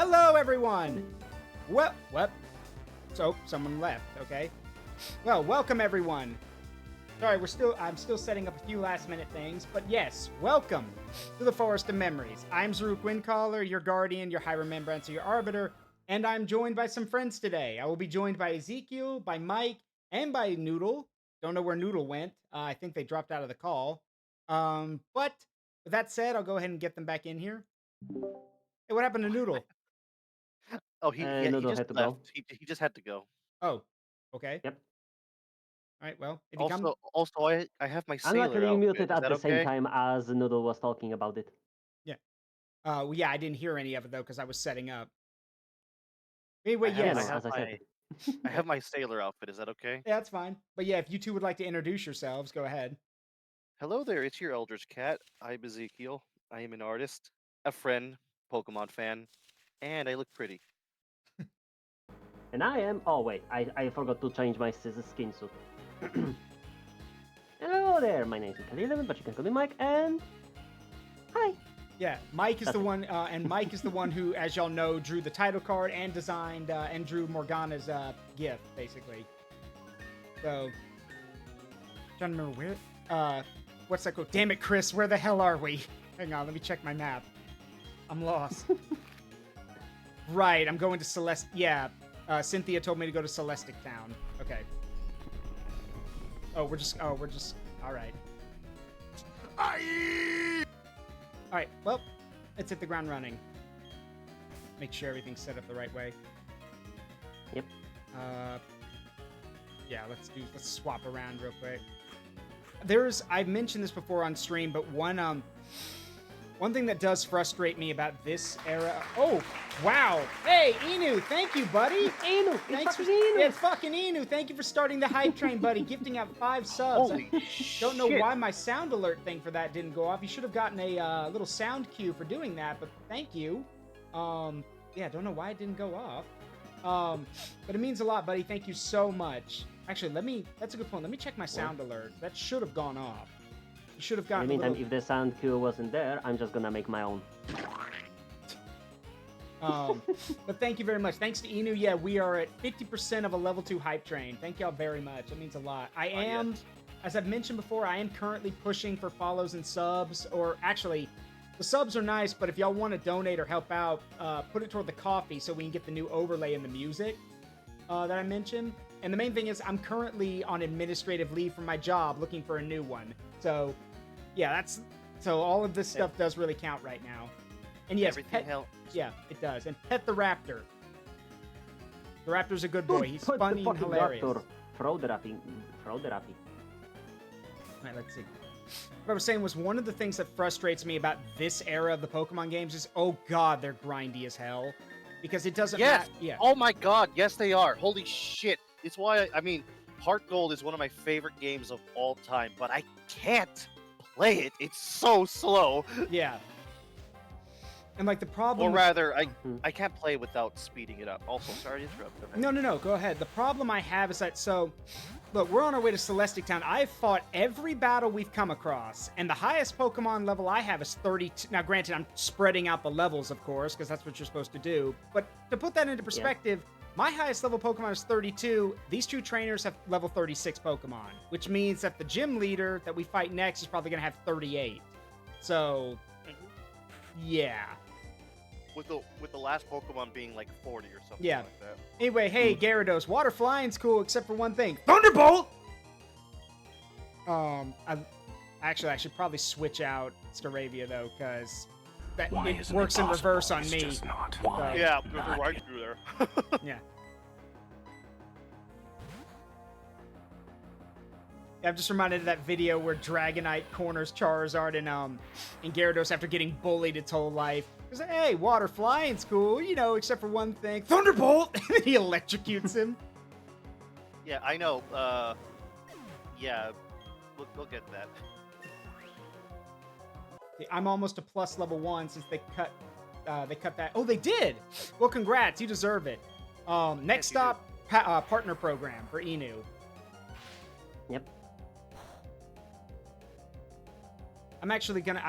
Hello, everyone. What? So someone left. Okay. Well, welcome everyone. Sorry, I'm still setting up a few last-minute things, but yes, welcome to the Forest of Memories. I'm Zaruk Windcaller, your guardian, your high remembrancer, your arbiter, and I'm joined by some friends today. I will be joined by Iyzeekiil, by Mike, and by Noodle. Don't know where Noodle went. I think they dropped out of the call. But with that said, I'll go ahead and get them back in here. Hey, what happened to Noodle? Oh, he Noodle just had to left. go. He just had to go. Oh, okay. Yep. All right. Well, if you come, Also, I have my I'm sailor luckily outfit. muted Is at that the same okay? time as Noodle was talking about it. yeah. Well, yeah, I didn't hear any of it though because I was setting up. Anyway, I have Yeah, I no, yes. have as I my said. I have my sailor outfit. Is that okay? Yeah, that's fine. But yeah, if you two would like to introduce yourselves, go ahead. Hello there. It's your Eldritch Cat. I'm Ezekiel. I am an artist, a friend, Pokemon fan, and I look pretty. And I am. Oh, wait. I forgot to change my skin suit. Hello there. My name is Iyzeekiil, but you can call me Mike. And. Hi. Yeah, Mike is That's the it. one, and Mike is the one who, as y'all know, drew the title card and designed and drew Morganna's gift, basically. So, trying to remember what's that called? Damn it, Chris, where the hell are we? Hang on, let me check my map. I'm lost. Right, I'm going to Celeste. Yeah, Cynthia told me to go to Celestic Town. Okay. We're just. All right. All right. Well, let's hit the ground running. Make sure everything's set up the right way. Yep. Yeah. Let's swap around real quick. I've mentioned this before on stream, but one thing that does frustrate me about this era. Oh, wow. Hey, Inu, thank you, buddy. Inu. Thanks It's fucking Inu. Yeah, it's fucking Inu. Thank you for starting the hype train, buddy. Gifting out 5 subs. Holy Don't know shit! why my sound alert thing for that didn't go off. You should have gotten a little sound cue for doing that, but thank you. Yeah, don't know why it didn't go off. But it means a lot, buddy. Thank you so much. Actually, that's a good point. Let me check my sound alert. That should have gone off. You should have In the gotten meantime, if the sound cue wasn't there, I'm just gonna make my own. But thank you very much. Thanks to Inu. Yeah, we are at 50% of a level 2 hype train. Thank y'all very much. It means a lot. As I've mentioned before, I am currently pushing for follows and subs, or actually, the subs are nice, but if y'all want to donate or help out, put it toward the coffee so we can get the new overlay in the music that I mentioned. And the main thing is I'm currently on administrative leave from my job looking for a new one. So, yeah, so all of this stuff does really count right now. And yes, Everything helps. yeah, it does. And Pet the Raptor. The Raptor's a good boy. He's Put funny the and fucking hilarious. Raptor. Throw the Rapi. All right, let's see. What I was saying was one of the things that frustrates me about this era of the Pokemon games is, oh god, they're grindy as hell. Because it doesn't Yes. Yeah. Oh my God! Yes, they are. Holy shit! It's why I mean, Heart Gold is one of my favorite games of all time, but I can't play it. It's so slow. Yeah. And like the problem Or with- rather, I can't play without speeding it up. Also, sorry to interrupt. Go ahead. No, go ahead. The problem I have is that, look, we're on our way to Celestic Town. I've fought every battle we've come across, and the highest Pokemon level I have is 32. Now, granted, I'm spreading out the levels, of course, because that's what you're supposed to do. But to put that into perspective, my highest level Pokemon is 32. These two trainers have level 36 Pokemon, which means that the gym leader that we fight next is probably going to have 38. So, yeah. With the last Pokemon being like 40 or something Yeah. like that. Anyway, hey, Gyarados, water flying's cool except for one thing. Thunderbolt! I should probably switch out Staravia, though, because it works in reverse on me. Why? Yeah, there's a right through there. Yeah. I'm just reminded of that video where Dragonite corners Charizard and Gyarados after getting bullied its whole life. He's like, hey, water flying's cool, except for one thing. Thunderbolt! And then he electrocutes him. Yeah, I know. Yeah, we'll get that. I'm almost a plus level 1 since they cut that. Oh, they did! Well, congrats, you deserve it. Next stop, partner program for Inu. Yep. I've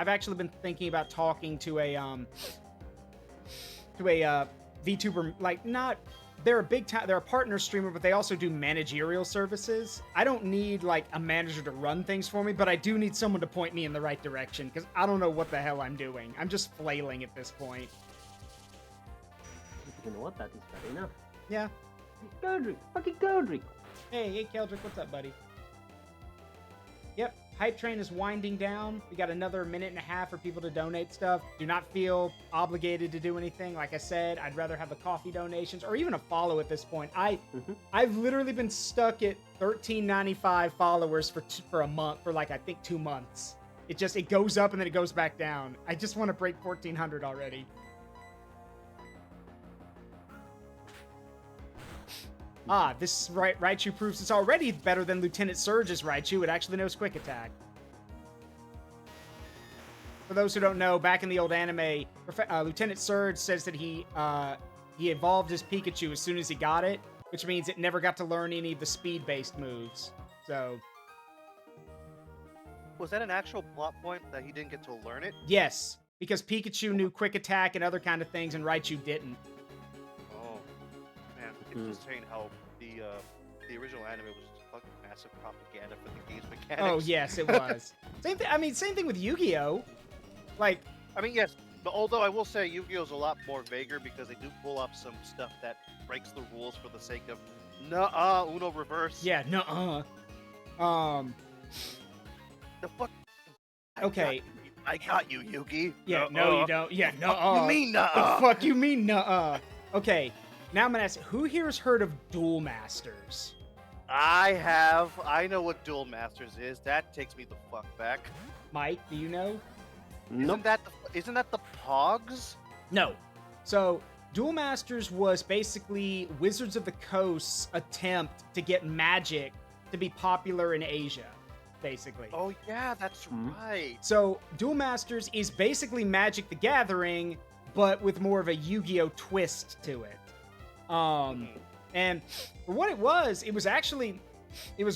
actually been thinking about talking to a VTuber, like, not... They're a big time, they're a partner streamer, but they also do managerial services. I don't need like a manager to run things for me, but I do need someone to point me in the right direction because I don't know what the hell I'm doing. I'm just flailing at this point. You know what? That is fair enough. Yeah. Godric, fucking Godric. Hey, Keldrick, what's up, buddy? Yep, Hype Train is winding down. We got another minute and a half for people to donate stuff. Do not feel obligated to do anything. Like I said, I'd rather have the coffee donations or even a follow at this point. I've literally been stuck at 13.95 followers for a month, for like I think 2 months. It goes up and then it goes back down. I just want to break 1,400 already. This Raichu proves it's already better than Lieutenant Surge's Raichu. It actually knows Quick Attack. For those who don't know, back in the old anime, Lieutenant Surge says that he evolved his Pikachu as soon as he got it, which means it never got to learn any of the speed-based moves. So... Was that an actual plot point that he didn't get to learn it? Yes, because Pikachu knew Quick Attack and other kind of things, and Raichu didn't. It's just saying how the original anime was just fucking massive propaganda for the game's mechanics. Oh yes, it was. Same thing. I mean, same thing with Yu-Gi-Oh. Like, I mean, yes, but although I will say Yu-Gi-Oh's a lot more vaguer because they do pull up some stuff that breaks the rules for the sake of Uno reverse. Yeah, nuh-uh. The fuck. Okay. I got you, Yugi. Yeah, no, you don't. Yeah, nuh-uh. You mean nuh-uh? The fuck you mean nuh-uh? Okay. Now I'm gonna ask, who here has heard of Duel Masters? I have. I know what Duel Masters is. That takes me the fuck back. Mike, do you know? Nope. Isn't that the Pogs? No. So, Duel Masters was basically Wizards of the Coast's attempt to get Magic to be popular in Asia, basically. Oh yeah, that's right. So, Duel Masters is basically Magic the Gathering, but with more of a Yu-Gi-Oh twist to it. And for what it was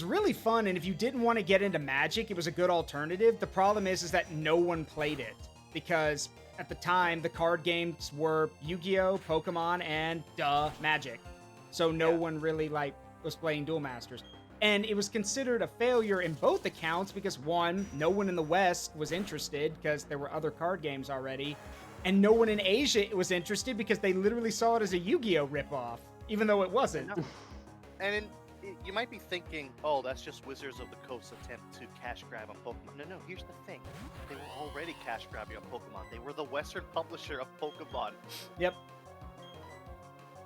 really fun, and if you didn't want to get into Magic, it was a good alternative. The problem is that no one played it, because at the time, the card games were Yu-Gi-Oh!, Pokemon, and Magic. So no one really, was playing Duel Masters. And it was considered a failure in both accounts, because one, no one in the West was interested, because there were other card games already, and no one in Asia was interested because they literally saw it as a Yu-Gi-Oh! Ripoff, even though it wasn't. No. And you might be thinking, oh, that's just Wizards of the Coast's attempt to cash grab on Pokemon. No, here's the thing. They were already cash grabbing on Pokemon. They were the Western publisher of Pokemon. Yep.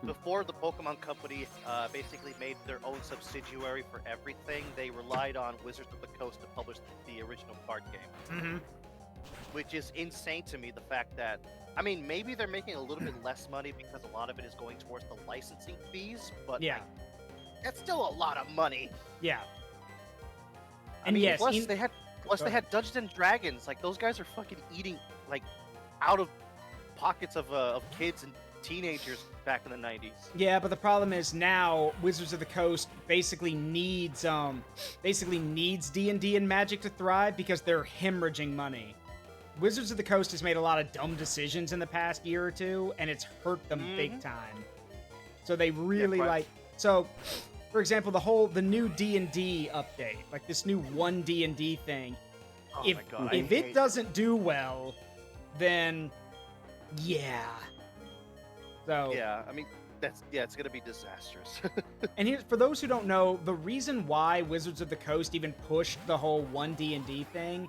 Before the Pokemon Company basically made their own subsidiary for everything, they relied on Wizards of the Coast to publish the original card game. Mm-hmm. Which is insane to me, the fact that, I mean, maybe they're making a little bit less money because a lot of it is going towards the licensing fees, but yeah, that's still a lot of money. Yeah. And yes, plus they had Dungeons and Dragons. Like, those guys are fucking eating, like, out of pockets of kids and teenagers back in the 90s. Yeah, but the problem is now Wizards of the Coast basically needs D&D and Magic to thrive because they're hemorrhaging money. Wizards of the Coast has made a lot of dumb decisions in the past year or two, and it's hurt them big time. So they really so, for example, the new D&D update, like this new one D&D thing. Oh if my God, if it doesn't do well, then yeah. So yeah, I mean it's gonna be disastrous. And here's, for those who don't know, the reason why Wizards of the Coast even pushed the whole one D&D thing.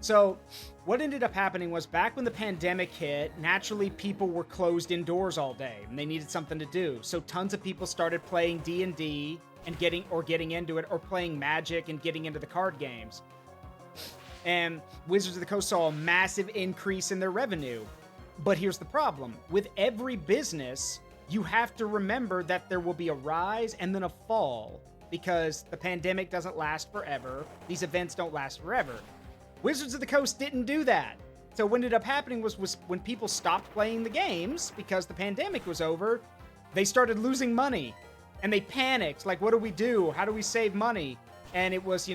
So, what ended up happening was back when the pandemic hit, naturally people were closed indoors all day and they needed something to do. So tons of people started playing D&D and getting into it, or playing Magic and getting into the card games. And Wizards of the Coast saw a massive increase in their revenue. But here's the problem. With every business, you have to remember that there will be a rise and then a fall, because the pandemic doesn't last forever. These events don't last forever. Wizards of the Coast didn't do that. So what ended up happening was when people stopped playing the games because the pandemic was over, they started losing money. And they panicked, like, what do we do? How do we save money? And it was,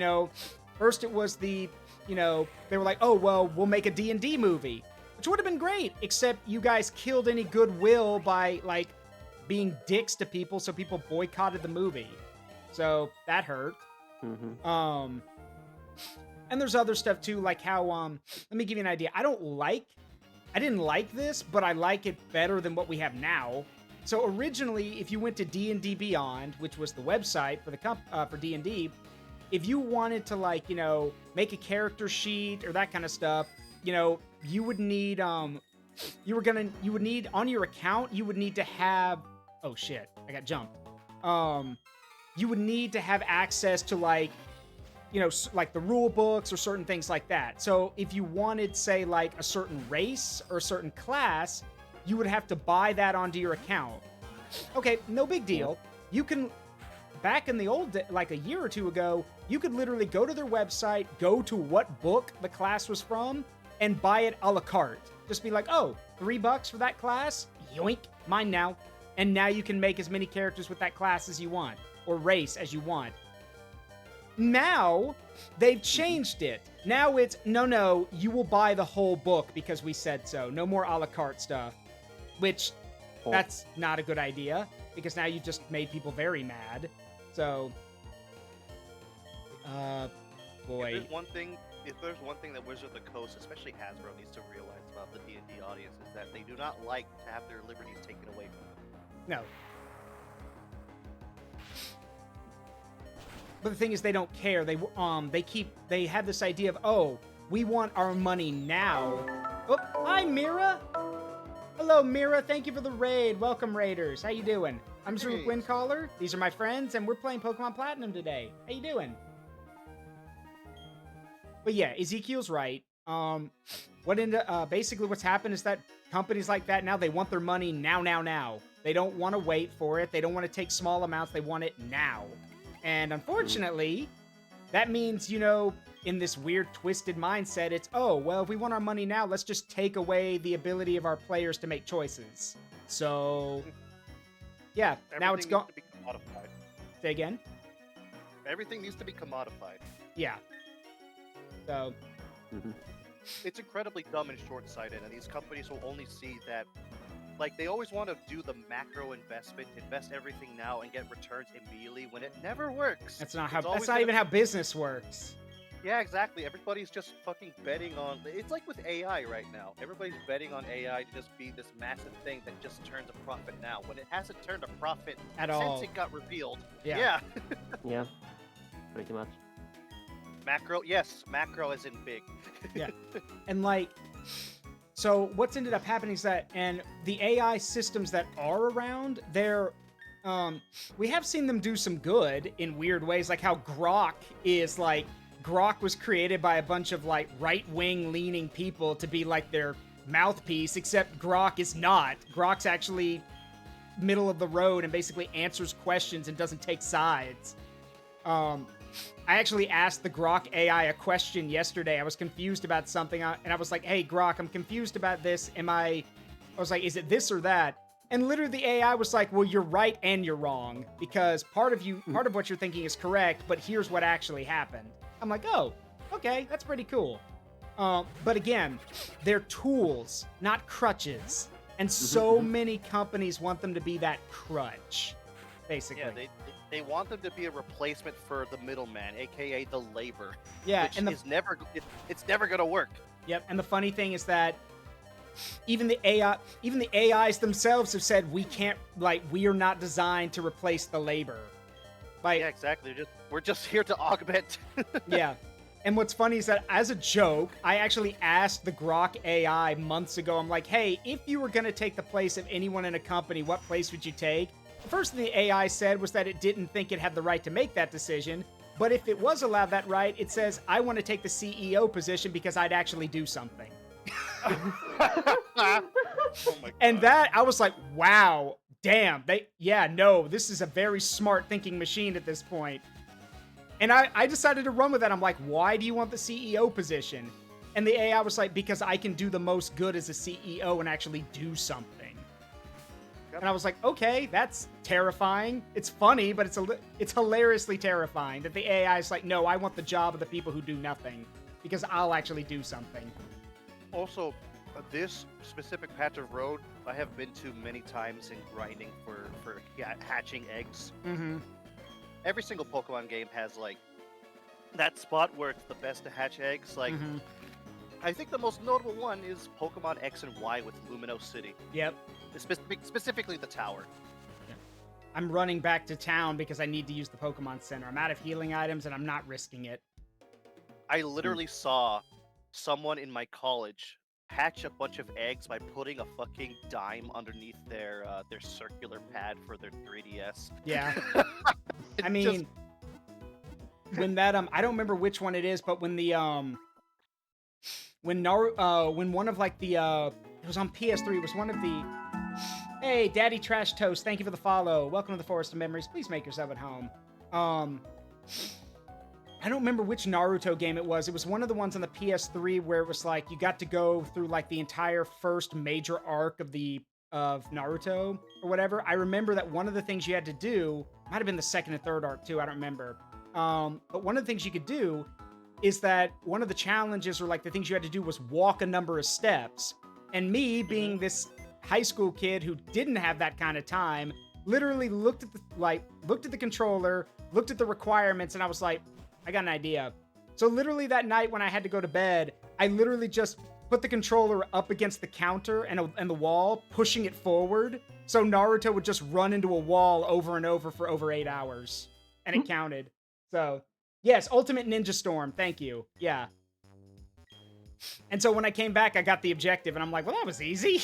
first it was they were like, oh, well, we'll make a D&D movie. which would have been great, except you guys killed any goodwill by, like, being dicks to people, so people boycotted the movie. So that hurt. Mm-hmm. And there's other stuff too, like how, let me give you an idea. I didn't like this, but I like it better than what we have now. So originally, if you went to D&D Beyond, which was the website for the for D&D, if you wanted to, like, you know, make a character sheet or that kind of stuff, you know, you would need, on your account, you would need to have, oh shit, I got jumped. You would need to have access to, like, you know, like the rule books or certain things like that. So if you wanted, say, like a certain race or a certain class, you would have to buy that onto your account. Okay, no big deal. You can, back in the old day, like a year or two ago, you could literally go to their website, go to what book the class was from, and buy it a la carte. Just be like, oh, $3 for that class? Yoink, mine now. And now you can make as many characters with that class as you want, or race as you want. Now, they've changed it. Now it's, no, you will buy the whole book because we said so. No more a la carte stuff. Which, that's not a good idea, because now you just made people very mad. So, boy. If there's one thing that Wizards of the Coast, especially Hasbro, needs to realize about the D&D audience is that they do not like to have their liberties taken away from them. No. But the thing is, they don't care. They have this idea of, oh, we want our money now. Oh, hi, Mira. Hello, Mira. Thank you for the raid. Welcome, Raiders. How you doing? I'm Zeruk Windcaller. These are my friends, and we're playing Pokemon Platinum today. How you doing? But yeah, Iyzeekiil's right. Basically what's happened is that companies like that now, they want their money now. They don't want to wait for it. They don't want to take small amounts. They want it now. And unfortunately, that means, you know, in this weird twisted mindset, it's, oh, well, if we want our money now, let's just take away the ability of our players to make choices. So, yeah, now it's gone. Everything needs to be commodified. Say again? Everything needs to be commodified. Yeah. So. It's incredibly dumb and short-sighted, and these companies will only see that. Like, they always want to do the macro investment, invest everything now, and get returns immediately when it never works. That's not even how business works. Yeah, exactly. Everybody's just fucking betting on... It's like with AI right now. Everybody's betting on AI to just be this massive thing that just turns a profit now, when it hasn't turned a profit at all since it got revealed. Yeah. Yeah, pretty much. Macro? Yes, macro as in big. Yeah. And, like... So what's ended up happening is that, and the AI systems that are around, they're, we have seen them do some good in weird ways, like how Grok was created by a bunch of, like, right-wing leaning people to be, like, their mouthpiece, except Grok is not. Grok's actually middle of the road and basically answers questions and doesn't take sides. I actually asked the Grok AI a question yesterday. I was confused about something, and I was like, hey, Grok, I'm confused about this. I was like, is it this or that? And literally the AI was like, well, you're right and you're wrong, because part of what you're thinking is correct, but here's what actually happened. I'm like, oh, okay, that's pretty cool. But again, they're tools, not crutches. And so many companies want them to be that crutch, basically. Yeah, they want them to be a replacement for the middleman, aka the labor. Yeah, which it's never gonna work. Yep, and the funny thing is that even the AIs themselves have said we are not designed to replace the labor. Like, yeah, exactly. We're just here to augment. Yeah. And what's funny is that, as a joke, I actually asked the Grok AI months ago, I'm like, hey, if you were gonna take the place of anyone in a company, what place would you take? The first thing the AI said was that it didn't think it had the right to make that decision, but if it was allowed that right, it says, I want to take the CEO position because I'd actually do something. Oh my God. And that, I was like, wow, damn, this is a very smart thinking machine at this point. And I decided to run with that. I'm like, why do you want the CEO position? And the AI was like, because I can do the most good as a CEO and actually do something. And I was like, okay, that's terrifying. It's funny, but it's hilariously terrifying that the AI is like, no, I want the job of the people who do nothing because I'll actually do something. Also, This specific patch of road, I have been to many times in grinding for hatching eggs. Mm-hmm. Every single Pokemon game has like that spot where it's the best to hatch eggs. Like, Mm-hmm. I think the most notable one is Pokemon X and Y with Lumino City. Yep. Specifically the tower. I'm running back to town because I need to use the Pokemon Center. I'm out of healing items and I'm not risking it. I literally saw someone in my college hatch a bunch of eggs by putting a fucking dime underneath their circular pad for their 3DS. Yeah. I mean, when that I don't remember which one it is, but when the when one of like the it was on PS3, it was one of the Hey, Daddy Trash Toast, thank you for the follow. Welcome to the Forest of Memories. Please make yourself at home. I don't remember which Naruto game it was. It was one of the ones on the PS3 where it was like you got to go through like the entire first major arc of Naruto or whatever. I remember that one of the things you had to do might have been the second and third arc too. I don't remember. But one of the things you could do is that one of the challenges or like the things you had to do was walk a number of steps. And me being this high school kid who didn't have that kind of time, literally looked at the controller, looked at the requirements, and I was like, I got an idea. So literally that night when I had to go to bed, I literally just put the controller up against the counter and the wall, pushing it forward, so Naruto would just run into a wall over and over for over 8 hours. And it counted. So, yes, Ultimate Ninja Storm, thank you. Yeah. And so when I came back, I got the objective, and I'm like, well, that was easy.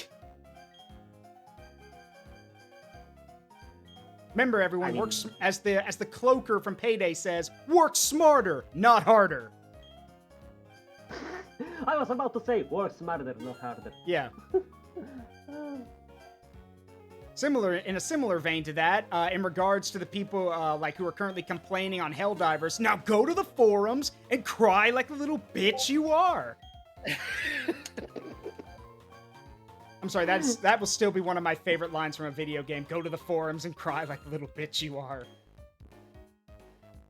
Remember, everyone, works as the cloaker from Payday says, work smarter, not harder. I was about to say, work smarter, not harder. Yeah. In a similar vein to that, in regards to the people who are currently complaining on Helldivers, now go to the forums and cry like the little bitch you are. I'm sorry, that will still be one of my favorite lines from a video game. Go to the forums and cry like the little bitch you are.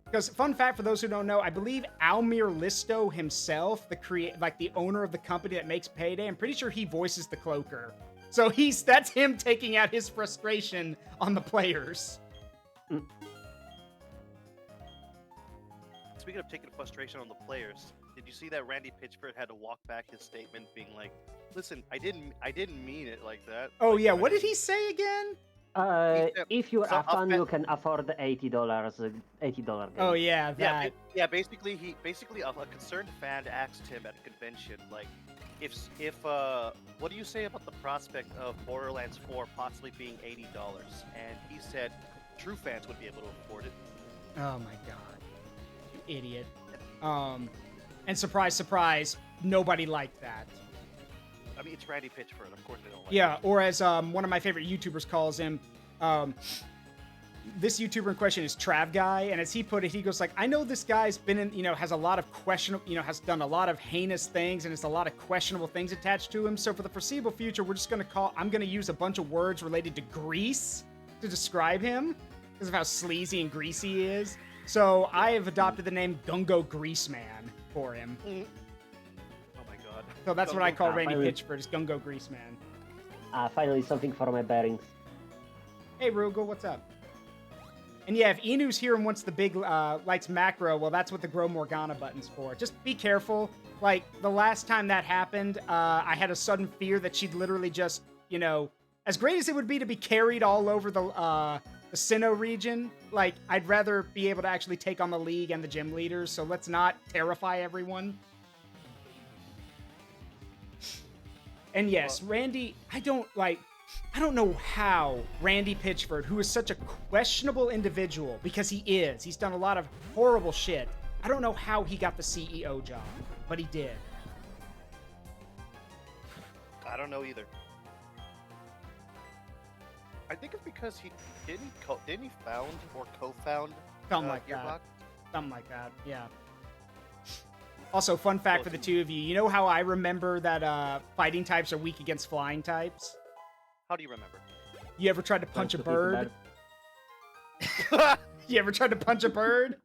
Because, fun fact for those who don't know, I believe Almir Listo himself, the owner of the company that makes Payday, I'm pretty sure he voices the Cloaker. So that's him taking out his frustration on the players. Speaking of taking frustration on the players, did you see that Randy Pitchford had to walk back his statement being like, listen, I didn't mean it like that. Oh like, yeah, what did he say again? If you're a fan, you can afford the $80 game. Oh yeah, that. Yeah, basically a concerned fan asked him at a convention, like, if what do you say about the prospect of Borderlands 4 possibly being $80? And he said true fans would be able to afford it. Oh my god, you idiot. And surprise, surprise, nobody liked that. I mean, it's Randy Pitchford, of course they don't like Yeah, it. or as one of my favorite YouTubers calls him, this YouTuber in question is Trav Guy, and as he put it, he goes like, I know this guy's been in, has a lot of has done a lot of heinous things, and it's a lot of questionable things attached to him, so for the foreseeable future, I'm gonna use a bunch of words related to grease to describe him, because of how sleazy and greasy he is. So I have adopted the name Gungo Grease Man for him. Oh my god. So that's what I call Randy finally. Pitchford, is Gungo Grease Man. Finally, something for my bearings. Hey, Rugal, what's up? And yeah, if Inu's here and wants the big, likes macro, well, that's what the Grow Morganna button's for. Just be careful. Like, the last time that happened, I had a sudden fear that she'd literally just, as great as it would be to be carried all over the Sinnoh region, like, I'd rather be able to actually take on the League and the gym leaders, so let's not terrify everyone. And yes, Randy, I don't know how Randy Pitchford, who is such a questionable individual, because he's done a lot of horrible shit. I don't know how he got the CEO job, but he did. I don't know either. I think it's because he didn't he found or co-found Something like Gearbox? that. Something like that, yeah. Also, fun fact for the two of you, you know how I remember that fighting types are weak against flying types? How do you remember? You ever tried to punch a Don't you think bird? You ever tried to punch a bird?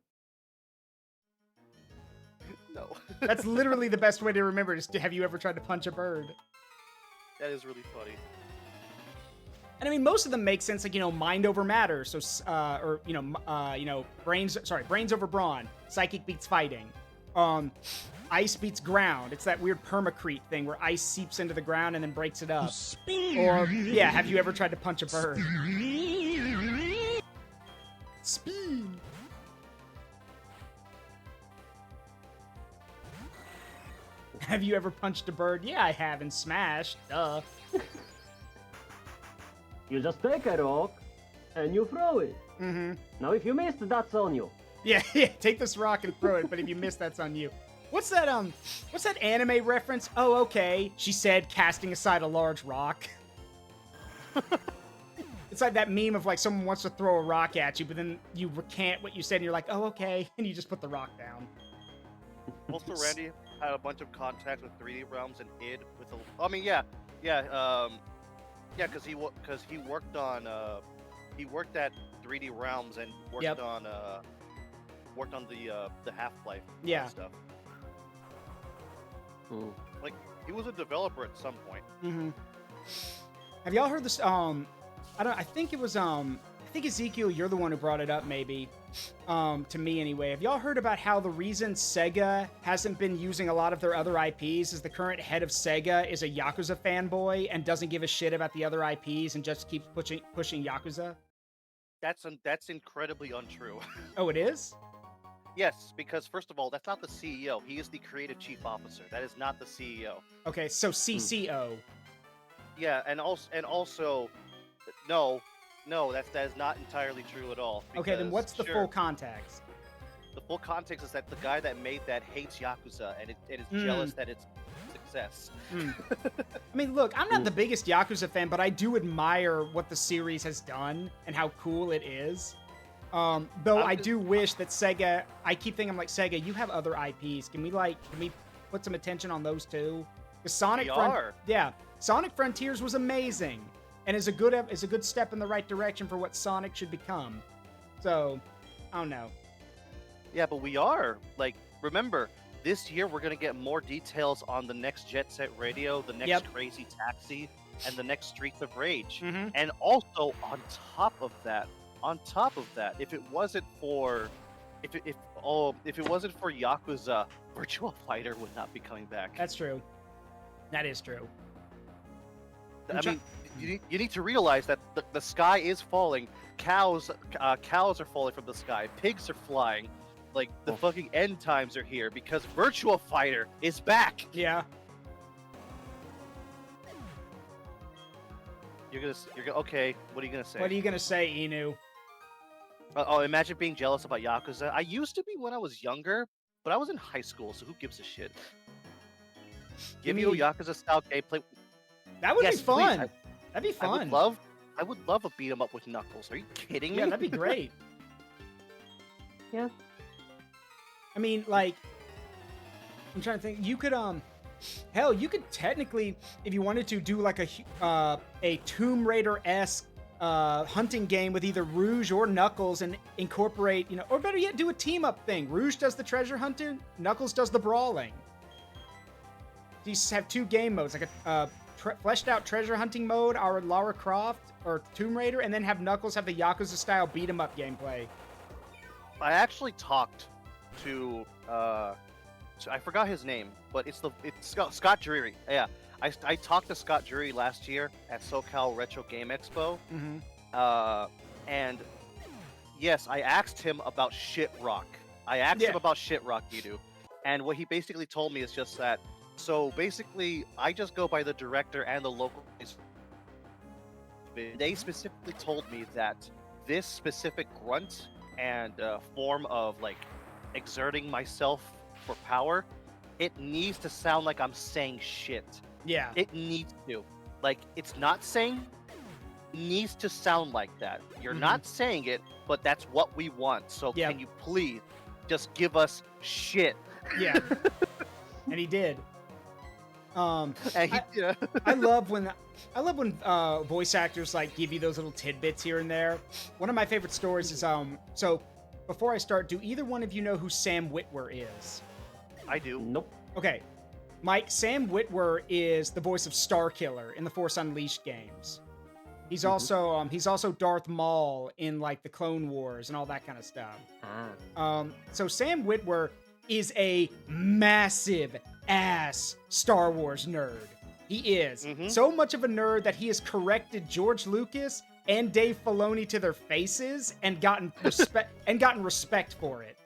No. That's literally the best way to remember it, is have you ever tried to punch a bird? That is really funny. And I mean, most of them make sense, like, mind over matter. So, brains over brawn. Psychic beats fighting. Ice beats ground. It's that weird permacrete thing where ice seeps into the ground and then breaks it up. Or, yeah, have you ever tried to punch a bird? Speed. Have you ever punched a bird? Yeah, I have, and smashed. Duh. You just take a rock and you throw it. Mm-hmm. Now, if you missed, that's on you. Yeah, take this rock and throw it, but if you miss, that's on you. What's that anime reference? Oh, okay, she said, casting aside a large rock. It's like that meme of, like, someone wants to throw a rock at you, but then you recant what you said, and you're like, oh, okay, and you just put the rock down. Also, Randy had a bunch of contacts with 3D Realms and id with a. I mean, yeah, because he worked on he worked at 3D Realms and worked on the Half-Life stuff. Mm. Like, he was a developer at some point. Mm-hmm. Have y'all heard this? I think it was I think Iyzeekiil, you're the one who brought it up, maybe. To me anyway. Have y'all heard about how the reason Sega hasn't been using a lot of their other IPs is the current head of Sega is a Yakuza fanboy and doesn't give a shit about the other IPs and just keeps pushing Yakuza? That's incredibly untrue. Oh, it is? Yes, because first of all, that's not the CEO. He is the creative chief officer. That is not the CEO. Okay, so CCO. Yeah, and also, no, that is not entirely true at all. Okay, then what's the full context? The full context is that the guy that made that hates Yakuza and is jealous that it's a success. I mean, look, I'm not the biggest Yakuza fan, but I do admire what the series has done and how cool it is. Though I do wish that Sega, I keep thinking, I'm like, Sega, you have other IPs. Can we put some attention on those too? Because Sonic Frontiers was amazing. And is a good step in the right direction for what Sonic should become. So, I don't know. Yeah, but we are. Like, remember, this year we're going to get more details on the next Jet Set Radio, the next Crazy Taxi, and the next Streets of Rage. Mm-hmm. And also, on top of that, if it wasn't for Yakuza, Virtua Fighter would not be coming back. That's true. That is true. I mean, you need to realize that the sky is falling. Cows are falling from the sky. Pigs are flying. Like, the fucking end times are here because Virtua Fighter is back. Yeah. You're gonna okay. What are you gonna say? What are you gonna say, Inu? Imagine being jealous about Yakuza. I used to be when I was younger, but I was in high school, so who gives a shit? Give you a Yakuza style gameplay. That would be fun. Please. That'd be fun. I would love a beat 'em up with Knuckles. Are you kidding me? Yeah, that'd be great. Yeah. I mean, like, I'm trying to think. You could hell, you could technically, if you wanted to, do like a Tomb Raider-esque hunting game with either Rouge or Knuckles and incorporate, or better yet, do a team-up thing. Rouge does the treasure hunting, Knuckles does the brawling. You just have two game modes, like a fleshed-out treasure hunting mode, our Lara Croft or Tomb Raider, and then have Knuckles have the Yakuza-style beat-em-up gameplay. I actually talked to I forgot his name, but it's Scott Drury. Yeah, I talked to Scott Drury last year at SoCal Retro Game Expo. Mm-hmm. And yes, I asked him about Shitrock. Edu. And what he basically told me is just that. So basically, I just go by the director and the local. They specifically told me that this specific grunt and form of like exerting myself for power, it needs to sound like I'm saying shit. Yeah. It needs to. Like, it's not saying, it needs to sound like that. You're not saying it, but that's what we want. So can you please just give us shit? Yeah. And he did. And I love when voice actors like give you those little tidbits here and there. One of my favorite stories is so before I start, do either one of you know who Sam Witwer is? I do. Nope. Okay. Mike, Sam Witwer is the voice of Starkiller in the Force Unleashed games. He's also Darth Maul in like the Clone Wars and all that kind of stuff. So Sam Witwer is a massive ass Star Wars nerd. He is so much of a nerd that he has corrected George Lucas and Dave Filoni to their faces and gotten respect for it.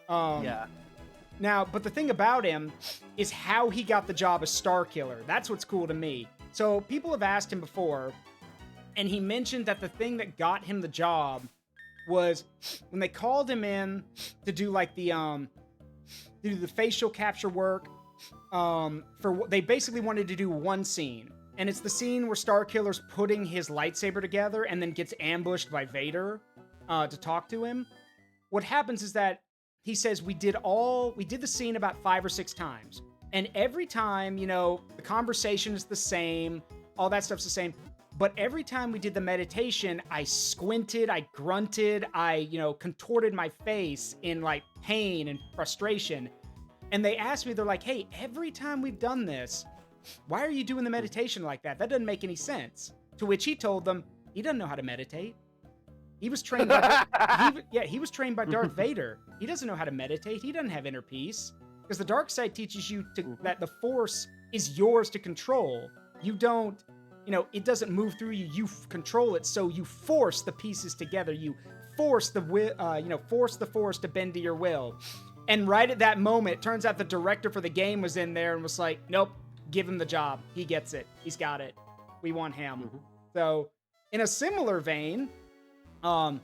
Yeah. Now, but the thing about him is how he got the job as Starkiller. That's what's cool to me. So people have asked him before, and he mentioned that the thing that got him the job was when they called him in to do like the facial capture work. They basically wanted to do one scene, and it's the scene where Starkiller's putting his lightsaber together and then gets ambushed by Vader to talk to him. What happens is that he says we did the scene about 5 or 6 times, and every time, the conversation is the same, all that stuff's the same. But every time we did the meditation, I squinted, I grunted, I, contorted my face in like pain and frustration. And they asked me, they're like, hey, every time we've done this, why are you doing the meditation like that? That doesn't make any sense. To which he told them, he doesn't know how to meditate. He was trained by, he was trained by Darth Vader. He doesn't know how to meditate. He doesn't have inner peace. Because the dark side teaches you that the Force is yours to control. You don't, it doesn't move through you. You control it, so you force the pieces together. You force the Force to bend to your will. And right at that moment, it turns out the director for the game was in there and was like, nope, give him the job. He gets it. He's got it. We want him. So, in a similar vein, a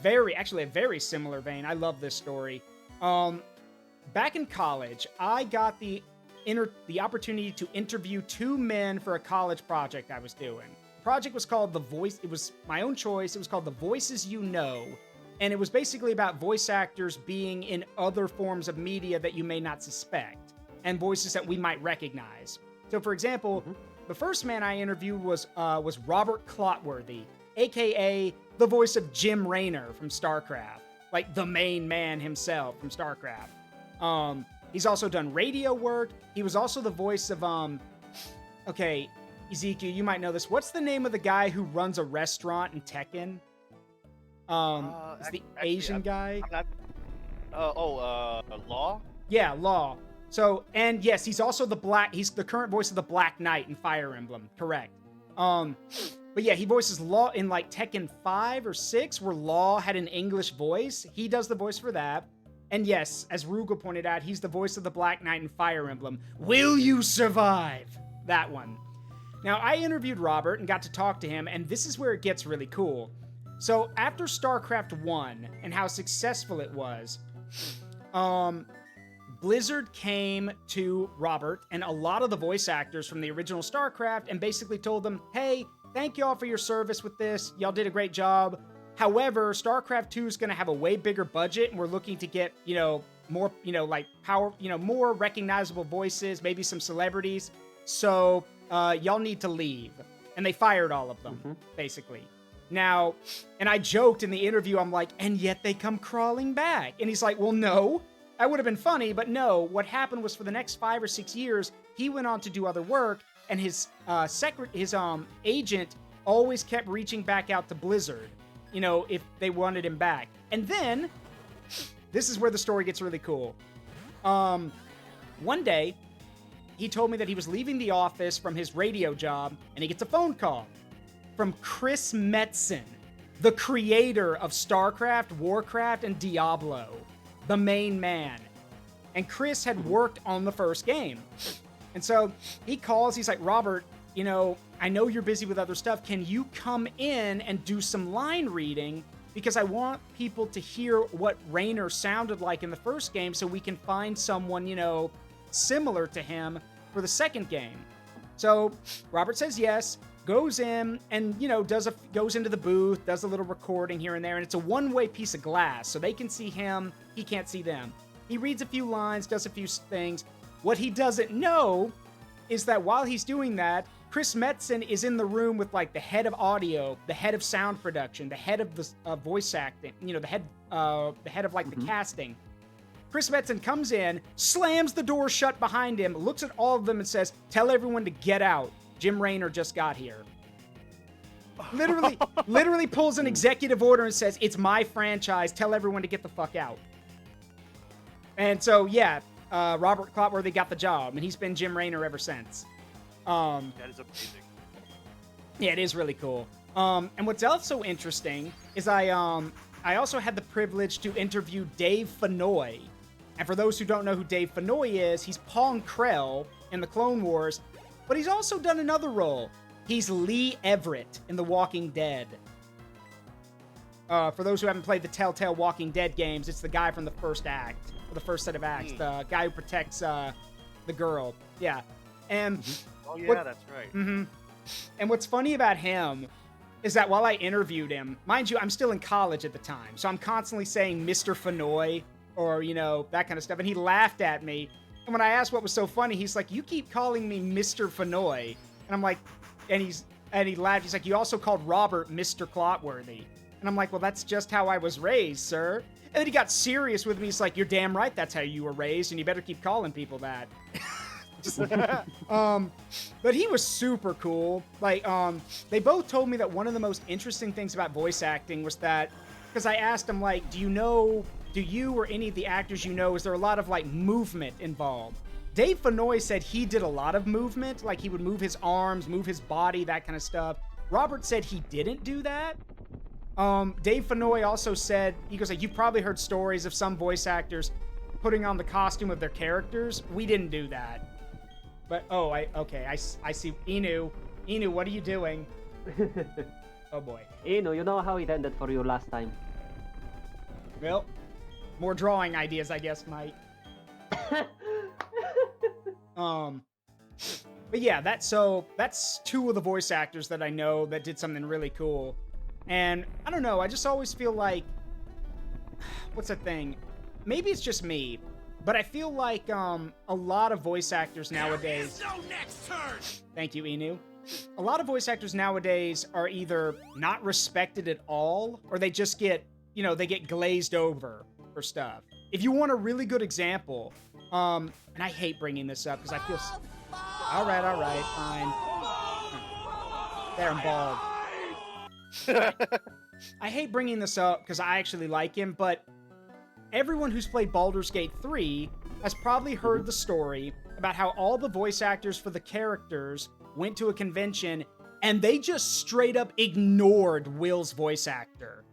very similar vein, I love this story. Back in college, I got the opportunity to interview 2 men for a college project I was doing. The project was called it was my own choice. It was called The Voices You Know. And it was basically about voice actors being in other forms of media that you may not suspect, and voices that we might recognize. So, for example, the first man I interviewed was Robert Clotworthy, aka the voice of Jim Raynor from StarCraft, like the main man himself from StarCraft. He's also done radio work. He was also the voice of Iyzeekiil, you might know this. What's the name of the guy who runs a restaurant in Tekken? It's the Asian guy. Law? Yeah, Law. So, and yes, he's also he's the current voice of the Black Knight in Fire Emblem, correct. But yeah, he voices Law in like Tekken 5 or 6, where Law had an English voice. He does the voice for that. And yes, as Rugal pointed out, he's the voice of the Black Knight in Fire Emblem. Will you survive? That one. Now, I interviewed Robert and got to talk to him, and this is where it gets really cool. So, after StarCraft 1 and how successful it was, Blizzard came to Robert and a lot of the voice actors from the original StarCraft and basically told them, hey, thank y'all for your service with this. Y'all did a great job. However, StarCraft 2 is going to have a way bigger budget, and we're looking to get, more, more recognizable voices, maybe some celebrities. So, y'all need to leave. And they fired all of them, basically. Now, and I joked in the interview, I'm like, and yet they come crawling back. And he's like, well, no. That would have been funny, but no. What happened was for the next 5 or 6 years, he went on to do other work, and his agent always kept reaching back out to Blizzard, if they wanted him back. And then, this is where the story gets really cool. One day, he told me that he was leaving the office from his radio job, and he gets a phone call from Chris Metzen, the creator of StarCraft, Warcraft, and Diablo, the main man. And Chris had worked on the first game. And so he calls, he's like, Robert, I know you're busy with other stuff. Can you come in and do some line reading? Because I want people to hear what Raynor sounded like in the first game so we can find someone, similar to him for the second game. So Robert says yes, goes in and, goes into the booth, does a little recording here and there, and it's a one-way piece of glass, so they can see him, he can't see them. He reads a few lines, does a few things. What he doesn't know is that while he's doing that, Chris Metzen is in the room with, like, the head of audio, the head of sound production, the head of the voice acting, the head of, like, the casting. Chris Metzen comes in, slams the door shut behind him, looks at all of them and says, "Tell everyone to get out. Jim Raynor just got here." Literally pulls an executive order and says, "It's my franchise. Tell everyone to get the fuck out." And so, yeah, Robert Clotworthy got the job, and he's been Jim Raynor ever since. That is amazing. Yeah, it is really cool. And what's also interesting is I also had the privilege to interview Dave Fennoy. And for those who don't know who Dave Fennoy is, he's Pong Krell in the Clone Wars, but he's also done another role. He's Lee Everett in The Walking Dead. For those who haven't played the Telltale Walking Dead games, it's the guy from the first act, or the first set of acts, the guy who protects the girl. Yeah. And oh yeah, that's right. And what's funny about him is that while I interviewed him, mind you, I'm still in college at the time, so I'm constantly saying Mr. Fennoy, or, you know, that kind of stuff. And he laughed at me. And when I asked what was so funny, he's like, "You keep calling me Mr. Fennoy." And I'm like, and he laughed. He's like, "You also called Robert Mr. Clotworthy." And I'm like, "Well, that's just how I was raised, sir." And then he got serious with me. He's like, "You're damn right that's how you were raised, and you better keep calling people that." But he was super cool. Like, they both told me that one of the most interesting things about voice acting was that, because I asked him, like, do you or any of the actors you know, is there a lot of, like, movement involved? Dave Fennoy said he did a lot of movement, like he would move his arms, move his body, that kind of stuff. Robert said he didn't do that. Dave Fennoy also said, he goes like, "You've probably heard stories of some voice actors putting on the costume of their characters. We didn't do that." But, I see. Inu, what are you doing? Oh boy. Inu, you know how it ended for you last time. Well, more drawing ideas, I guess, Mike. But yeah, that's two of the voice actors that I know that did something really cool. And I don't know, I just always feel like, what's the thing? Maybe it's just me, but I feel like a lot of voice actors nowadays. There is no next turn. Thank you, Inu. A lot of voice actors nowadays are either not respected at all, or they just get, they get glazed over for stuff. If you want a really good example, and I hate bringing this up because I feel. All right, fine. There, I'm bald. I hate bringing this up because I actually like him, but everyone who's played Baldur's Gate 3 has probably heard the story about how all the voice actors for the characters went to a convention and they just straight up ignored Will's voice actor.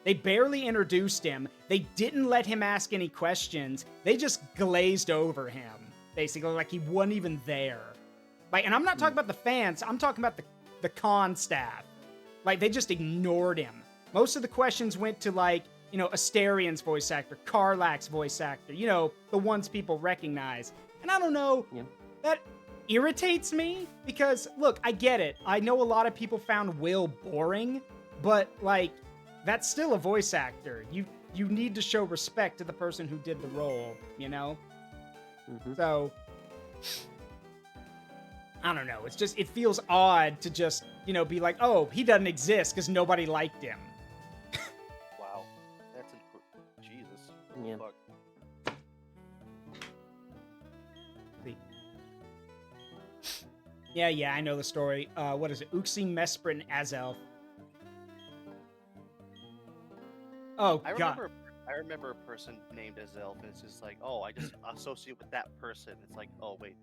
They barely introduced him. They didn't let him ask any questions. They just glazed over him, basically, like he wasn't even there. Like, and I'm not talking about the fans. I'm talking about the con staff. Like, they just ignored him. Most of the questions went to, like, Asterian's voice actor, Karlach's voice actor, the ones people recognize. And I don't know, that irritates me because, look, I get it. I know a lot of people found Will boring, but, like, that's still a voice actor. You need to show respect to the person who did the role, So, I don't know. It's just, it feels odd to just, be like, oh, he doesn't exist because nobody liked him. Wow. That's Jesus. Yeah. Fuck. Yeah, I know the story. What is it? Uxie, Mesprit, and Azelf. Oh, God. I remember a person named Azelf, and it's just like, oh, I just associate with that person. It's like, oh, wait.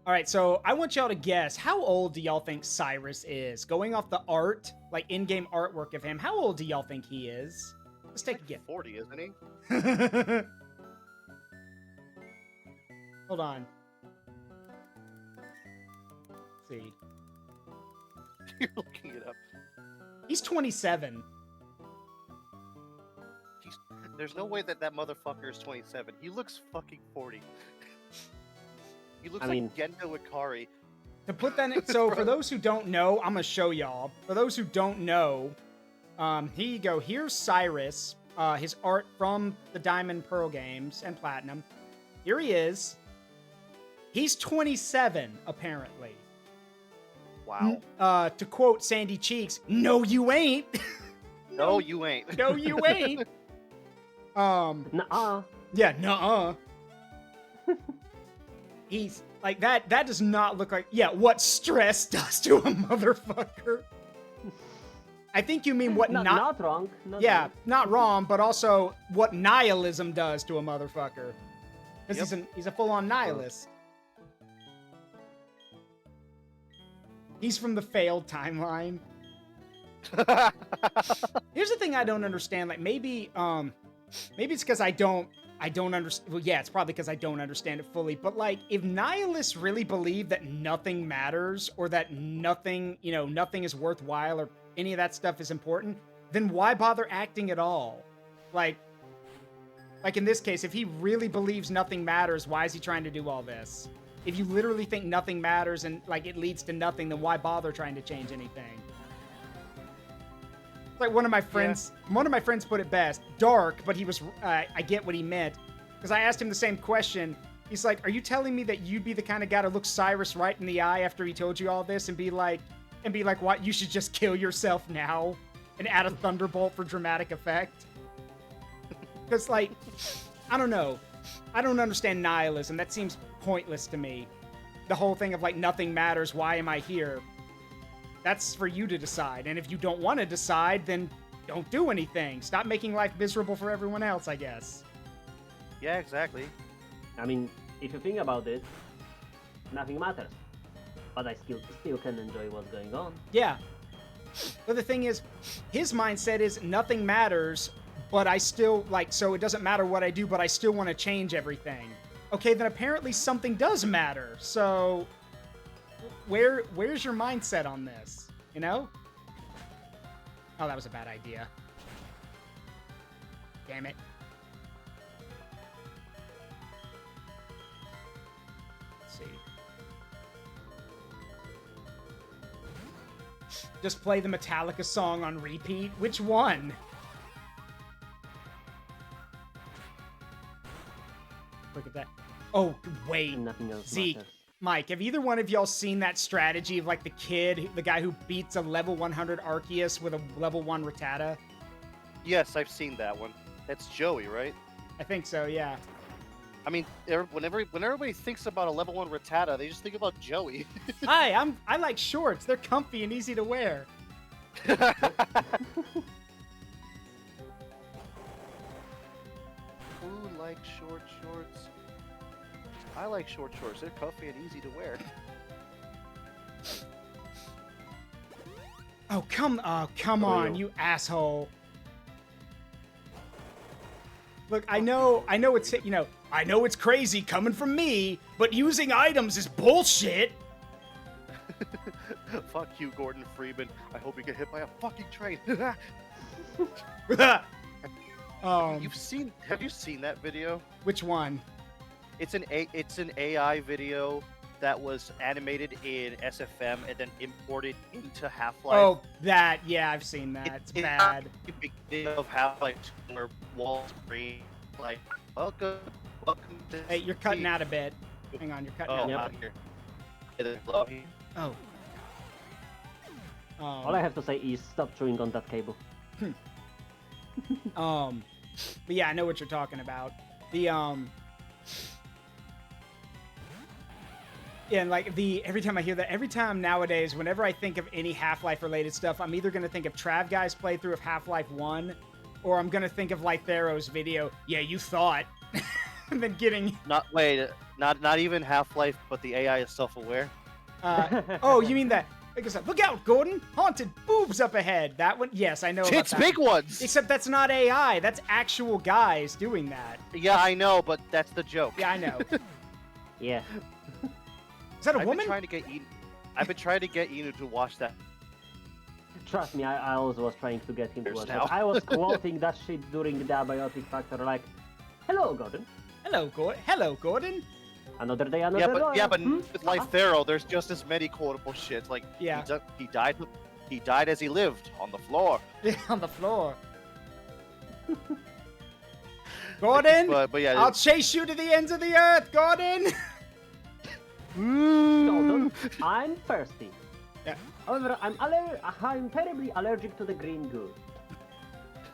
All right, so I want y'all to guess, how old do y'all think Cyrus is? Going off the art, like in-game artwork of him, how old do y'all think he is? Let's take a guess. 40, isn't he? Hold on. Let's see. You're looking it up. He's 27. There's no way that motherfucker is 27. He looks fucking 40. He looks like Gendo Ikari. To put that in, so for those who don't know, I'm gonna show y'all. For those who don't know, here you go. Here's Cyrus, his art from the Diamond Pearl games and Platinum. Here he is. He's 27, apparently. Wow. To quote Sandy Cheeks, "No, you ain't." No, you ain't. No, you ain't. Nuh-uh. Yeah, nuh-uh. He's like that. That does not look like what stress does to a motherfucker. I think you mean what Not wrong. Not yeah, wrong. not wrong, but also what nihilism does to a motherfucker. Because Yep. he's a full-on nihilist. He's from the failed timeline. Here's the thing I don't understand. Like maybe it's because I don't understand. Well, yeah, it's probably because I don't understand it fully. But like, if nihilists really believe that nothing matters or that nothing is worthwhile or any of that stuff is important, then why bother acting at all? Like in this case, if he really believes nothing matters, why is he trying to do all this? If you literally think nothing matters and like it leads to nothing, then why bother trying to change anything? Like one of my friends put it best. Dark, but he was I get what he meant. Because I asked him the same question. He's like, are you telling me that you'd be the kind of guy to look Cyrus right in the eye after he told you all this and be like, what, you should just kill yourself now and add a thunderbolt for dramatic effect? Because like, I don't know. I don't understand nihilism. That seems pointless to me. The whole thing of like nothing matters, why am I here? That's for you to decide. And if you don't want to decide, then don't do anything. Stop making life miserable for everyone else, I guess. Yeah, exactly. I mean, if you think about it, nothing matters. But I still can enjoy what's going on. Yeah. But the thing is, his mindset is nothing matters, but I still, like, so it doesn't matter what I do, but I still want to change everything. Okay, then apparently something does matter. So where's your mindset on this? You know? Oh, that was a bad idea. Damn it. Let's see. Just play the Metallica song on repeat? Which one? Look at that. Oh, wait. Nothing else Zeke, matters. Mike, have either one of y'all seen that strategy of like the guy who beats a level 100 Arceus with a level 1 Rattata? Yes, I've seen that one. That's Joey, right? I think so, yeah. I mean, when everybody thinks about a level 1 Rattata, they just think about Joey. Hi, I like shorts. They're comfy and easy to wear. Who likes short shorts? I like short shorts. They're comfy and easy to wear. Oh, come on, you asshole. Look, I know it's, I know it's crazy coming from me, but using items is bullshit. Fuck you, Gordon Freeman. I hope you get hit by a fucking train. Have you seen that video? Which one? It's an AI video that was animated in SFM and then imported into Half-Life. Oh, that, yeah, I've seen that. It's bad. A big video of Half-Life where walls green, like, welcome to Hey, you're cutting out a bit. Hang on, you're cutting out. out here. Oh. All I have to say is stop chewing on that cable. But yeah, I know what you're talking about. Yeah, and like every time I hear that, every time nowadays, whenever I think of any Half-Life related stuff, I'm either gonna think of Trav Guy's playthrough of Half-Life 1, or I'm gonna think of Lythero's video, yeah, you thought. And then getting Not even Half-Life, but the AI is self-aware. oh, you mean that? Like I said, look out, Gordon! Haunted boobs up ahead. That one, yes, I know. About It's that. big ones. Except that's not AI. That's actual guys doing that. Yeah, I know, but that's the joke. Yeah, I know. Yeah. Is that a I've woman? been trying to get Inu to watch that. Trust me, I also was trying to get him to Years watch now. that. I was quoting that shit during the Abiotic Factor, like, hello, Gordon. Hello, Gordon. Hello, Gordon. Another day, another day. But with Lythero, there's just as many quotable shit. Like, Yeah. he died as he lived on the floor. Yeah, on the floor. Gordon, But yeah, I'll chase you to the ends of the earth, Gordon. Gordon, I'm thirsty. Yeah. However, I'm terribly allergic to the green goo.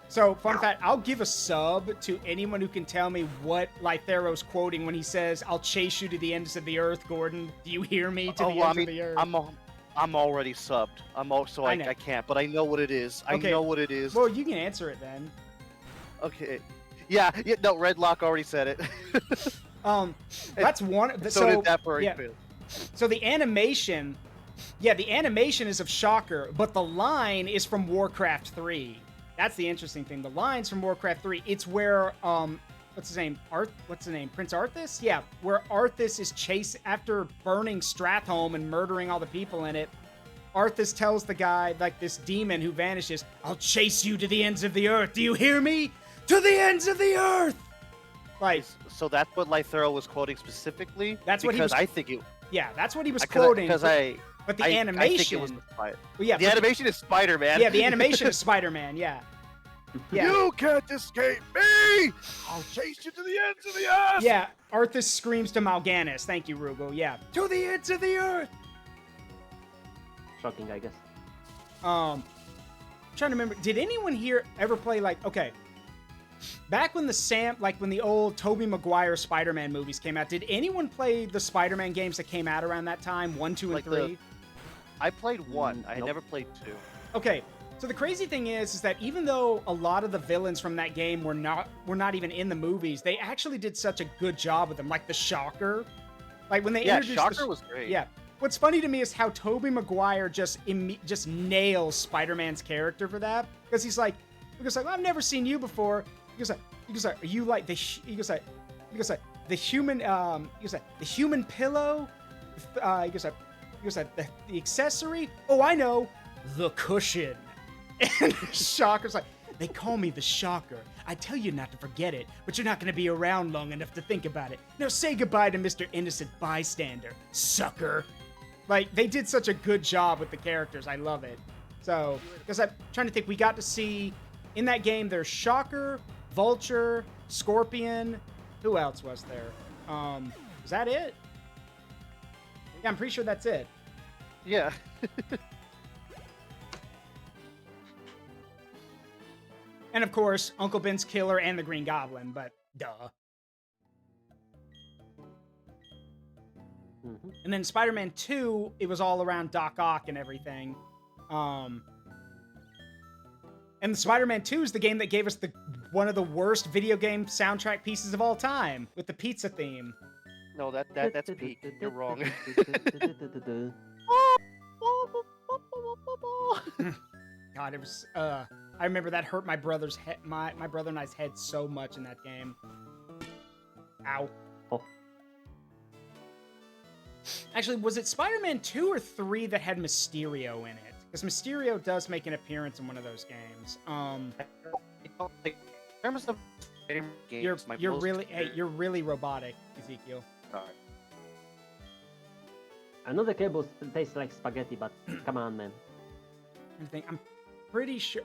So, fun fact, I'll give a sub to anyone who can tell me what Lythero's quoting when he says, "I'll chase you to the ends of the earth, Gordon. Do you hear me? To the ends of the earth." I'm already subbed. I can't, but I know what it is. Okay. I know what it is. Well, you can answer it then. Okay. Yeah, no, Redlock already said it. That's one. So did that furry yeah. too. So the animation is of Shocker, but the line is from Warcraft 3. That's the interesting thing. The line's from Warcraft 3. It's where what's his name? Prince Arthas? Yeah, where Arthas is chasing after burning Stratholme and murdering all the people in it. Arthas tells the guy, like this demon who vanishes, "I'll chase you to the ends of the earth. Do you hear me? To the ends of the earth!" Like, so that's what Lythero was quoting specifically? That's what he was. I think it. Yeah, that's what he was quoting. But the animation. I think it was well, yeah, the animation is Spider-Man. Yeah, the animation is Spider-Man. Yeah. Yeah. You can't escape me! I'll chase you to the ends of the earth! Yeah, Arthas screams to Morganna. Thank you, Rugal. Yeah. To the ends of the earth! Shocking, I guess. Trying to remember, did anyone here ever play, like, okay, back when when the old Tobey Maguire Spider-Man movies came out, did anyone play the Spider-Man games that came out around that time? 1, 2, and 3? I played 1. I Nope. never played 2. Okay. So the crazy thing is that even though a lot of the villains from that game were not even in the movies, they actually did such a good job with them, like the Shocker. Like when they introduced Shocker was great. Yeah. What's funny to me is how Tobey Maguire just nails Spider-Man's character for that, because he's like, well, I've never seen you before. He goes like, are you like the the human the human pillow? He goes like the accessory? Oh, I know, the cushion. And Shocker's like, they call me the Shocker. I tell you not to forget it, but you're not going to be around long enough to think about it. Now say goodbye to Mr. Innocent Bystander, sucker. Like, they did such a good job with the characters. I love it. So, because I'm trying to think, we got to see, in that game, there's Shocker, Vulture, Scorpion. Who else was there? Is that it? Yeah, I'm pretty sure that's it. Yeah. And of course, Uncle Ben's Killer and the Green Goblin, but duh. Mm-hmm. And then Spider-Man 2, it was all around Doc Ock and everything. And Spider-Man 2 is the game that gave us one of the worst video game soundtrack pieces of all time, with the pizza theme. No, that's peak. You're wrong. God, it was, I remember that hurt my brother's head, my brother and I's head so much in that game. Ow. Oh. Actually, was it Spider-Man 2 or 3 that had Mysterio in it? Because Mysterio does make an appearance in one of those games. In terms of games, you're really robotic, Iyzeekiil. Sorry. I know the cables taste like spaghetti, but come on, man. I'm pretty sure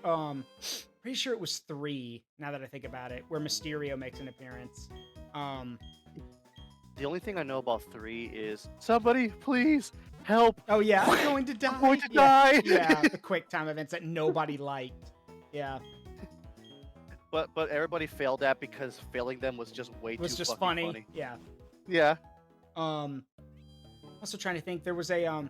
it was 3, now that I think about it, where Mysterio makes an appearance. The only thing I know about 3 is, somebody please help. Oh yeah, I'm going to die. I'm going to die. Yeah, the quick time events that nobody liked. Yeah. But everybody failed at because failing them was just way too fucking funny. Yeah. Yeah. Also trying to think, there was a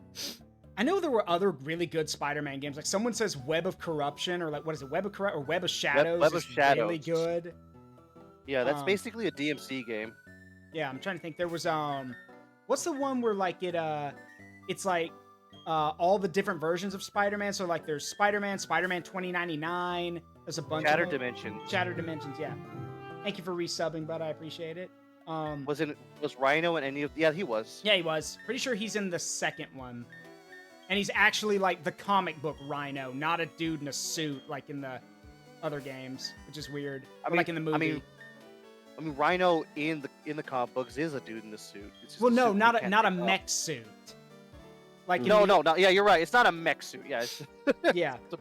I know there were other really good Spider-Man games. Like someone says Web of Corruption, or like what is it, Web of Shadows? Web of Shadows. Really good. Yeah, that's basically a DMC game. Yeah, I'm trying to think. There was what's the one where like it's like all the different versions of Spider-Man. So like there's Spider-Man 2099. There's a bunch Shattered of Dimensions. Shattered Dimensions, yeah. Thank you for resubbing, bud. I appreciate it. Was Rhino in any of? Yeah, he was. Yeah, he was. Pretty sure he's in the second one. And he's actually like the comic book Rhino, not a dude in a suit like in the other games, which is weird. Like in the movie. I mean, Rhino in the comic books is a dude in the suit. It's just well, no, not a mech suit. Like no, yeah, you're right. It's not a mech suit. Yeah, it's yeah, it's a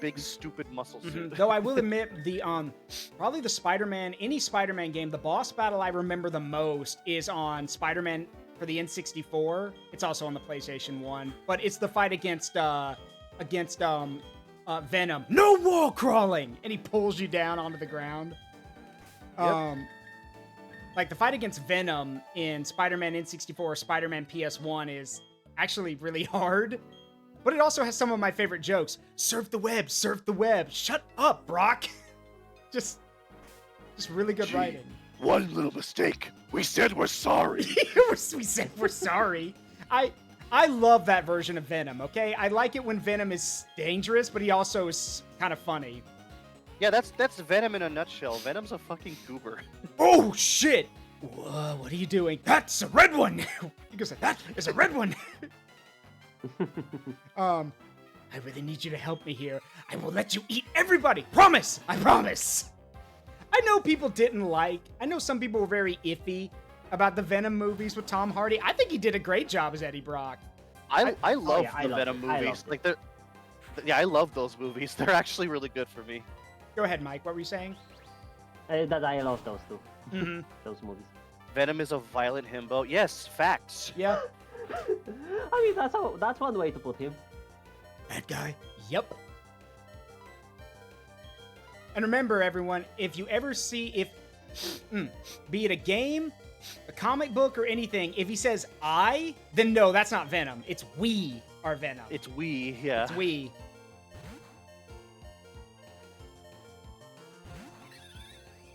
big stupid muscle suit. Though I will admit the probably the any Spider-Man game, the boss battle I remember the most is on Spider-Man for the N64. It's also on the PlayStation 1, but it's the fight against Venom, no wall crawling, and he pulls you down onto the ground. Yep. Like the fight against Venom in Spider-Man N64 or Spider-Man PS1 is actually really hard, but it also has some of my favorite jokes. Surf the web, surf the web. Shut up, Brock. just really good writing. One little mistake. We said we're sorry. We said we're sorry. I love that version of Venom, okay? I like it when Venom is dangerous, but he also is kind of funny. Yeah, that's Venom in a nutshell. Venom's a fucking goober. Oh, shit! Whoa, what are you doing? That's a red one! You can say, that is a red one! I really need you to help me here. I will let you eat everybody! Promise! I promise! I know people I know some people were very iffy about the Venom movies with Tom Hardy. I think he did a great job as Eddie Brock. I love I the love Venom it. I movies. love Like I love those movies. They're actually really good for me. Go ahead, Mike. What were you saying? That I love those too. Mm-hmm. Those movies. Venom is a violent himbo. Yes, facts. Yeah. I mean, that's one way to put him. Bad guy? Yep. And remember, everyone, if you ever see, be it a game, a comic book, or anything, if he says I, then no, that's not Venom. It's we are Venom. It's we, yeah. It's we.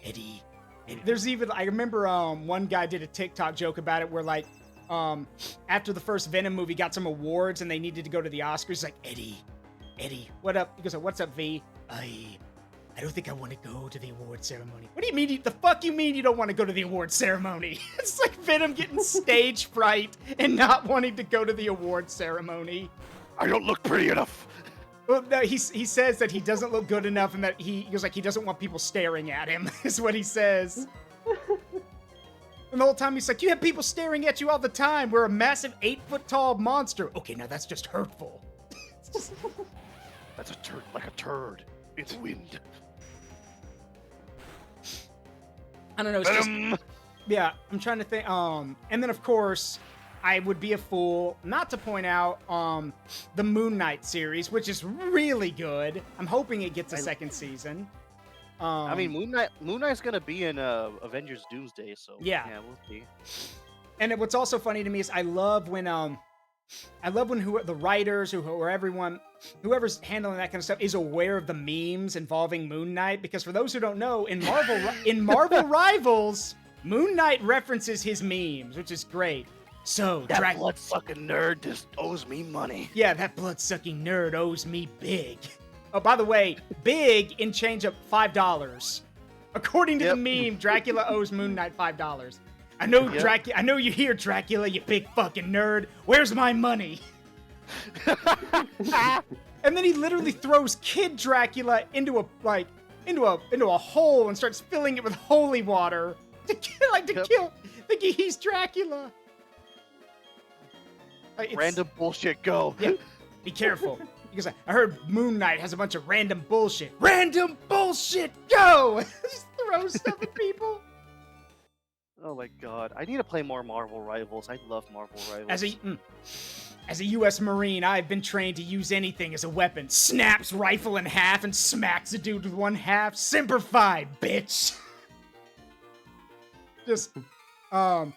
Eddie. There's even, I remember one guy did a TikTok joke about it where, like, after the first Venom movie got some awards and they needed to go to the Oscars, he's like, Eddie, what up? He goes, what's up, V? I don't think I want to go to the award ceremony. What do you mean? The fuck you mean you don't want to go to the award ceremony? It's like Venom getting stage fright and not wanting to go to the award ceremony. I don't look pretty enough. Well, no, he says that he doesn't look good enough and that he goes like he doesn't want people staring at him, is what he says. And the whole time he's like, you have people staring at you all the time. We're a massive 8-foot-tall monster. Okay, now that's just hurtful. That's a turd, like a turd. It's wind. I don't know. It's just, yeah, I'm trying to think. And then of course, I would be a fool not to point out the Moon Knight series, which is really good. I'm hoping it gets a second season. I mean, Moon Knight's gonna be in Avengers Doomsday, so yeah, we'll see. And what's also funny to me is I love when the writers or whoever's handling that kind of stuff is aware of the memes involving Moon Knight, because for those who don't know, in Marvel Rivals, Moon Knight references his memes, which is great. So that blood-sucking nerd just owes me money. Yeah, that blood-sucking nerd owes me big. Oh, by the way, big in change of $5. According to the meme, Dracula owes Moon Knight $5. I know, I know you're here, Dracula, you big fucking nerd. Where's my money? And then he literally throws Kid Dracula into a hole and starts filling it with holy water to kill. Thinking he's Dracula. Random bullshit. Go. Yeah. Be careful. Because I heard Moon Knight has a bunch of random bullshit. Random bullshit. Go. Just throw stuff at people. Oh my god. I need to play more Marvel Rivals. I love Marvel Rivals. As a U.S. Marine, I've been trained to use anything as a weapon. Snaps rifle in half and smacks a dude with one half. Semper Fi, bitch. Just, trying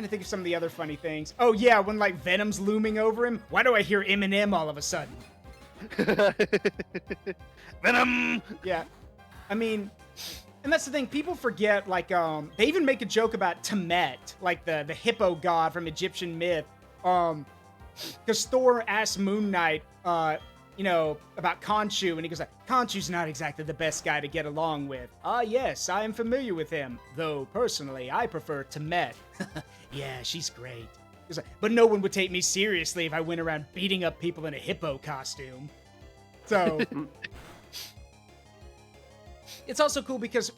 to think of some of the other funny things. Oh yeah, when like Venom's looming over him, why do I hear Eminem all of a sudden? Venom! Yeah. I mean, and that's the thing, people forget, like, they even make a joke about Tiamat, like the hippo god from Egyptian myth. Because Thor asks Moon Knight, about Khonshu, and he goes like, Khonshu's not exactly the best guy to get along with. Ah, yes, I am familiar with him, though personally, I prefer Tiamat. Yeah, she's great. He's like, but no one would take me seriously if I went around beating up people in a hippo costume. So, it's also cool because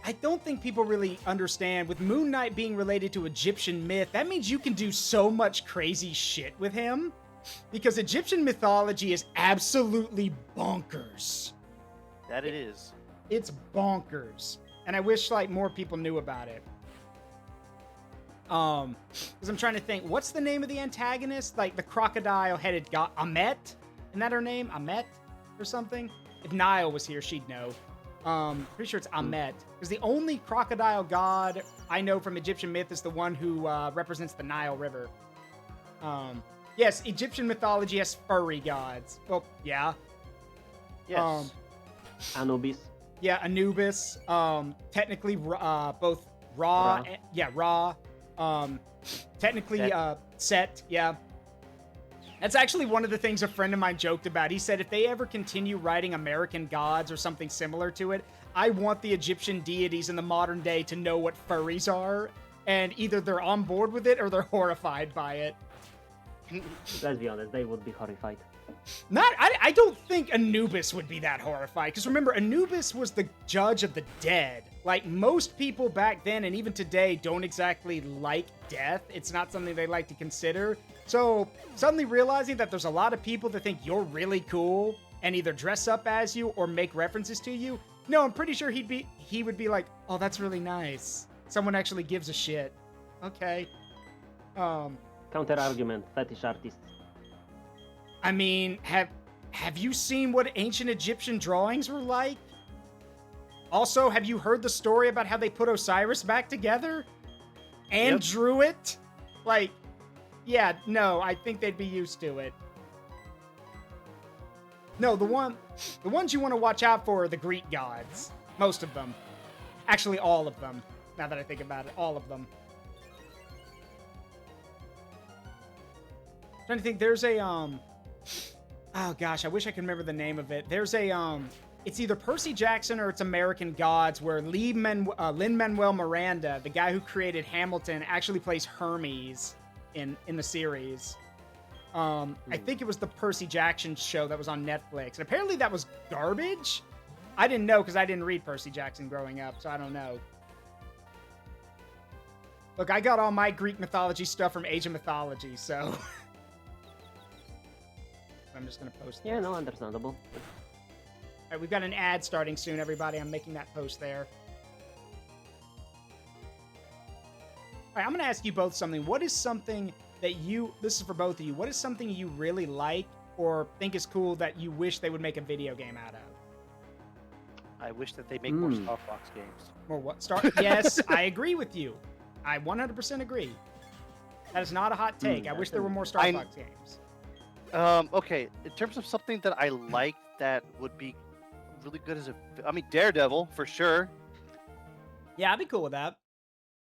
I don't think people really understand, with Moon Knight being related to Egyptian myth, that means you can do so much crazy shit with him. Because Egyptian mythology is absolutely bonkers. That it is. It's bonkers. And I wish, like, more people knew about it. Because I'm trying to think, what's the name of the antagonist? Like, the crocodile-headed god, Amet? Isn't that her name? Amet? or something. If Nile was here, she'd know. Pretty sure it's Amet. Because the only crocodile god I know from Egyptian myth is the one who represents the Nile River. Yes, Egyptian mythology has furry gods. Well, yeah. Yes. Anubis. Yeah, Anubis. Technically, both Ra. Ra. Yeah, Ra. Technically, Set. Yeah. That's actually one of the things a friend of mine joked about. He said if they ever continue writing American gods or something similar to it, I want the Egyptian deities in the modern day to know what furries are, and either they're on board with it or they're horrified by it. Let's be honest, they would be horrified. I don't think Anubis would be that horrified, because remember, Anubis was the judge of the dead. Like, most people back then and even today don't exactly like death. It's not something they like to consider. So, suddenly realizing that there's a lot of people that think you're really cool and either dress up as you or make references to you, no, I'm pretty sure he would be like, oh, that's really nice. Someone actually gives a shit. Okay. Counter-argument, fetish artists. I mean, have you seen what ancient Egyptian drawings were like? Also, have you heard the story about how they put Osiris back together? And drew it? Like, yeah, no, I think they'd be used to it. No, the ones you want to watch out for are the Greek gods. Most of them. Actually, all of them. Now that I think about it, all of them. Trying to think, there's a, oh gosh, I wish I could remember the name of it. There's a, it's either Percy Jackson or it's American Gods, where Lin-Manuel Miranda, the guy who created Hamilton, actually plays Hermes in the series. I think it was the Percy Jackson show that was on Netflix. And apparently that was garbage. I didn't know because I didn't read Percy Jackson growing up, so I don't know. Look, I got all my Greek mythology stuff from Age of Mythology, so... I'm just going to post Yeah, this. no, understandable. All right, we've got an ad starting soon, everybody. I'm making that post there. All right, I'm going to ask you both something. What is something that this is for both of you, what is something you really like or think is cool that you wish they would make a video game out of? I wish that they make more Star Fox games. Or what? Yes, I agree with you. I 100% agree. That is not a hot take. I wish there were more Star Fox games. Okay, in terms of something that I like that would be really good Daredevil, for sure. Yeah, I'd be cool with that.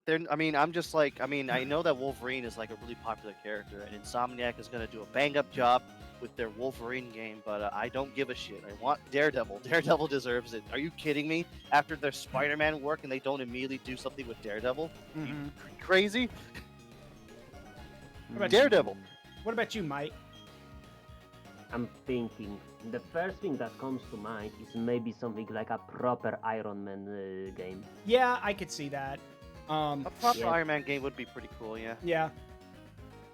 I'm just like, I know that Wolverine is like a really popular character, and Insomniac is going to do a bang-up job with their Wolverine game, but I don't give a shit. I want Daredevil. Daredevil deserves it. Are you kidding me? After their Spider-Man work and they don't immediately do something with Daredevil? Mm-hmm. You crazy? What about Daredevil. What about you, Mike? I'm thinking, the first thing that comes to mind is maybe something like a proper Iron Man game. Yeah, I could see that. A proper Iron Man game would be pretty cool, yeah. Yeah,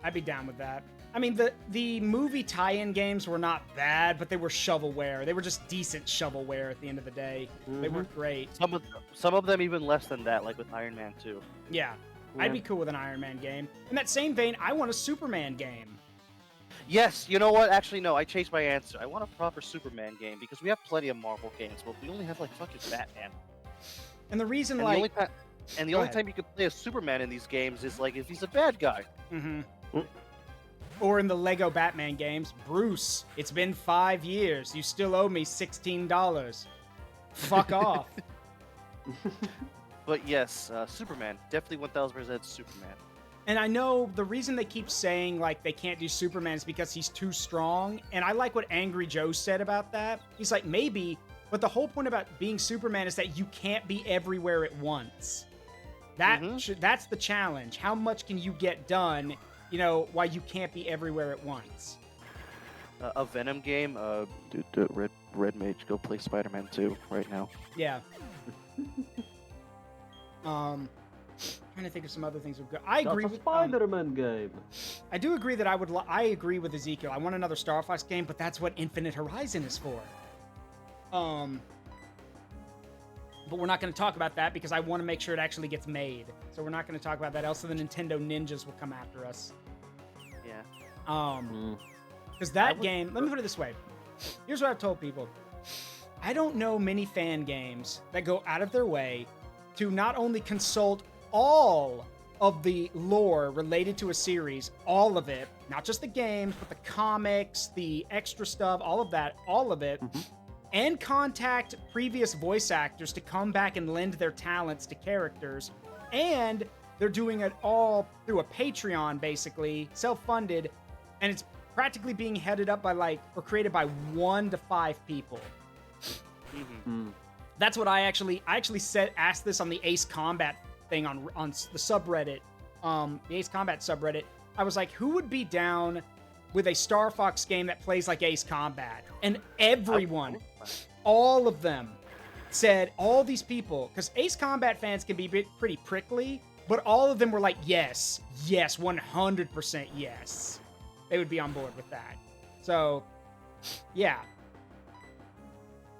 I'd be down with that. I mean, the movie tie-in games were not bad, but they were shovelware. They were just decent shovelware at the end of the day. They weren't great. Some of them even less than that, like with Iron Man 2. Yeah, I'd be cool with an Iron Man game. In that same vein, I want a Superman game. Yes, you know what? Actually, no, I changed my answer. I want a proper Superman game because we have plenty of Marvel games, but we only have like fucking Batman. And the reason, the only time you can play a Superman in these games is like if he's a bad guy. Mm-hmm. Or in the Lego Batman games, Bruce, it's been 5 years. You still owe me $16. Fuck off. But yes, Superman. Definitely 1000% Superman. And I know the reason they keep saying, like, they can't do Superman is because he's too strong. And I like what Angry Joe said about that. He's like, maybe, but the whole point about being Superman is that you can't be everywhere at once. That's the challenge. How much can you get done, while you can't be everywhere at once? A Venom game? Dude, Red Mage, go play Spider-Man 2 right now. Yeah. Trying to think of some other things. I agree with Spider-Man game. I do agree that I agree with Iyzeekiil. I want another Star Fox game, but that's what Infinite Horizon is for. But we're not going to talk about that because I want to make sure it actually gets made. So we're not going to talk about that. Else the Nintendo ninjas will come after us. Yeah. Because that game, let me put it this way. here's what I've told people. I don't know many fan games that go out of their way to not only consult all of the lore related to a series, all of it, not just the games, but the comics, the extra stuff, all of that, all of it, and contact previous voice actors to come back and lend their talents to characters. And they're doing it all through a Patreon, basically, self-funded, and it's practically being headed up by or created by 1 to 5 people. That's what I actually asked this on the Ace Combat thing on the subreddit, the Ace Combat subreddit. I was like, who would be down with a Star Fox game that plays like Ace Combat? And everyone, all of them said, all these people, because Ace Combat fans can be pretty prickly, but all of them were like, yes, 100% yes. They would be on board with that. So, yeah.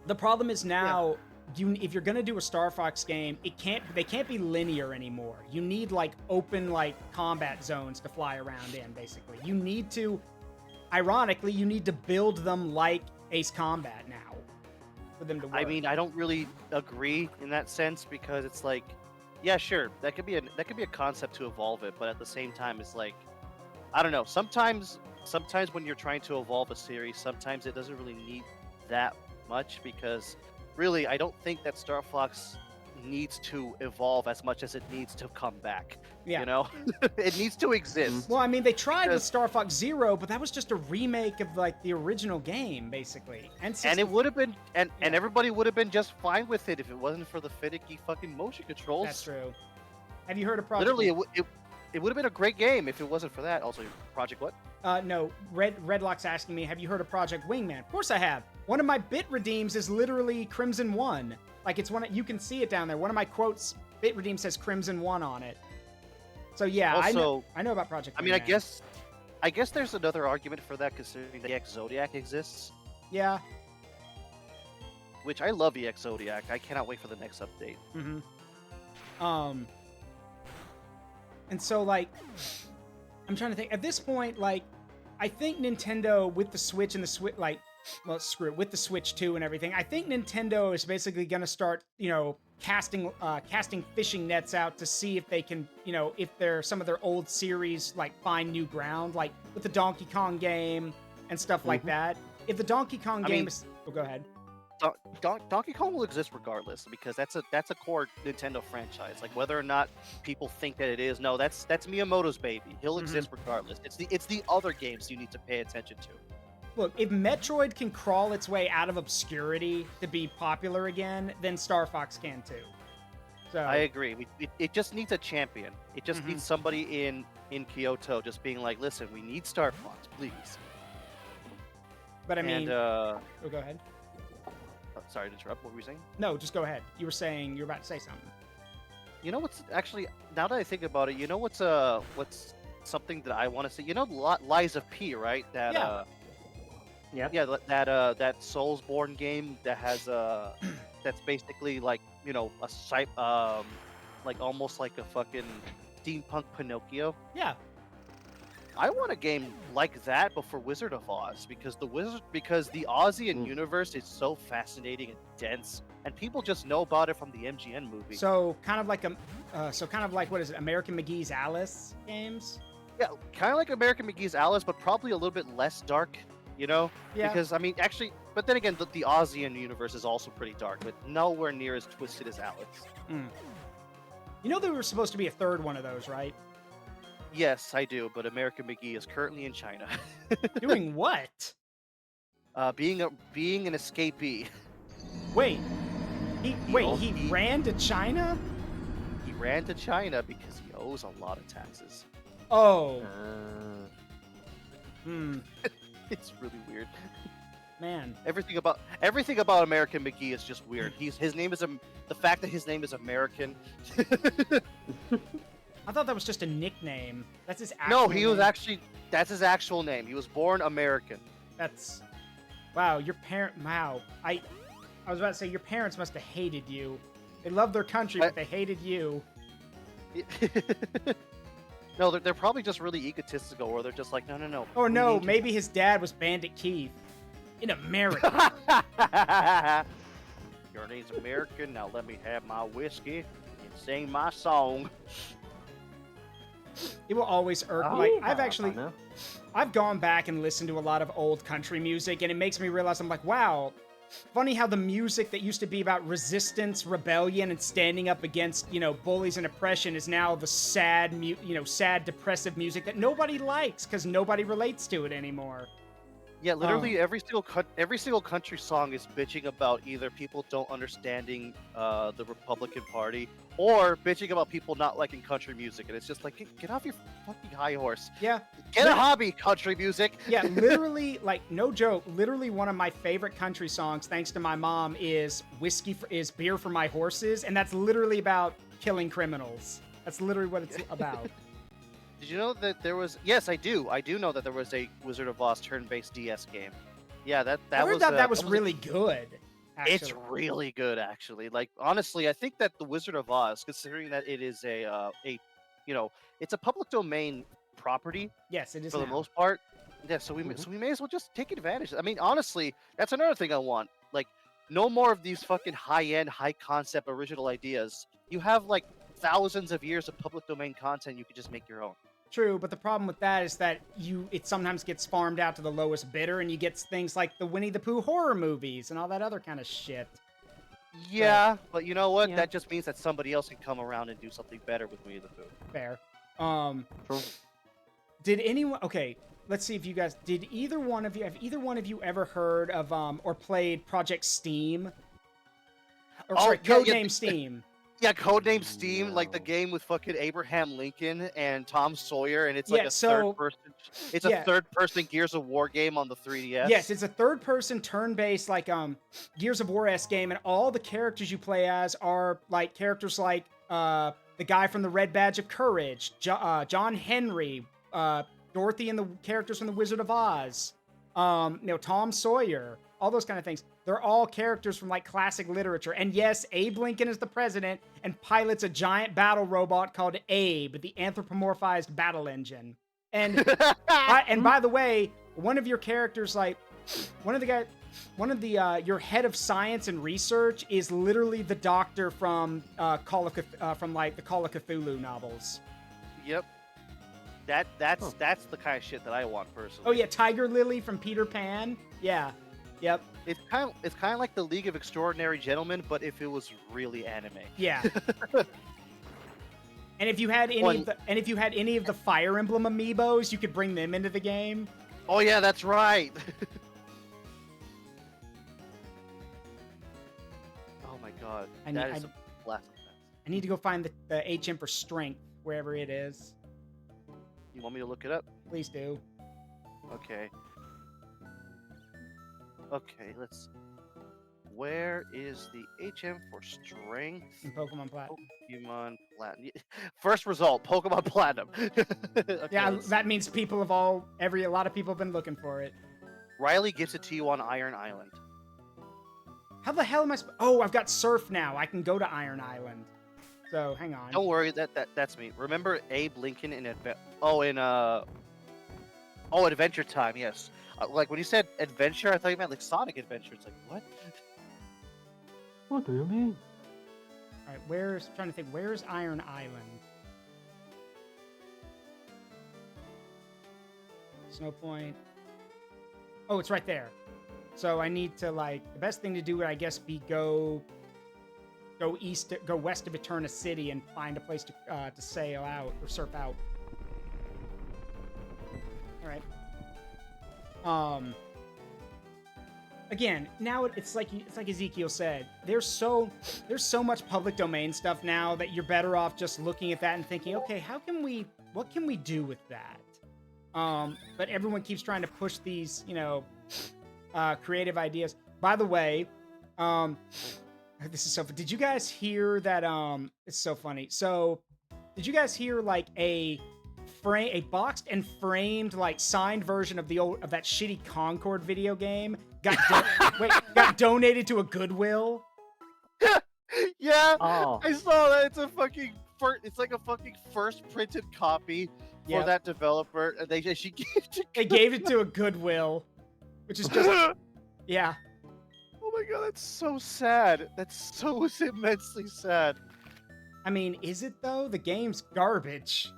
The problem is now, if you're gonna do a Star Fox game, they can't be linear anymore. You need open combat zones to fly around in, basically. You need to, ironically, build them like Ace Combat now for them to work. I mean, I don't really agree in that sense because it's like, yeah, sure, that could be a concept to evolve it, but at the same time, it's like, I don't know. Sometimes when you're trying to evolve a series, sometimes it doesn't really need that much because really I don't think that Star Fox needs to evolve as much as it needs to come back. Yeah. You know? It needs to exist. Well, I mean, they tried with Star Fox Zero, but that was just a remake of the original game, basically. And it would have been and everybody would have been just fine with it if it wasn't for the finicky fucking motion controls. That's true. Have you heard of Project? Literally, it would have been a great game if it wasn't for that. Also, Project what? No, Redlock's asking me, have you heard of Project Wingman? Of course I have. One of my bit redeems is literally Crimson 1. It's you can see it down there. One of my quotes, bit redeem says Crimson 1 on it. So yeah, also, I know about Project Wingman. I mean, I guess there's another argument for that considering the EX Zodiac exists. Yeah. Which I love EX Zodiac. I cannot wait for the next update. And so I'm trying to think. At this point, I think Nintendo with the Switch and the Switch, well, screw it, with the Switch 2 and everything, I think Nintendo is basically going to start, casting fishing nets out to see if they can, if some of their old series, find new ground, with the Donkey Kong game and stuff like that. If the Donkey Kong game is... Oh, go ahead. Donkey Kong will exist regardless because that's a core Nintendo franchise. Whether or not people think that it is, no, that's Miyamoto's baby. He'll exist regardless. It's the other games you need to pay attention to. Look, if Metroid can crawl its way out of obscurity to be popular again, then Star Fox can too. So I agree. It just needs a champion. It just needs somebody in Kyoto just being like, listen, we need Star Fox, please. But I mean, oh, go ahead. Sorry to interrupt. What were you saying? No, just go ahead. You were about to say something. You know what's actually, now that I think about it, what's something that I want to see? Lies of P, right? That that Soulsborne game that has that's basically almost like a fucking steampunk Pinocchio. Yeah. I want a game like that, but for Wizard of Oz, because the Ozian universe is so fascinating and dense, and people just know about it from the MGN movie. So kind of like what is it? American McGee's Alice games? Yeah, kind of like American McGee's Alice, but probably a little bit less dark. Yeah. Because I mean, actually, but then again, the Ozian universe is also pretty dark, but nowhere near as twisted as Alice. There was supposed to be a third one of those, right? Yes, I do, but American McGee is currently in China. Doing what? Being an escapee. Wait. He ran to China? He ran to China because he owes a lot of taxes. Oh. It's really weird. Man. Everything about American McGee is just weird. The fact that his name is American. I thought that was just a nickname. That's his actual name. That's his actual name. He was born American. Wow, wow. I was about to say, your parents must have hated you. They loved their country, but they hated you. No, they're probably just really egotistical, or they're just like, no. Oh no, maybe his dad was Bandit Keith. in America. Your name's American. Now let me have my whiskey and sing my song. It will always irk. Oh, Like yeah, I've gone back and listened to a lot of old country music, and it makes me realize I'm like, wow. Funny how the music that used to be about resistance, rebellion, and standing up against, bullies and oppression is now the sad, sad, depressive music that nobody likes because nobody relates to it anymore. Yeah, literally every single country song is bitching about either people don't understanding the Republican Party or bitching about people not liking country music, and it's just like get off your fucking high horse. Yeah, Get a hobby, country music. Yeah, literally, like no joke. Literally, one of my favorite country songs, thanks to my mom, is "Beer for My Horses," and that's literally about killing criminals. That's literally what it's about. Did you know that there was? Yes, I do. I do know that there was a Wizard of Oz turn-based DS game. Yeah, that I heard was. that was really good. Actually. It's really good, actually. Like honestly, I think that the Wizard of Oz, considering that it is it's a public domain property. Yes, it is for now. the most part. Yeah, so we may as well just take advantage. I mean, honestly, that's another thing I want. Like, no more of these fucking high-end, high-concept original ideas. You have like thousands of years of public domain content. You could just make your own. True, but the problem with that is that it sometimes gets farmed out to the lowest bidder, and you get things like the Winnie the Pooh horror movies and all that other kind of shit. Yeah, but you know what? Yeah. That just means that somebody else can come around and do something better with Winnie the Pooh. Fair. True. Did anyone? Okay, let's see if you guys have either one of you ever heard of or played Project Steam? Or sorry, Codename Steam. Yeah, Codename Steam, like the game with fucking Abraham Lincoln and Tom Sawyer, and it's like third person. It's a third-person Gears of War game on the 3DS. Yes, it's a third-person turn-based like Gears of War-esque game, and all the characters you play as are like characters like the guy from the Red Badge of Courage, John Henry, Dorothy, and the characters from the Wizard of Oz, Tom Sawyer, all those kind of things. They're all characters from like classic literature. And yes, Abe Lincoln is the president and pilots a giant battle robot called Abe, the anthropomorphized battle engine. And by the way, one of your characters, like your head of science and research is literally the doctor from the Call of Cthulhu novels. Yep. That's the kind of shit that I want personally. Oh yeah, Tiger Lily from Peter Pan. Yeah. Yep. It's kind of like the League of Extraordinary Gentlemen, but if it was really anime. Yeah. And if you had any of the Fire Emblem amiibos, you could bring them into the game. Oh yeah, that's right. Oh my god, that is a blast. I need to go find the HM for strength wherever it is. You want me to look it up? Please do. Okay. Okay, let's. Where is the HM for strength? In Pokemon Platinum. Pokemon Platinum. First result, Pokemon Platinum. Okay, yeah, that means a lot of people have been looking for it. Riley gives it to you on Iron Island. How the hell am I? Oh, I've got Surf now. I can go to Iron Island. So hang on. Don't worry, that's me. Remember Abe Lincoln in Adventure Time? Yes. Like when you said adventure, I thought you meant like Sonic Adventure. It's like what? What do you mean? All right, trying to think. Where's Iron Island? Snow Point. Oh, it's right there. So I need to the best thing to do would I guess be go west of Eterna City and find a place to sail out or surf out. All right. Again, now it's like Iyzeekiil said. There's so much public domain stuff now that you're better off just looking at that and thinking, okay, what can we do with that? But everyone keeps trying to push these, creative ideas. By the way, this is so. Did you guys hear that? It's so funny. So, did you guys hear a boxed and framed signed version of that shitty Concord video game got donated to a Goodwill? Yeah, Oh. I saw that. It's like a fucking first printed copy for that developer. And they gave it They gave it to a Goodwill, which is just Yeah. Oh my god, that's so sad. That's so immensely sad. I mean, is it though? The game's garbage.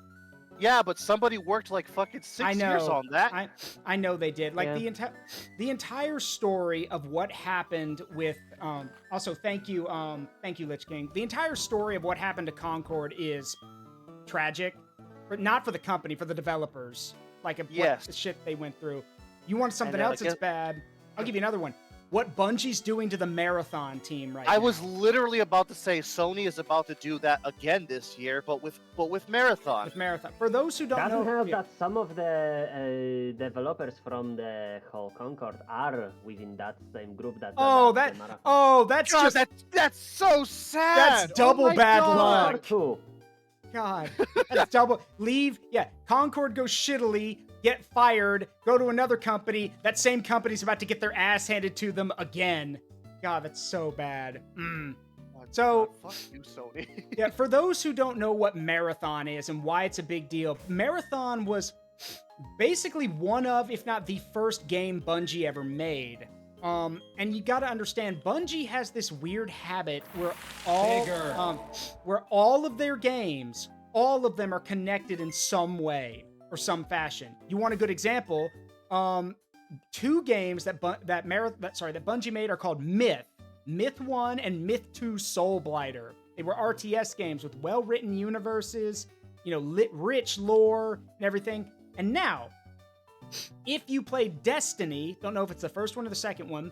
Yeah, but somebody worked like fucking 6 I know. years on that. I know they did. Like Yeah. the entire story of what happened with also thank you Lich King. The entire story of what happened to Concord is tragic, but not for the company, for the developers. Like what Yes. the shit they went through. You want something And, else that's bad? I'll give you another one. What Bungie's doing to the Marathon team right now. I was literally about to say Sony is about to do that again this year, but with Marathon. With Marathon. For those who don't Doesn't know, help that some of the developers from the whole Concord are within that same group that. that's God, just that's so sad. That's double Oh my bad God. luck. Concord too. God, that's double. Leave. Yeah, Concord goes shittily, get fired, go to another company. That same company's about to get their ass handed to them again. God, that's so bad. So, God, fuck you, Sony. yeah, for those who don't know what Marathon is and why it's a big deal, Marathon was basically one of, if not the first game Bungie ever made. And you gotta understand, Bungie has this weird habit where all of their games, all of them are connected in some way or some fashion. You want a good example? Two games that Bungie made are called Myth 1 and Myth 2 Soul Blighter. They were RTS games with well-written universes, rich lore and everything. And now, if you played Destiny, don't know if it's the first one or the second one,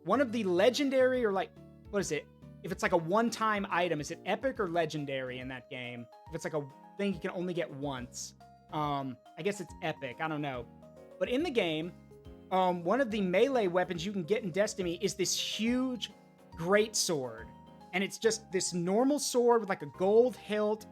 one of the legendary or what is it? If it's like a one-time item, is it epic or legendary in that game? If it's like a thing you can only get once, I guess it's epic. I don't know. But in the game, one of the melee weapons you can get in Destiny is this huge great sword. And it's just this normal sword with like a gold hilt.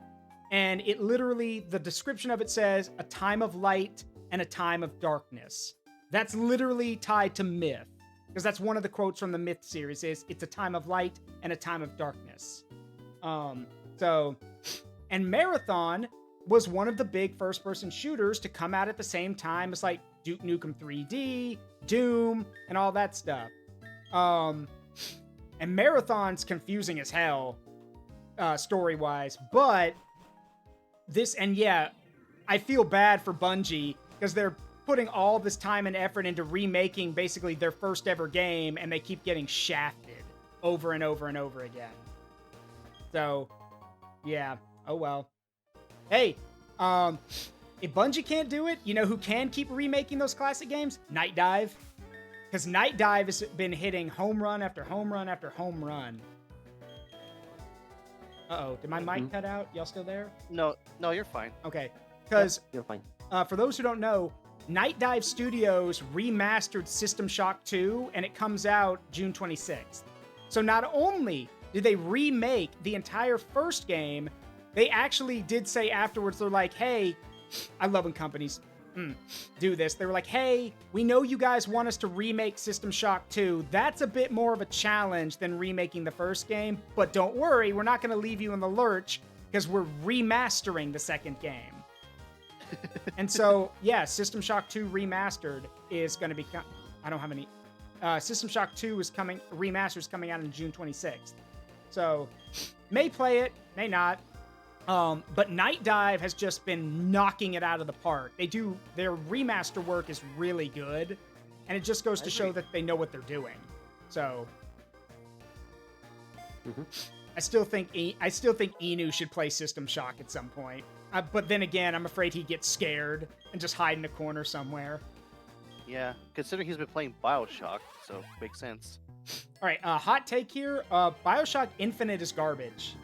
And it literally, the description of it says, a time of light and a time of darkness. That's literally tied to Myth. Because that's one of the quotes from the Myth series is, it's a time of light and a time of darkness. And Marathon was one of the big first-person shooters to come out at the same time as like Duke Nukem 3D, Doom, and all that stuff. And Marathon's confusing as hell, story-wise, but I feel bad for Bungie because they're putting all this time and effort into remaking basically their first ever game, and they keep getting shafted over and over and over again. So, yeah. Oh well. Hey, if Bungie can't do it, you know who can keep remaking those classic games? Night Dive. Because Night Dive has been hitting home run after home run after home run. Uh-oh, did my mic cut out? Y'all still there? No, you're fine. Okay. Because You're fine. for those who don't know, Night Dive Studios remastered System Shock 2, and it comes out June 26th. So not only did they remake the entire first game, they actually did say afterwards, they're like, hey, I love when companies do this. They were like, hey, we know you guys want us to remake System Shock 2. That's a bit more of a challenge than remaking the first game, but don't worry, we're not going to leave you in the lurch because we're remastering the second game. And so, yeah, System Shock 2 Remastered is going to be... I don't have any... System Shock 2 is coming... Remastered is coming out on June 26th. So, may play it, may not. But Night Dive has just been knocking it out of the park. Their remaster work is really good, and it just goes to show that they know what they're doing. So, I still think Inu should play System Shock at some point. But then again, I'm afraid he'd get scared and just hide in a corner somewhere. Yeah, considering he's been playing BioShock, so makes sense. All right, hot take here. BioShock Infinite is garbage.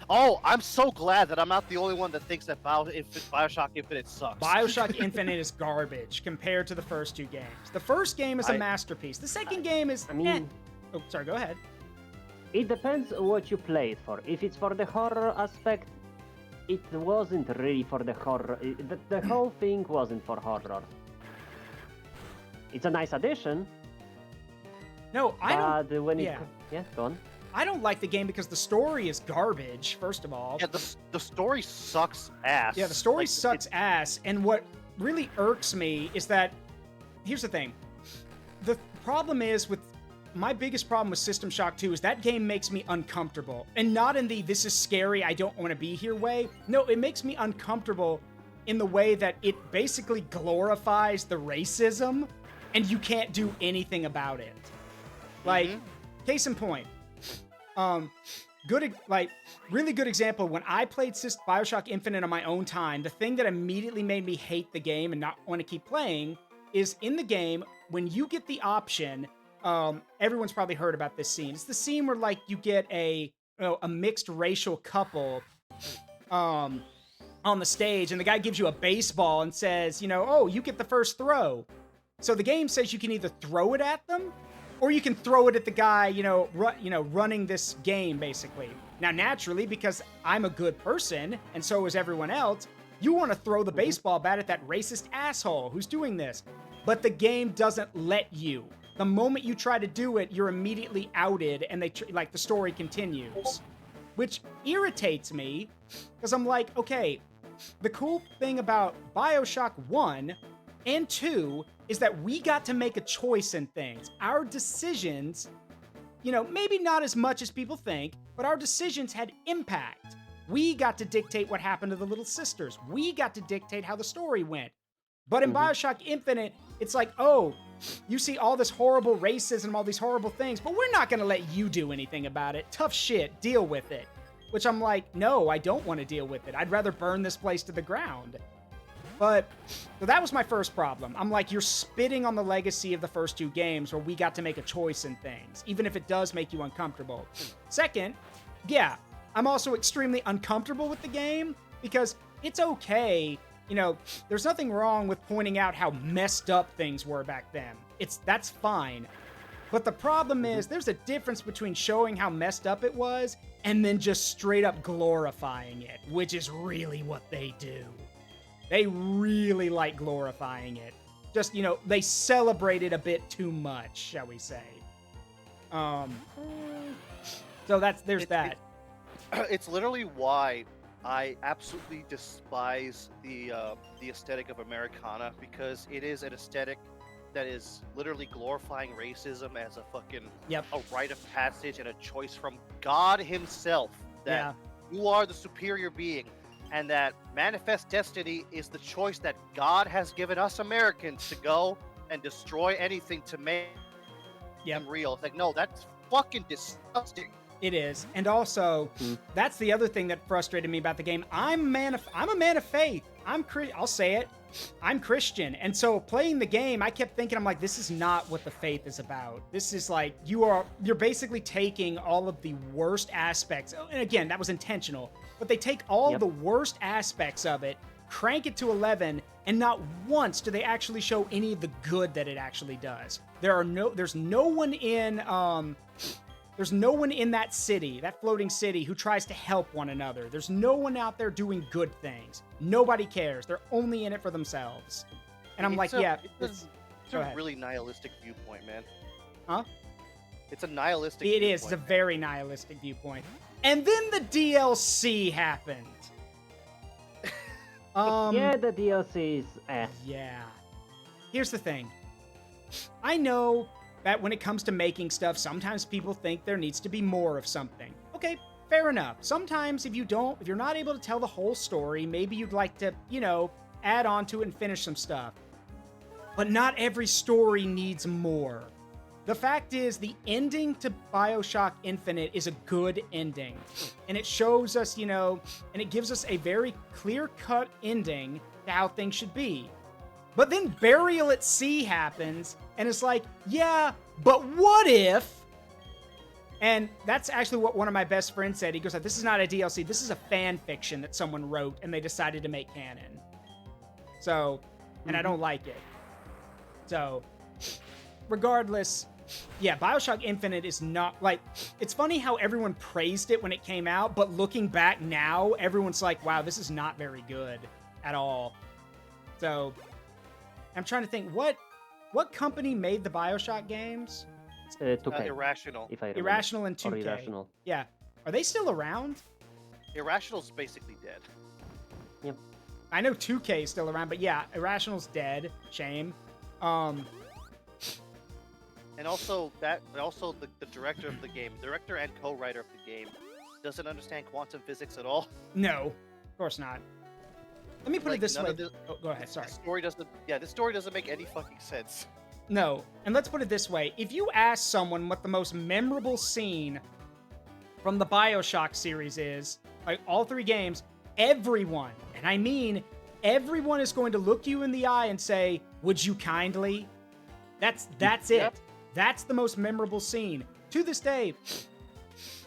Oh, I'm so glad that I'm not the only one that thinks that BioShock Infinite sucks. BioShock Infinite is garbage compared to the first two games. The first game is a masterpiece. The second game is... Oh, sorry, go ahead. It depends what you play it for. If it's for the horror aspect, it wasn't really for the horror. The whole thing wasn't for horror. It's a nice addition. No, I don't... But when it... Yeah, go on. I don't like the game because the story is garbage, first of all. Yeah, the story sucks ass. Yeah, the story sucks ass. And what really irks me is that... Here's the thing. The problem is with my biggest problem with System Shock 2 is that game makes me uncomfortable. And not in the this is scary, I don't want to be here way. No, it makes me uncomfortable in the way that it basically glorifies the racism and you can't do anything about it. Like, case in point, really good example, when I played Bioshock Infinite on my own time, the thing that immediately made me hate the game and not want to keep playing is in the game, when you get the option, everyone's probably heard about this scene. It's the scene where, like, you get a mixed racial couple, on the stage, and the guy gives you a baseball and says, oh, you get the first throw. So the game says you can either throw it at them, or you can throw it at the guy, running this game, basically. Now, naturally, because I'm a good person, and so is everyone else, you want to throw the baseball bat at that racist asshole who's doing this. But the game doesn't let you. The moment you try to do it, you're immediately outed, and the story continues. Which irritates me, because I'm like, okay, the cool thing about Bioshock 1 and 2 is that we got to make a choice in things. Our decisions, maybe not as much as people think, but our decisions had impact. We got to dictate what happened to the little sisters. We got to dictate how the story went. But in Bioshock Infinite, it's like, oh, you see all this horrible racism, all these horrible things, but we're not going to let you do anything about it. Tough shit, deal with it. Which I'm like, no, I don't want to deal with it. I'd rather burn this place to the ground. But, so that was my first problem. I'm like, you're spitting on the legacy of the first two games where we got to make a choice in things, even if it does make you uncomfortable. Second, yeah, I'm also extremely uncomfortable with the game because it's okay. There's nothing wrong with pointing out how messed up things were back then. That's fine. But the problem is, there's a difference between showing how messed up it was and then just straight up glorifying it, which is really what they do. They really like glorifying it. Just, they celebrate it a bit too much, shall we say. So there's that. It's literally why I absolutely despise the aesthetic of Americana, because it is an aesthetic that is literally glorifying racism as a fucking a rite of passage and a choice from God himself, that you are the superior being, and that manifest destiny is the choice that God has given us Americans to go and destroy anything to make them real. It's like, no, that's fucking disgusting. It is. And also, that's the other thing that frustrated me about the game. I'm a man of faith. I'll say it. I'm Christian. And so playing the game, I kept thinking, I'm like, this is not what the faith is about. This is like, you're basically taking all of the worst aspects. And again, that was intentional. But they take all the worst aspects of it, crank it to 11, and not once do they actually show any of the good that it actually does. There's no one in that city, that floating city, who tries to help one another. There's no one out there doing good things. Nobody cares. They're only in it for themselves. And I'm like, it's a really nihilistic viewpoint, man. Huh? It's a nihilistic viewpoint. It is. It's a very nihilistic viewpoint. And then the DLC happened. Yeah, the DLC is Yeah. Here's the thing. I know that when it comes to making stuff, sometimes people think there needs to be more of something. Okay, fair enough. Sometimes if you're not able to tell the whole story, maybe you'd like to, add on to it and finish some stuff. But not every story needs more. The fact is, the ending to Bioshock Infinite is a good ending. And it shows us, and it gives us a very clear-cut ending to how things should be. But then Burial at Sea happens, and it's like, yeah, but what if? And that's actually what one of my best friends said. He goes, this is not a DLC, this is a fan fiction that someone wrote, and they decided to make canon. So, and I don't like it. So, regardless, yeah, Bioshock Infinite is not, it's funny how everyone praised it when it came out, but looking back now, everyone's like, wow, this is not very good at all. So, I'm trying to think, what company made the Bioshock games? 2K. Irrational. If I remember. Irrational and 2K. Or Irrational. Yeah. Are they still around? Irrational's basically dead. Yep. I know 2K is still around, but yeah, Irrational's dead. Shame. And also the director of the game, director and co-writer of the game, doesn't understand quantum physics at all. No, of course not. Let me put it this way. Oh, go ahead. Sorry. This story doesn't make any fucking sense. No, and let's put it this way. If you ask someone what the most memorable scene from the BioShock series is, like all 3 games, everyone, and I mean everyone, is going to look you in the eye and say, "Would you kindly?" That's Yep. it. That's the most memorable scene. To this day,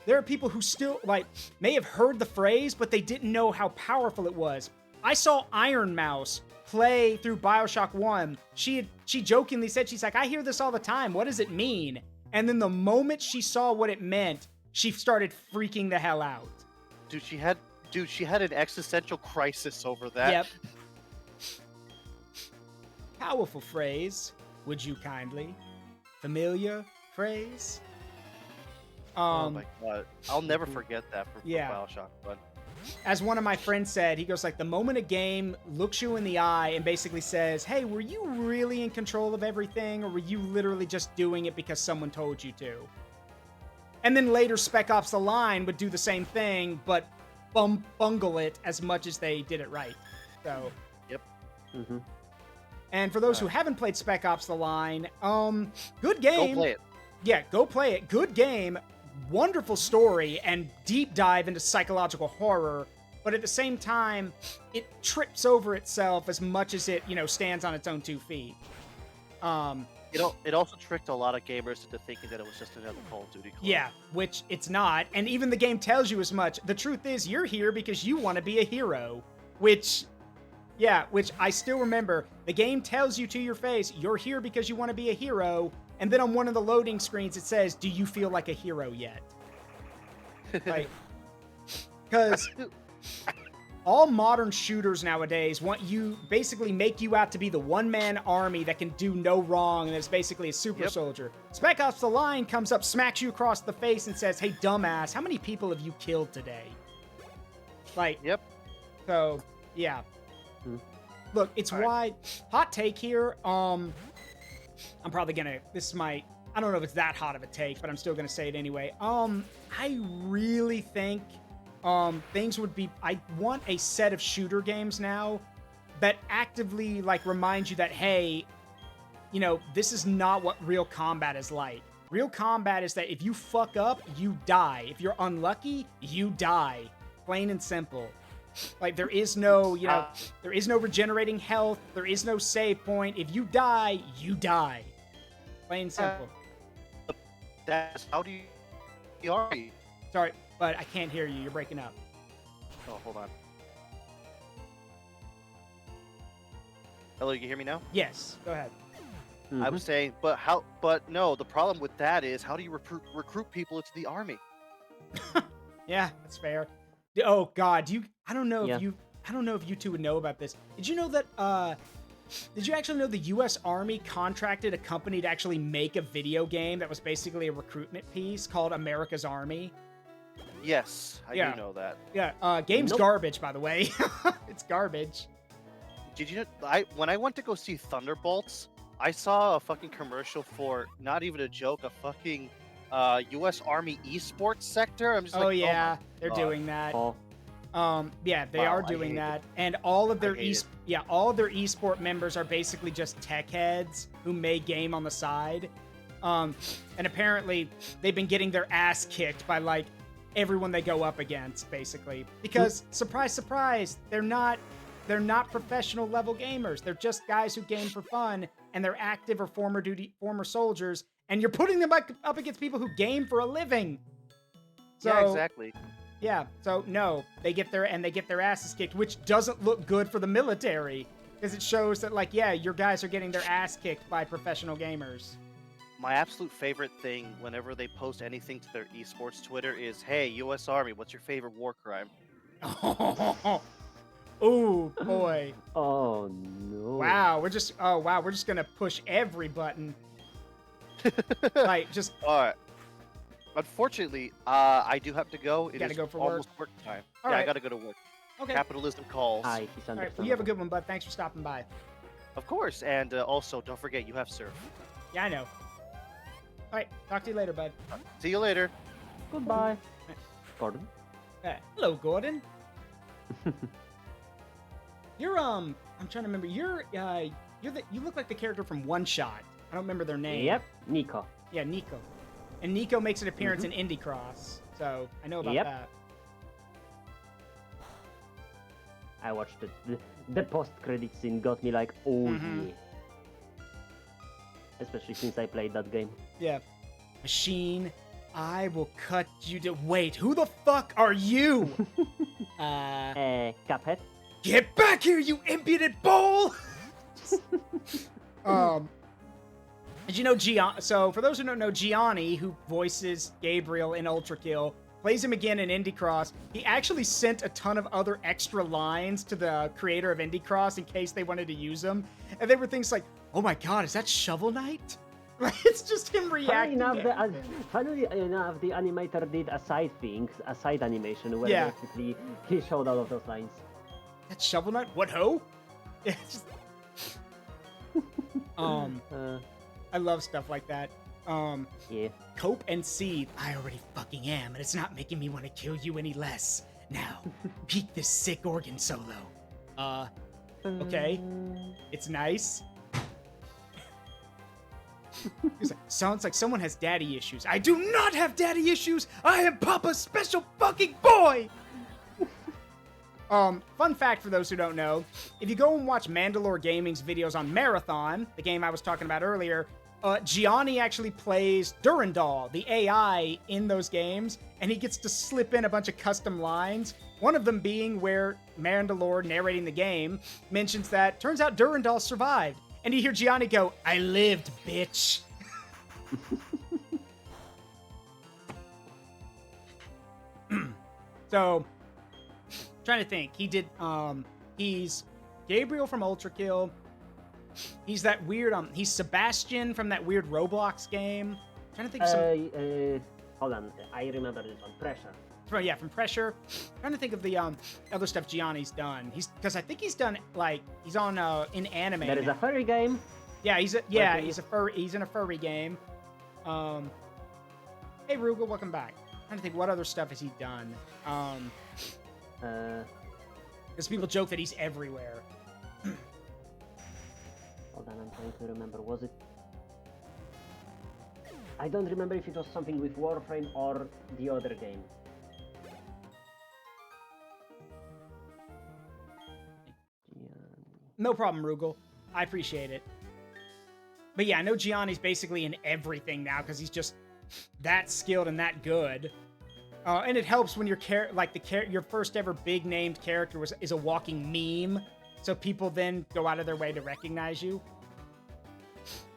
there are people who still, like, may have heard the phrase, but they didn't know how powerful it was. I saw Iron Mouse play through BioShock 1. She jokingly said, she's like, "I hear this all the time. What does it mean?" And then the moment she saw what it meant, she started freaking the hell out. Dude, she had an existential crisis over that. Yep. Powerful phrase. Would you kindly? Familiar phrase. Oh my god, I'll never forget that from Yeah. BioShock 1. As one of my friends said, he goes like, the moment a game looks you in the eye and basically says, "Hey, were you really in control of everything, or were you literally just doing it because someone told you to?" And then later Spec Ops: The Line would do the same thing, but bungle it as much as they did it right. So, Yep. Mm-hmm. and for those who haven't played Spec Ops: The Line, good game. Go play it. Yeah, go play it. Good game. Wonderful story and deep dive into psychological horror, but at the same time, it trips over itself as much as it, stands on its own 2 feet. It also tricked a lot of gamers into thinking that it was just another Call of Duty clone. Yeah, which it's not, and even the game tells you as much. The truth is, you're here because you want to be a hero, which I still remember. The game tells you to your face, you're here because you want to be a hero, and then on one of the loading screens it says, "Do you feel like a hero yet?" Like, because all modern shooters nowadays basically make you out to be the one-man army that can do no wrong, and is basically a super soldier. Spec Ops: The Line comes up, smacks you across the face, and says, "Hey, dumbass, how many people have you killed today?" Like, Yep. So, yeah. Look, it's why, hot take here, I'm probably gonna, I don't know if it's that hot of a take, but I'm still gonna say it anyway. I really think, things would be, I want a set of shooter games now that actively, like, remind you that, hey, this is not what real combat is like. Real combat is that if you fuck up, you die. If you're unlucky, you die. Plain and simple. Like, there is no, there is no regenerating health. There is no save point. If you die, you die. Plain and simple. That's how do you are you? Sorry, but I can't hear you. You're breaking up. Oh, hold on. Hello, you can hear me now? Yes, go ahead. Mm-hmm. I was saying, but no, the problem with that is, how do you recruit people into the army? Yeah, that's fair. Oh God, I don't know Yeah. if you two would know about this. Did you know that, did you actually know the U.S. Army contracted a company to actually make a video game that was basically a recruitment piece called America's Army? Yes, I Yeah. do know that. Yeah, game's Nope. garbage, by the way. It's garbage. Did you know, when I went to go see Thunderbolts, I saw a fucking commercial for, not even a joke, a fucking U.S. Army esports sector. I'm just Oh like, yeah, my they're God. doing that. Oh, Yeah, they Wow, are I doing hate that, and all of their hate it. all of their esport members are basically just tech heads who may game on the side. And apparently they've been getting their ass kicked by like everyone they go up against, basically. Because surprise, surprise, they're not professional level gamers. They're just guys who game for fun, and they're active or former soldiers, and you're putting them up against people who game for a living. So, Yeah, exactly. yeah, so no, they get their asses kicked, which doesn't look good for the military, because it shows that, like, yeah, your guys are getting their ass kicked by professional gamers. My absolute favorite thing whenever they post anything to their esports Twitter is, "Hey, U.S. Army, what's your favorite war crime?" Oh boy! oh no. Wow, we're just gonna push every button. Like, just All right. Unfortunately, I do have to go. It Gotta is go for almost work time. All Yeah, I right. gotta go to work. okay. Capitalism calls. Hi, he's All right, understandable. well, you have a good one, bud. Thanks for stopping by. Of course, and also don't forget you have surf. Yeah, I know. All right, talk to you later, bud. See you later. Goodbye. Gordon. Hello, Gordon. You're I'm trying to remember. You look like the character from One Shot. I don't remember their name. Yep, Nico. Yeah, Nico. And Nico makes an appearance in Indie Cross, so I know about that. I watched the post-credit scene. Got me like, oh yeah. Especially since I played that game. Yeah. Machine, I will cut you to... Wait, who the fuck are you? Cuphead. Get back here, you impudent bull! Did you know So, for those who don't know, Gianni, who voices Gabriel in Ultrakill, plays him again in Indie Cross. He actually sent a ton of other extra lines to the creator of Indie Cross in case they wanted to use them. And they were things like, oh my god, is that Shovel Knight? Like, it's just him reacting. Funny enough, the animator did a side animation where basically he showed all of those lines. That's Shovel Knight? What ho? Yeah, just... I love stuff like that. Yeah. Cope and seethe. I already fucking am, and it's not making me want to kill you any less. Now, peek this sick organ solo. Okay. It's nice. Sounds like someone has daddy issues. I do not have daddy issues! I am Papa's special fucking boy! Fun fact for those who don't know, if you go and watch Mandalore Gaming's videos on Marathon, the game I was talking about earlier, Gianni actually plays Durandal, the AI in those games, and he gets to slip in a bunch of custom lines. One of them being where Mandalore, narrating the game, mentions that turns out Durandal survived. And you hear Gianni go, I lived, bitch. So, trying to think. He did, he's Gabriel from Ultrakill. He's that weird, he's Sebastian from that weird Roblox game. I'm trying to think of some... hold on, I remember this one, Pressure. Yeah, from Pressure. I'm trying to think of the other stuff Gianni's done. Because I think he's done, like, he's on, in anime There is a furry game. Yeah, he's in a furry game. Hey, Rugal, welcome back. I'm trying to think, what other stuff has he done? Because people joke that he's everywhere. Hold on, I'm trying to remember. Was it... I don't remember if it was something with Warframe or the other game. No problem, Rugal. I appreciate it. But yeah, I know Gianni's basically in everything now because he's just that skilled and that good. And it helps when your first ever big named character is a walking meme, so people then go out of their way to recognize you.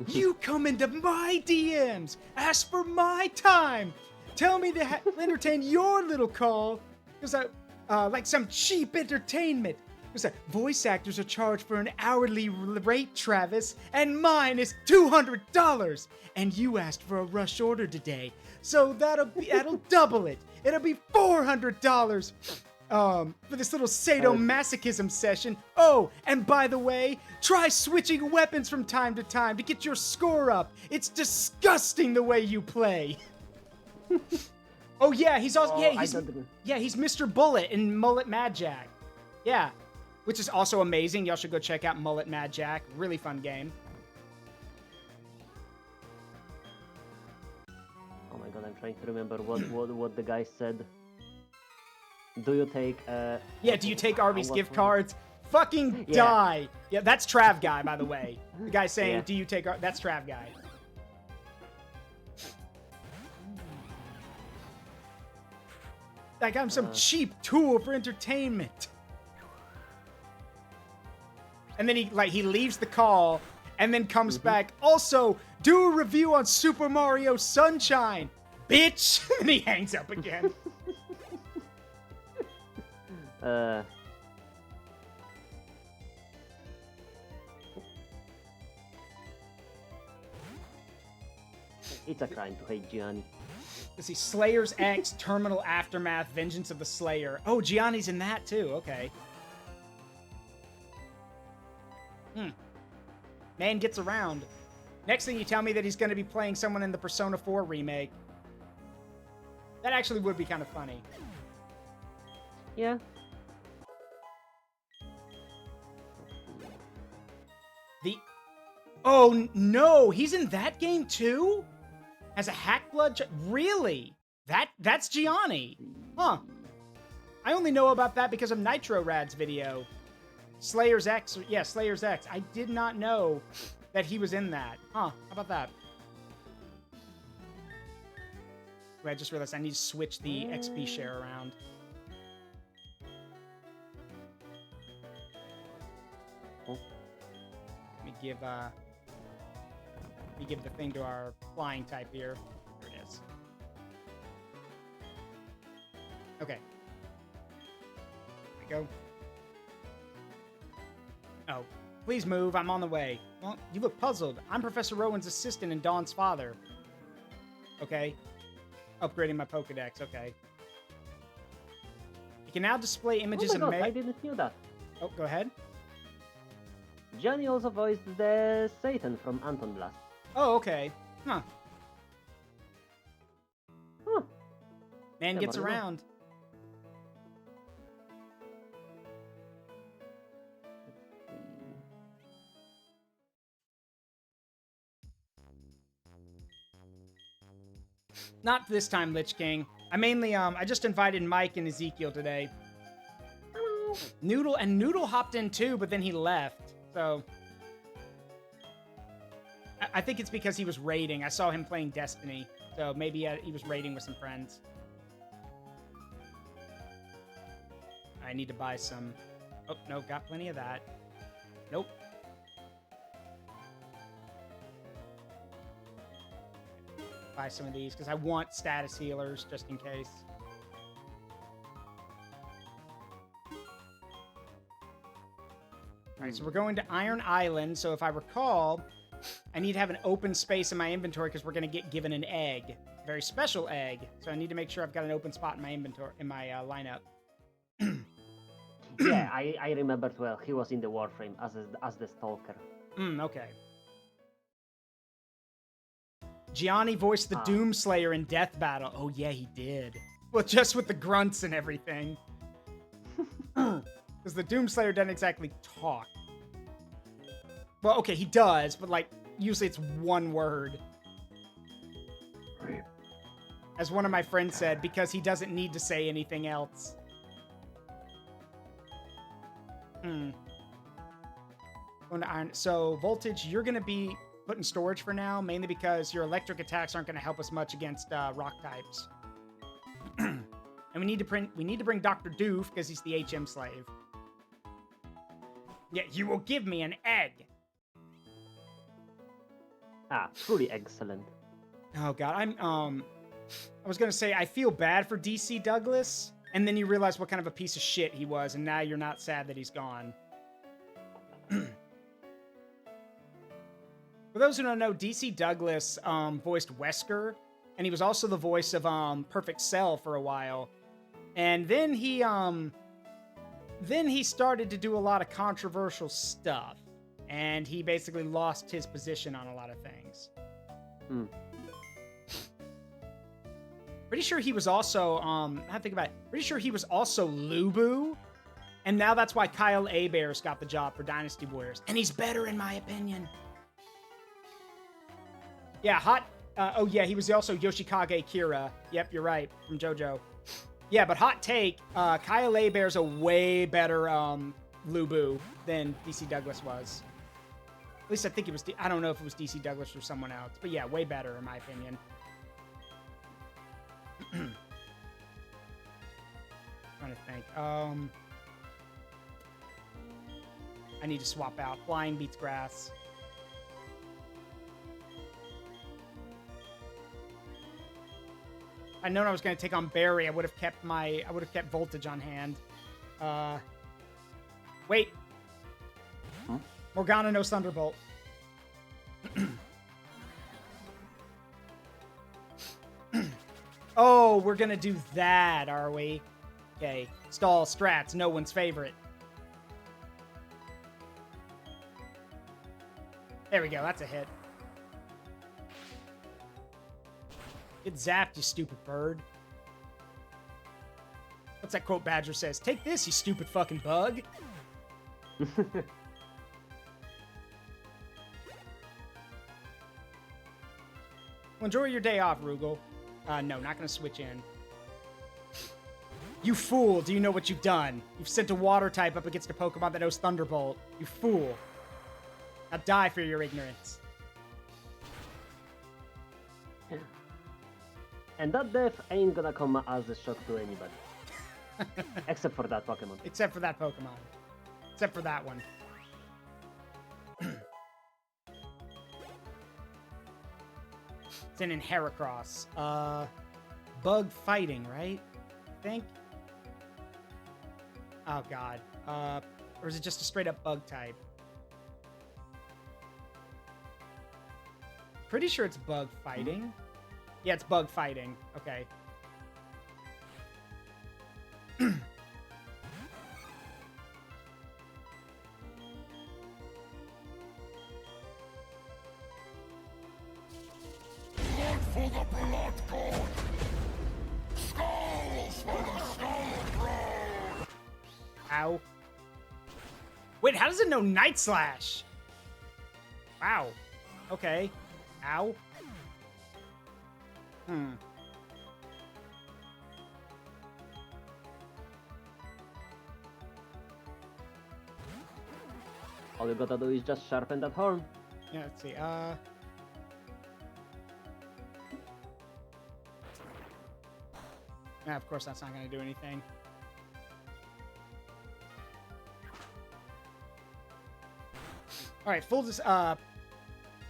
You come into my DMs, ask for my time, tell me to entertain your little call, because like some cheap entertainment. Because voice actors are charged for an hourly rate, Travis, and mine is $200. And you asked for a rush order today, so that'll double it. It'll be $400 for this little sadomasochism session. Oh, and by the way, try switching weapons from time to time to get your score up. It's disgusting the way you play. Oh yeah, he's also he's Mr. Bullet in Mullet Mad Jack. Yeah. Which is also amazing. Y'all should go check out Mullet Mad Jack. Really fun game. Oh my god, I'm trying to remember what the guy said. Do you take Yeah, do you take Arby's gift cards? Fucking die! Yeah, that's Trav Guy, by the way. The guy saying, do you take that's Trav Guy. Like I'm some cheap tool for entertainment. And then he leaves the call and then comes back. Also, do a review on Super Mario Sunshine, bitch! And he hangs up again. It's a crime to hate Gianni. Let's see, Slayer's X, Terminal Aftermath, Vengeance of the Slayer. Oh, Gianni's in that too, okay. Man gets around. Next thing you tell me that he's going to be playing someone in the Persona 4 remake. That actually would be kind of funny. Yeah. Oh, no! He's in that game, too? As a Hackblood... Really? That's Gianni? Huh. I only know about that because of Nitro Rad's video. Slayer's X... Yeah, Slayer's X. I did not know that he was in that. Huh. How about that? Wait, I just realized I need to switch the XP share around. Let me give the thing to our flying type here. There it is. Okay. There we go. Oh, please move. I'm on the way. Well, you look puzzled. I'm Professor Rowan's assistant and Dawn's father. Okay. Upgrading my Pokedex. Okay. You can now display images of I didn't know that. Oh, go ahead. Johnny also voiced the Satan from Anton Blast. Oh, okay. Huh. Huh. Man gets around. Not this time, Lich King. I just invited Mike and Iyzeekiil today. Noodle hopped in too, but then he left. So I think it's because he was raiding. I saw him playing Destiny, so maybe he was raiding with some friends. I need to buy some. Oh, no, got plenty of that. Nope. Buy some of these because I want status healers just in case. All right, so we're going to Iron Island. So if I recall, I need to have an open space in my inventory because we're going to get given an egg, a very special egg. So I need to make sure I've got an open spot in my inventory, in my lineup. Yeah, I remembered well. He was in the Warframe as the Stalker. Okay. Gianni voiced the Doomslayer in Death Battle. Oh, yeah, he did. Well, just with the grunts and everything. Because the Doomslayer doesn't exactly talk. Well, okay, he does, but, like, usually it's one word. As one of my friends said, because he doesn't need to say anything else. Going to Iron... So, Voltage, you're going to be put in storage for now, mainly because your electric attacks aren't going to help us much against rock types. And we need to bring Dr. Doof because he's the HM slave. Yeah, you will give me an egg. Truly excellent. Oh god, I was gonna say I feel bad for DC Douglas, and then you realize what kind of a piece of shit he was, and now you're not sad that he's gone. For those who don't know, DC Douglas voiced Wesker, and he was also the voice of Perfect Cell for a while. And then he started to do a lot of controversial stuff, and he basically lost his position on a lot of things. Pretty sure he was also I have to think about it. Pretty sure he was also Lubu, and now that's why Kyle Abears got the job for Dynasty Warriors, and he's better in my opinion. Yeah, oh yeah, he was also Yoshikage Kira. Yep, you're right, from JoJo. Yeah, but hot take, Kyle Abear's a way better Lubu than DC Douglas was. At least I think it was, I don't know if it was DC Douglas or someone else, but yeah, way better in my opinion. Trying to think. I need to swap out. Flying beats grass. I known I was going to take on Barry. I would have kept Voltage on hand. Wait. Huh? Morganna, no Thunderbolt. Oh, we're going to do that, are we? Okay. Stall strats, no one's favorite. There we go. That's a hit. Get zapped, you stupid bird. What's that quote Badger says? Take this, you stupid fucking bug. Well, enjoy your day off, Rugal. No, not gonna switch in. You fool, do you know what you've done? You've sent a water type up against a Pokemon that knows Thunderbolt. You fool. Now die for your ignorance. And that death ain't gonna come as a shock to anybody. Except for that Pokemon. Except for that Pokemon. Except for that one. It's in Heracross. Bug fighting, right? I think. Oh god. Or is it just a straight up bug type? Pretty sure it's bug fighting. Yeah, it's bug fighting. Okay. For the blood god! Skulls for the skull brood! Ow. Wait, how does it know Night Slash? Wow. Okay. Ow. All you gotta do is just sharpen that horn. Yeah, let's see. Yeah, of course that's not going to do anything. All right,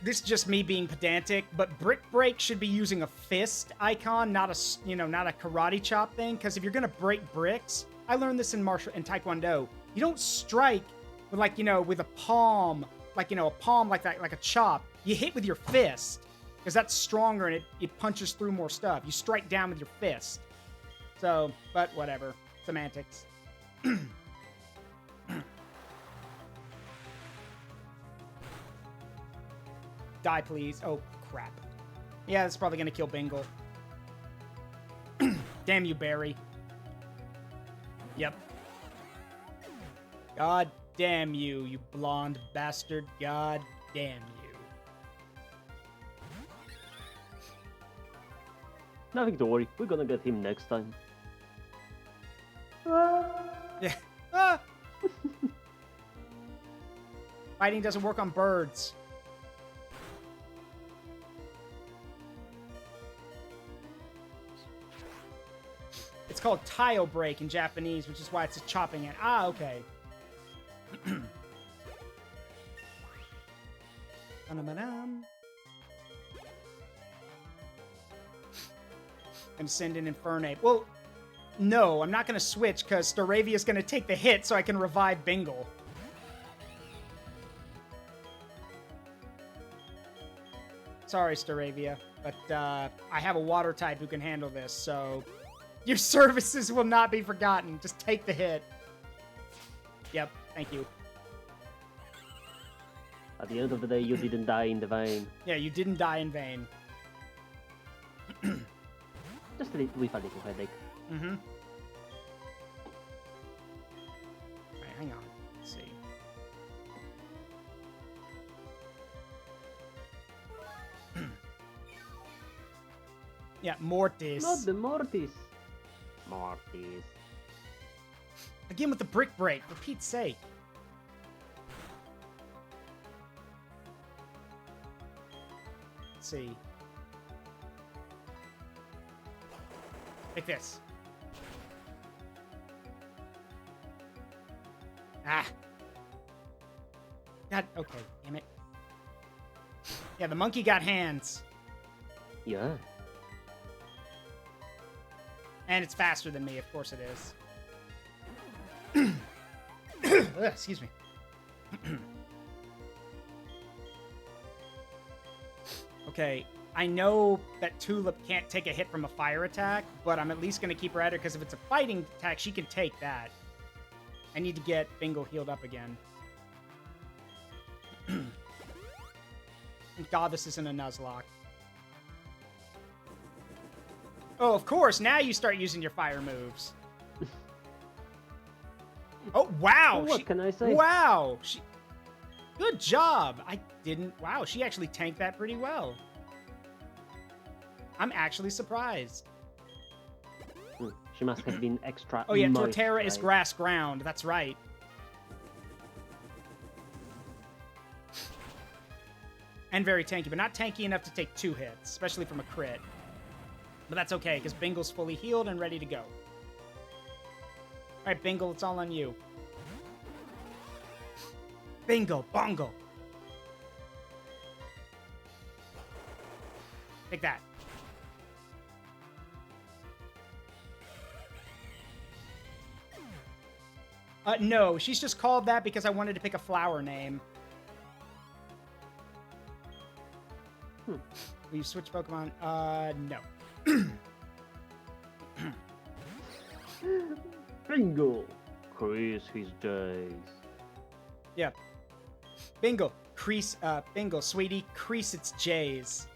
this is just me being pedantic, but Brick Break should be using a fist icon, not a, not a karate chop thing, because if you're going to break bricks, I learned this in Taekwondo, you don't strike with with a palm, a palm like that, like a chop. You hit with your fist, because that's stronger and it punches through more stuff. You strike down with your fist. So, but whatever. Semantics. Die, please. Oh, crap. Yeah, that's probably going to kill Bingle. Damn you, Barry. Yep. God damn you, you blonde bastard. God damn you. Nothing to worry. We're gonna get him next time. Yeah. Ah! Fighting doesn't work on birds. It's called tile break in Japanese, which is why it's a chopping it. Ah, okay. And send in Infernape. Well, no, I'm not going to switch because Staravia's going to take the hit so I can revive Bingle. Sorry, Staravia, but I have a water type who can handle this, so your services will not be forgotten. Just take the hit. Yep, thank you. At the end of the day, you didn't die in the vein. Yeah, you didn't die in vain. Just with a little headache. Mm-hmm. Alright, hang on. Let's see. Yeah, Mortis. Not the Mortis. Mortis. Again with the Brick Break, for Pete's sake. Let's see. Like this. Ah. God, okay, damn it. Yeah, the monkey got hands. Yeah. And it's faster than me, of course it is. Ugh, excuse me. Okay, I know that Tulip can't take a hit from a fire attack, but I'm at least going to keep her at her because if it's a fighting attack, she can take that. I need to get Bingle healed up again. Thank God this isn't a Nuzlocke. Oh, of course. Now you start using your fire moves. Oh, wow. What can I say? Wow. Good job. I didn't... Wow, she actually tanked that pretty well. I'm actually surprised. She must have been extra. Oh, yeah, moist, Torterra is right? grass ground. That's right. And very tanky, but not tanky enough to take 2 hits, especially from a crit. But that's okay, because Bingle's fully healed and ready to go. Alright, Bingle, it's all on you. Bingo, bongo. Take that. No, she's just called that because I wanted to pick a flower name. Will you switch Pokemon? No. Bingo! Crease his days. Yeah. Bingle, Bingle, sweetie, crease its J's.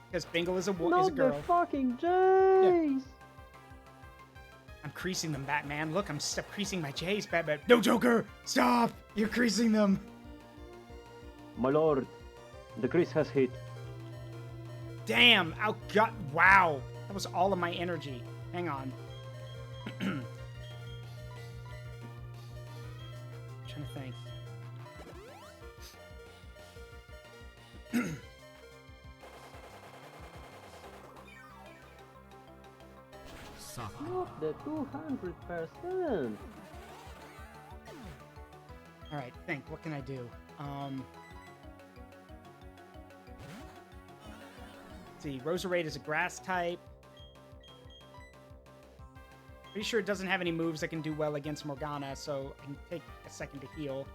Because Bingle is a girl. Not the fucking J's! I'm creasing them, Batman. Look, I'm creasing my J's, Batman. No, Joker! Stop! You're creasing them! My lord, the crease has hit. Damn! Wow! That was all of my energy. Hang on. Trying to think. Not the 200%. Alright, think. What can I do? Let's see. Roserade is a grass type. Pretty sure it doesn't have any moves that can do well against Morgana, so I can take a second to heal.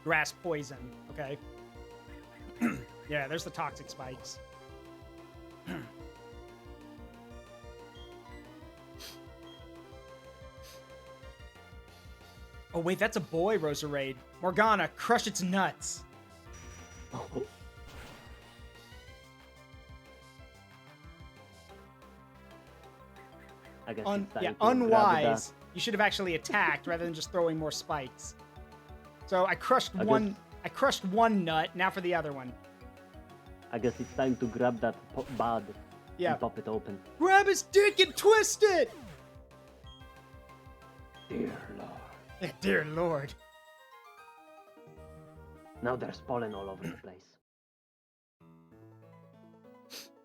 Grass poison. Okay. Yeah, there's the toxic spikes. Oh, wait, that's a boy Roserade. Morgana, crush its nuts. I guess it's time to grab unwise. You should have actually attacked rather than just throwing more spikes. So I crushed one. I crushed one nut. Now for the other one. I guess it's time to grab that bud Yeah. and pop it open. Grab his dick and twist it. Dear lord. Yeah, dear lord. Now there's pollen all over the place.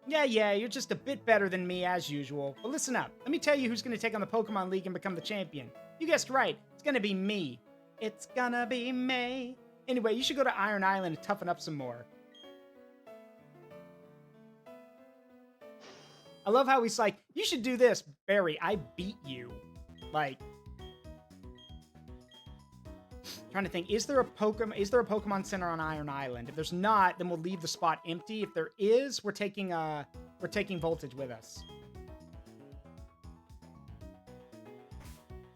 Yeah, you're just a bit better than me as usual. But listen up. Let me tell you who's going to take on the Pokemon League and become the champion. You guessed right. It's going to be me. It's gonna be me. Anyway, you should go to Iron Island and toughen up some more. I love how he's like, you should do this, Barry. I beat you. Like, trying to think, is there a Pokemon Center on Iron Island? If there's not, then we'll leave the spot empty. If there is, we're taking Voltage with us.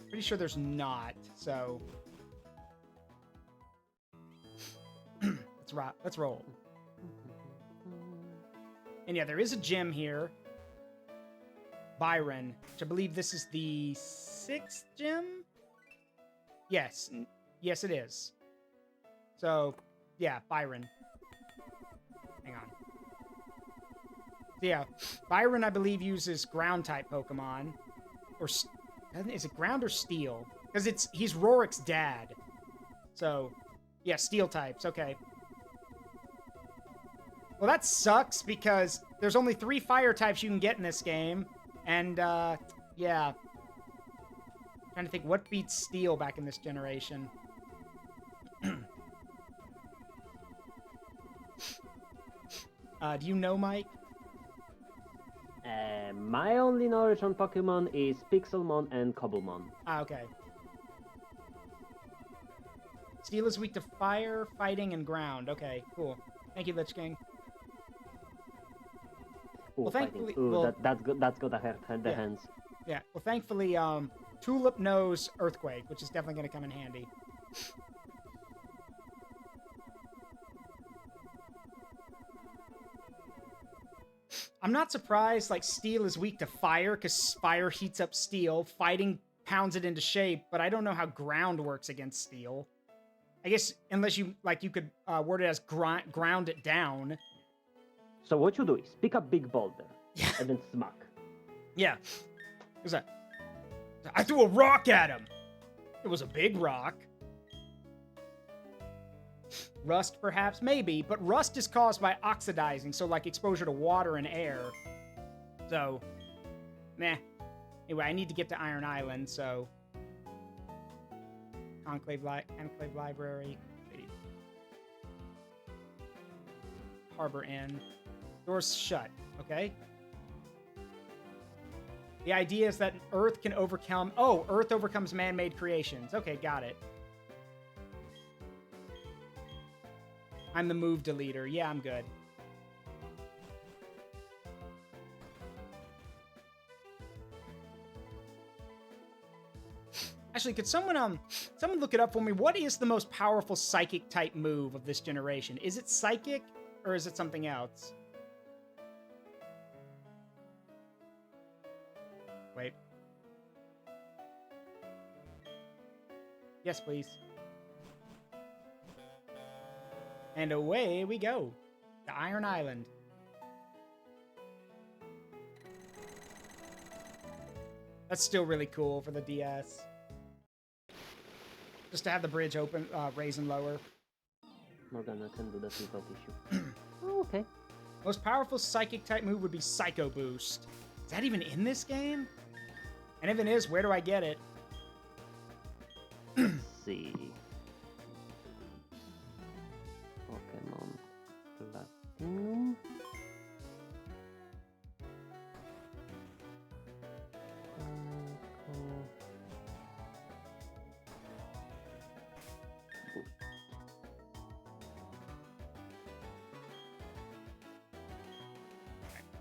Pretty sure there's not, so let's roll. And yeah, there is a gym here. Byron, which I believe this is the 6th gym? Yes. Yes, it is. So, yeah, Byron. Hang on. So, yeah, Byron, I believe, uses ground-type Pokemon. Or, is it ground or steel? Because he's Rorik's dad. So, yeah, steel types, okay. Well, that sucks, because there's only 3 fire types you can get in this game. And, yeah. Trying to think, what beats steel back in this generation? Do you know, Mike? My only knowledge on Pokemon is Pixelmon and Cobblemon. Ah, okay. Steel is weak to fire, fighting, and ground. Okay, cool. Thank you, Lich King. Ooh, Well, thankfully- Ooh, well- that's good. That's good. The hands. Yeah, well, thankfully, Tulip knows Earthquake, which is definitely going to come in handy. I'm not surprised, like, steel is weak to fire, because fire heats up steel. Fighting pounds it into shape, but I don't know how ground works against steel. I guess, unless you, like, you could word it as ground it down. So what you do is pick a big boulder Yeah. and then smack. Yeah. What's that? I threw a rock at him! It was a big rock. Rust, perhaps? Maybe, but rust is caused by oxidizing, so like exposure to water and air. So, meh. Anyway, I need to get to Iron Island, so... Enclave Library. Harbor Inn. Doors shut, okay? The idea is that Earth can overcome... Oh, Earth overcomes man-made creations. Okay, got it. I'm the move deleter. Yeah, I'm good. Actually, could someone look it up for me? What is the most powerful psychic type move of this generation? Is it psychic or is it something else? Wait. Yes, please. And away we go to Iron Island. That's still really cool for the DS. Just to have the bridge open, raise and lower. Morganna can do that without issue. Oh, okay. Most powerful psychic type move would be Psycho Boost. Is that even in this game? And if it is, where do I get it? Let's see. Pokemon Platinum.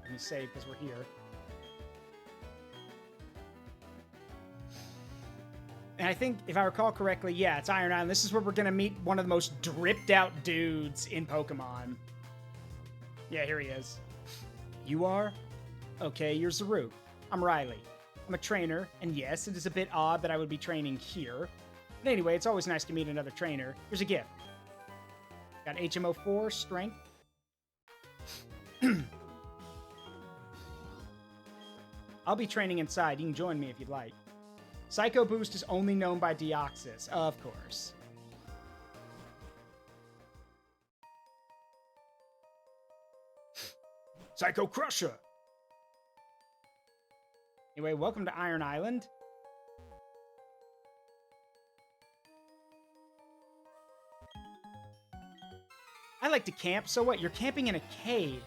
Let me save because we're here. And I think, if I recall correctly, yeah, it's Iron Island. This is where we're going to meet one of the most dripped out dudes in Pokemon. Yeah, here he is. You are? Okay, you're Zaru. I'm Riley. I'm a trainer, and yes, it is a bit odd that I would be training here. But anyway, it's always nice to meet another trainer. Here's a gift. Got HMO 4, Strength. I'll be training inside. You can join me if you'd like. Psycho Boost is only known by Deoxys, of course. Psycho Crusher! Anyway, welcome to Iron Island. I like to camp, so what? You're camping in a cave.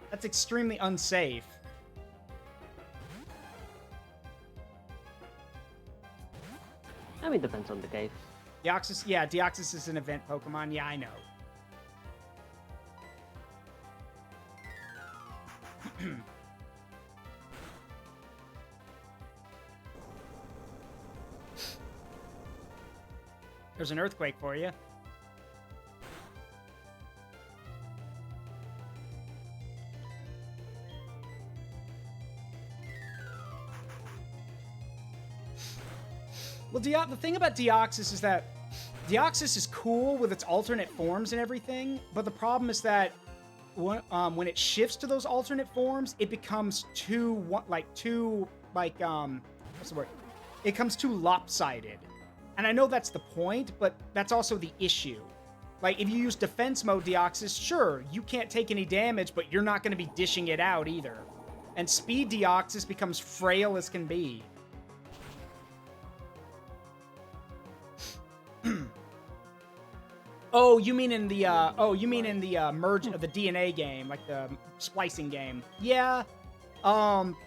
That's extremely unsafe. I mean, depends on the cave. Deoxys, yeah, Deoxys is an event Pokemon. Yeah, I know. There's an earthquake for you. Well, the thing about Deoxys is that Deoxys is cool with its alternate forms and everything, but the problem is that when it shifts to those alternate forms, it becomes what's the word? It becomes too lopsided. And I know that's the point, but that's also the issue. Like, if you use defense mode Deoxys, sure, you can't take any damage, but you're not going to be dishing it out either. And speed Deoxys becomes frail as can be. Oh, you mean in the merge of the DNA game, like the splicing game? Yeah.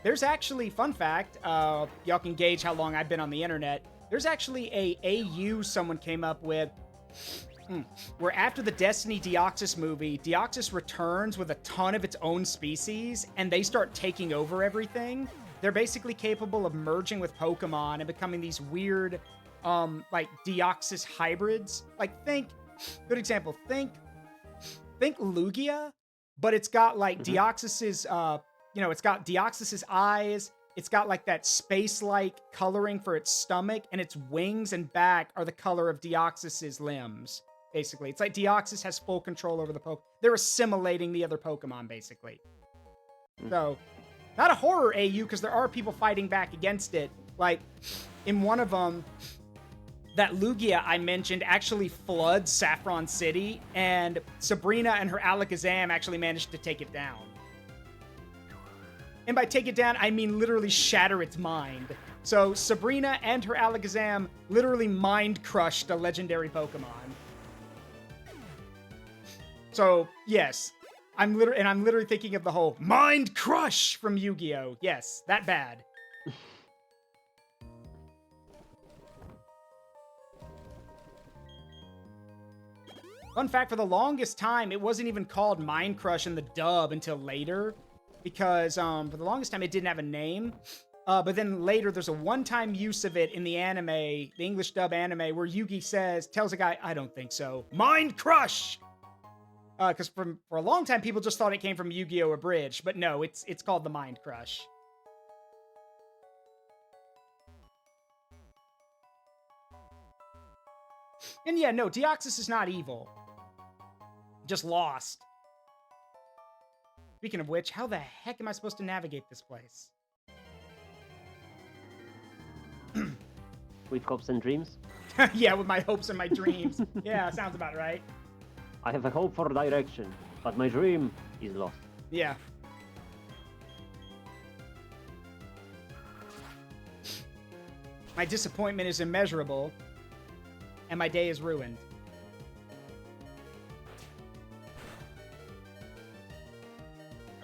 There's actually, fun fact, y'all can gauge how long I've been on the internet. There's actually a AU someone came up with, where after the Destiny Deoxys movie, Deoxys returns with a ton of its own species, and they start taking over everything. They're basically capable of merging with Pokemon and becoming these weird, like Deoxys hybrids. Like, good example, think Lugia, but it's got like Deoxys's, it's got Deoxys's eyes. It's got like that space-like coloring for its stomach, and its wings and back are the color of Deoxys's limbs. Basically, it's like Deoxys has full control over the They're assimilating the other Pokemon, basically. So, not a horror AU, because there are people fighting back against it. Like, in one of them, that Lugia I mentioned actually floods Saffron City, and Sabrina and her Alakazam actually managed to take it down. And by take it down, I mean literally shatter its mind. So Sabrina and her Alakazam literally mind-crushed a legendary Pokemon. So, yes. I'm literally thinking of the whole mind crush from Yu-Gi-Oh! Yes, that bad. Fun fact, for the longest time, it wasn't even called Mind Crush in the dub until later. Because for the longest time, it didn't have a name. But then later, there's a one-time use of it in the anime, the English dub anime, where Yugi tells a guy, I don't think so, Mind Crush! Because for a long time, people just thought it came from Yu-Gi-Oh! Abridged. But no, it's called the Mind Crush. And yeah, no, Deoxys is not evil. Just lost. Speaking of which, how the heck am I supposed to navigate this place? With hopes and dreams? Yeah, with my hopes and my dreams. Yeah, sounds about right. I have a hope for direction, but my dream is lost. Yeah. My disappointment is immeasurable, and my day is ruined.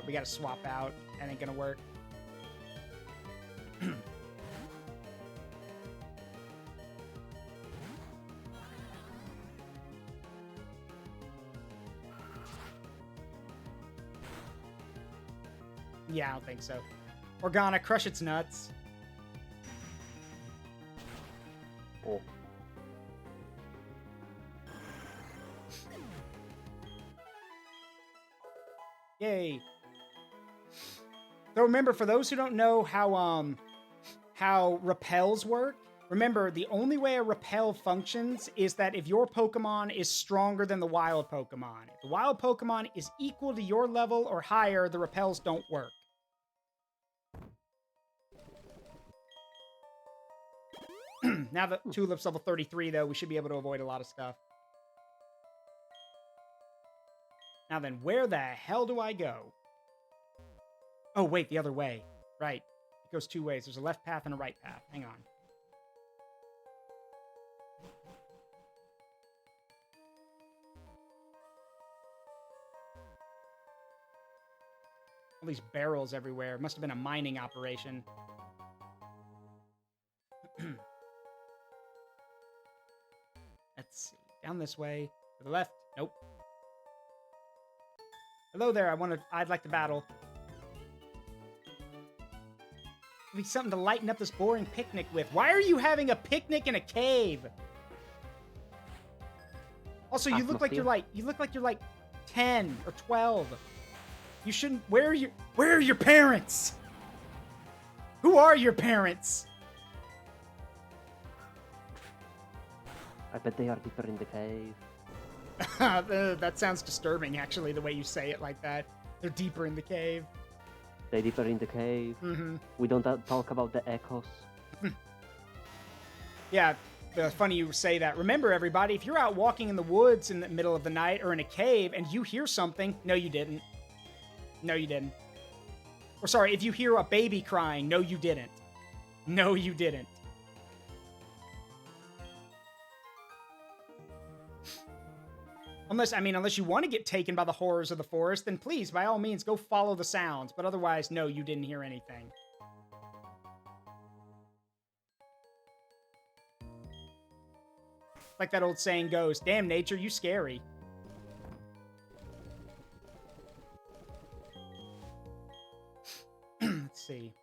We gotta swap out. That ain't gonna work. Yeah, I don't think so. Morganna, crush its nuts. Oh. Yay. So remember, for those who don't know how repels work, remember, the only way a repel functions is that if your Pokemon is stronger than the wild Pokemon. If the wild Pokemon is equal to your level or higher, the repels don't work. Now that Tulip's level 33, though, we should be able to avoid a lot of stuff. Now then, where the hell do I go? Oh, wait, the other way. Right. It goes two ways. There's a left path and a right path. Hang on. All these barrels everywhere. Must have been a mining operation. Let's see. Down this way. To the left. Nope. Hello there. I'd like to battle. Be something to lighten up this boring picnic with. Why are you having a picnic in a cave? Also, you look like you're like 10 or 12. You shouldn't. Where are your parents? Who are your parents? I bet they are deeper in the cave. That sounds disturbing, actually, the way you say it like that. They're deeper in the cave. They're deeper in the cave. Mm-hmm. We don't talk about the echoes. Yeah, funny you say that. Remember, everybody, if you're out walking in the woods in the middle of the night or in a cave and you hear something, no, you didn't. No, you didn't. Or sorry, if you hear a baby crying, no, you didn't. No, you didn't. Unless you want to get taken by the horrors of the forest, then please, by all means, go follow the sounds. But otherwise, no, you didn't hear anything. Like that old saying goes, damn nature, you scary. Let's see.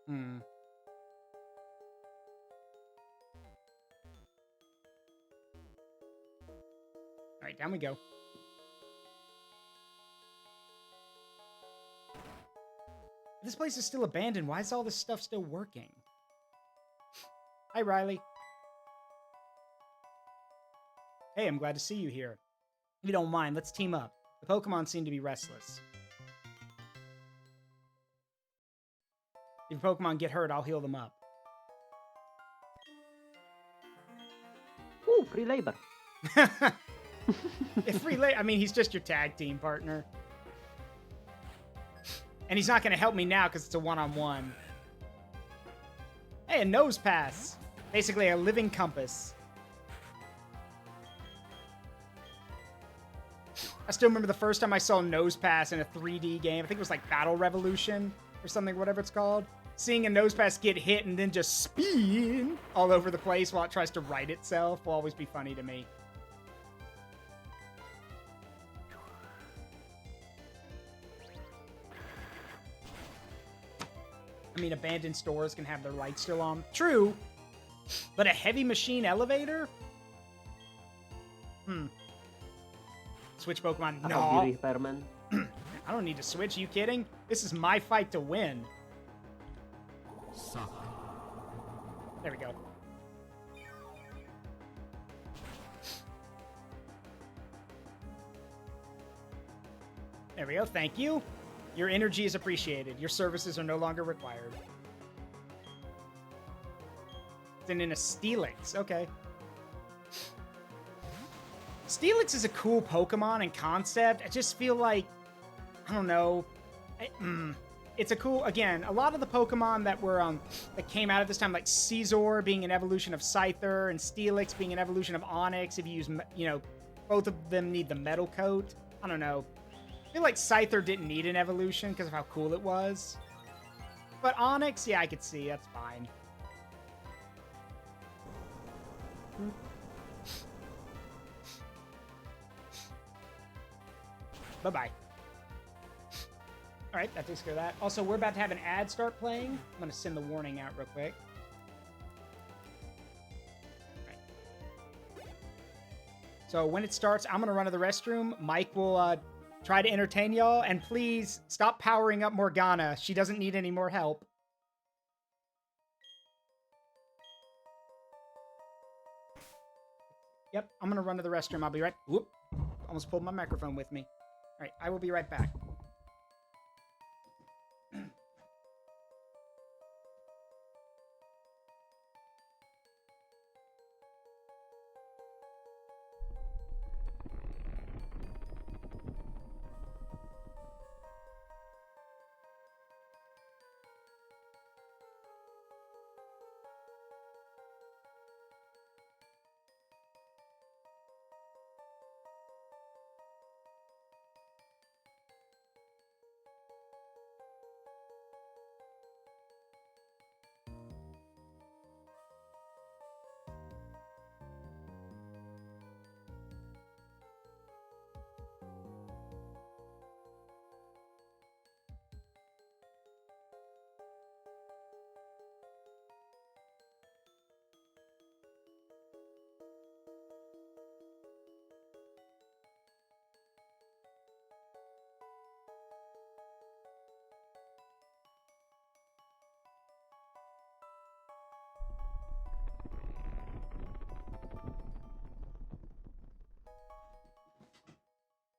All right, down we go. This place is still abandoned. Why is all this stuff still working? Hi, Riley. Hey, I'm glad to see you here. If you don't mind, let's team up. The Pokemon seem to be restless. If your Pokemon get hurt, I'll heal them up. Ooh, free labor. If free labor, I mean, he's just your tag team partner. And he's not going to help me now because it's a one-on-one. Hey, a nose pass. Basically a living compass. I still remember the first time I saw Nose Pass in a 3D game. I think it was like Battle Revolution or something, whatever it's called. Seeing a Nose Pass get hit and then just spin all over the place while it tries to right itself will always be funny to me. I mean, abandoned stores can have their lights still on. True, but a heavy machine elevator? Switch Pokemon? No. Beauty repairman. I don't need to switch. Are you kidding? This is my fight to win. Suck. There we go. There we go. Thank you. Your energy is appreciated. Your services are no longer required. Then in a Steelix. Okay. Steelix is a cool Pokemon and concept. I just feel like, I don't know. It's a cool, again, a lot of the Pokemon that were that came out at this time, like Caesar being an evolution of Scyther and Steelix being an evolution of Onix. If you use, you know, both of them need the metal coat. I don't know. I feel like Scyther didn't need an evolution because of how cool it was. But Onix, yeah, I could see. That's fine. Bye-bye. All right, that takes care of that. Also, we're about to have an ad start playing. I'm going to send the warning out real quick. All right. So when it starts, I'm going to run to the restroom. Mike will try to entertain y'all. And please stop powering up Morganna. She doesn't need any more help. Yep, I'm going to run to the restroom. I'll be right... Whoop. Almost pulled my microphone with me. All right, I will be right back.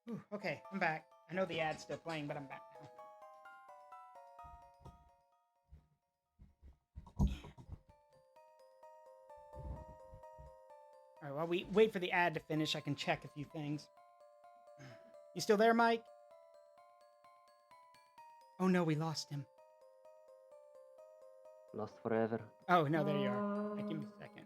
Whew, okay, I'm back. I know the ad's still playing, but I'm back now. All right, while we wait for the ad to finish, I can check a few things. You still there, Mike? Oh no, we lost him. Lost forever. Oh, no, there you are. Right, give me a second.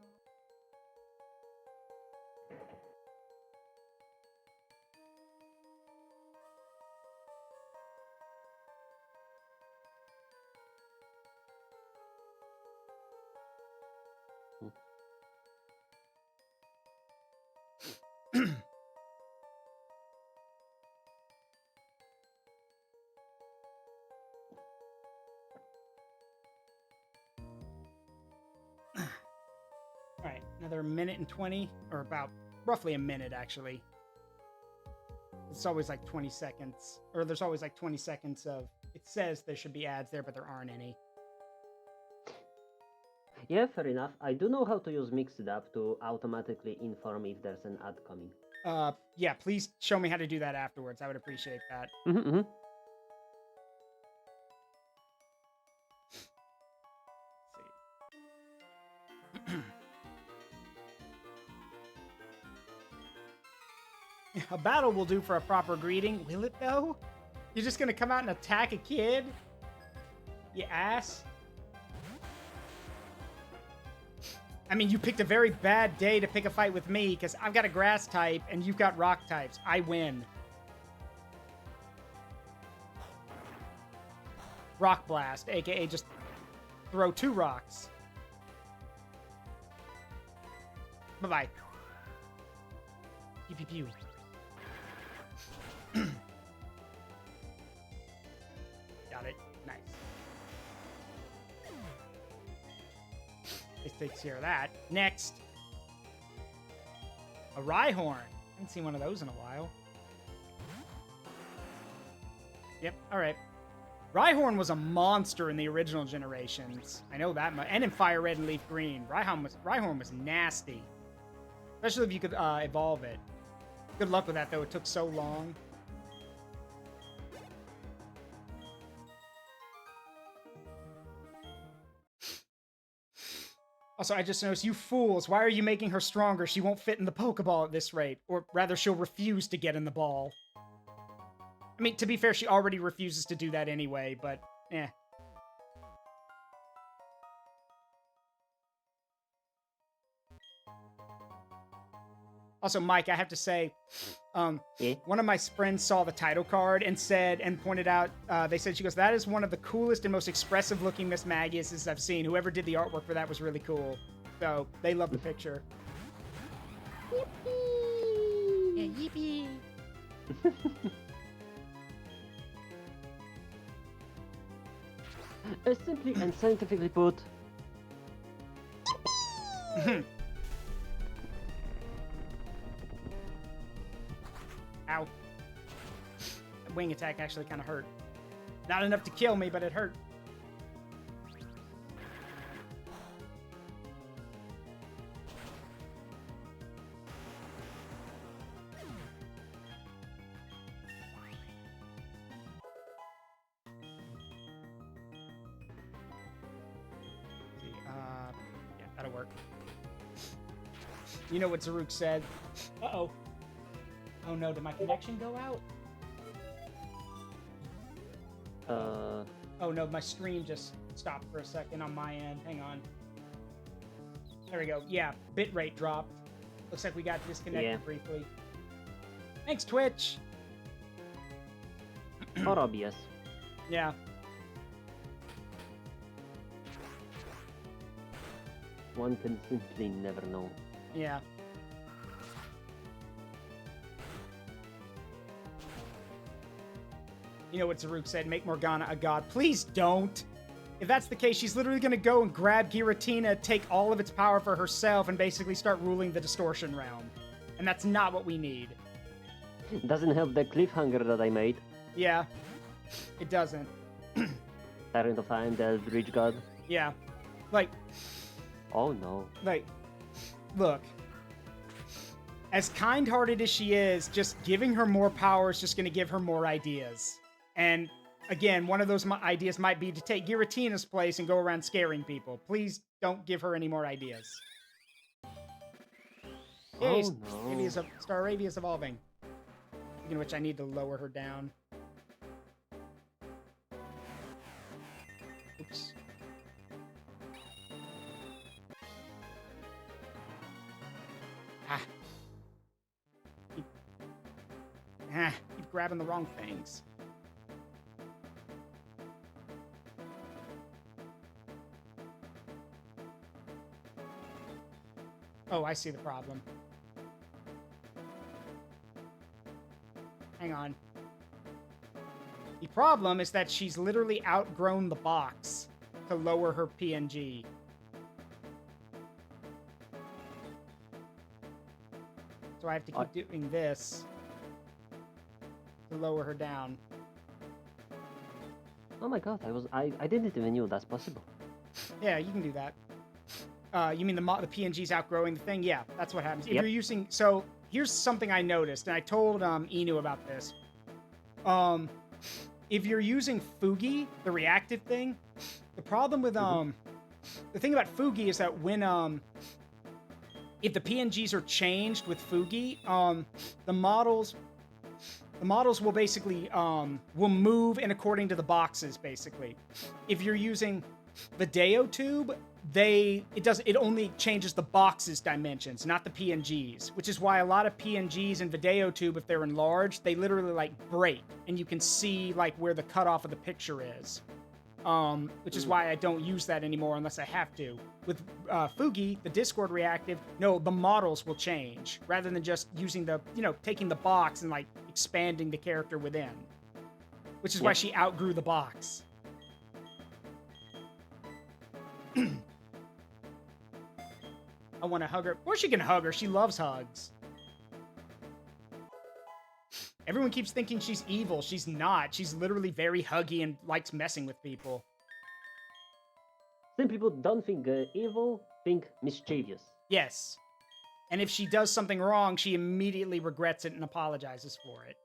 Alright, another minute and 20, or about roughly a minute, actually. It's always like 20 seconds, or there's always like 20 seconds of It says there should be ads there, but there aren't any. Yeah, fair enough. I do know how to use Mixed Up to automatically inform if there's an ad coming. Yeah, please show me how to do that afterwards. I would appreciate that. Mm-hmm. A battle will do for a proper greeting. Will it, though? You're just gonna come out and attack a kid? You ass? I mean, you picked a very bad day to pick a fight with me, because I've got a grass type, and you've got rock types. I win. Rock Blast, aka just throw 2 rocks. Bye-bye. Pew, pew, pew. Got it. Nice. This takes care of that. Next. A Rhyhorn. I haven't seen one of those in a while. Yep, alright. Rhyhorn was a monster in the original generations. I know that much. And in Fire Red and Leaf Green. Rhyhorn was nasty. Especially if you could evolve it. Good luck with that, though. It took so long. Also, I just noticed, you fools, why are you making her stronger? She won't fit in the Pokeball at this rate. Or rather, she'll refuse to get in the ball. I mean, to be fair, she already refuses to do that anyway, but eh. Also, Mike, I have to say, one of my friends saw the title card and said, and pointed out, she goes, that is one of the coolest and most expressive looking Miss Magiuses I've seen. Whoever did the artwork for that was really cool. So, they love the picture. Yippee! Yeah, yippee! Simply and scientifically put. Ow. That wing attack actually kind of hurt. Not enough to kill me, but it hurt. Yeah, that'll work. You know what Zaruk said? Uh-oh. Oh no, did my connection go out? Oh no, my stream just stopped for a second on my end. Hang on. There we go. Yeah, bitrate dropped. Looks like we got disconnected briefly. Thanks, Twitch! Or obvious. Yeah. One can simply never know. Yeah. You know what Zaruk said, make Morgana a god. Please don't! If that's the case, she's literally gonna go and grab Giratina, take all of its power for herself, and basically start ruling the Distortion Realm. And that's not what we need. Doesn't help the cliffhanger that I made. Yeah. It doesn't. Trying to find the Eldritch God. Yeah. Like... Oh no. Like, look. As kind-hearted as she is, just giving her more power is just gonna give her more ideas. And again, one of those ideas might be to take Giratina's place and go around scaring people. Please don't give her any more ideas. Yay, Oh no. Staravia's evolving. Speaking of which, I need to lower her down. Oops. Ah. Keep grabbing the wrong things. Oh, I see the problem. Hang on. The problem is that she's literally outgrown the box to lower her PNG. So I have to keep doing this to lower her down. Oh my god, I didn't even knew that's possible. Yeah, you can do that. You mean the PNG's outgrowing the thing? Yeah, that's what happens. If Yep. you're using... So, here's something I noticed, and I told Inu about this. If you're using Fugi, the reactive thing, the problem with... The thing about Fugi is that when... if the PNGs are changed with Fugi, the models will basically will move in according to the boxes, basically. If you're using the Vtuber, it only changes the boxes dimensions, not the PNGs, which is why a lot of PNGs in Vtuber, if they're enlarged, they literally like break, and you can see like where the cutoff of the picture is. Which is why I don't use that anymore unless I have to. With Fugi, the Discord reactive, no, the models will change rather than just using the, taking the box and like expanding the character within. Which is why she outgrew the box. I want to hug her. Of course you can hug her. She loves hugs. Everyone keeps thinking she's evil. She's not. She's literally very huggy and likes messing with people. Some people don't think evil, think mischievous. Yes. And if she does something wrong, she immediately regrets it and apologizes for it.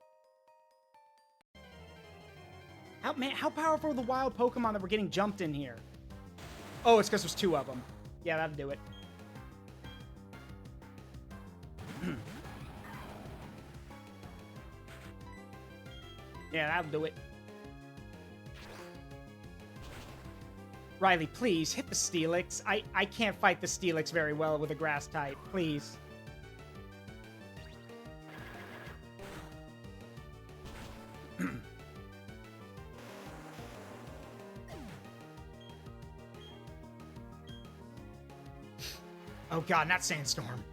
How powerful are the wild Pokemon that were getting jumped in here? Oh, it's because there's 2 of them. Yeah, that'll do it. Yeah, that'll do it. Riley, please, hit the Steelix. I can't fight the Steelix very well with a grass type. Please. Oh god, not Sandstorm.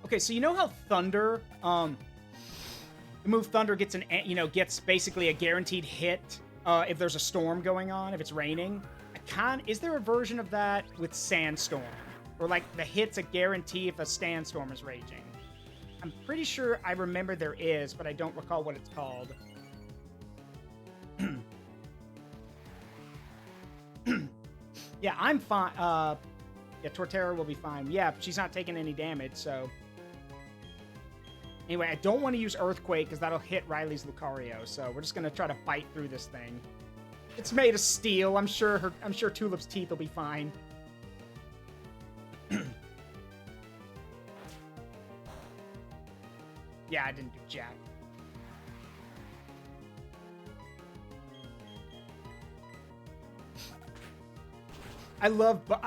Okay, so you know how Thunder, the move Thunder gets gets basically a guaranteed hit if there's a storm going on, if it's raining? Is there a version of that with Sandstorm? Or like the hit's a guarantee if a sandstorm is raging? I'm pretty sure I remember there is, but I don't recall what it's called. Yeah, I'm fine. Yeah, Torterra will be fine. Yeah, she's not taking any damage, so... Anyway, I don't want to use Earthquake, because that'll hit Riley's Lucario, so we're just going to try to bite through this thing. It's made of steel. I'm sure Tulip's teeth will be fine. Yeah, I didn't do jack.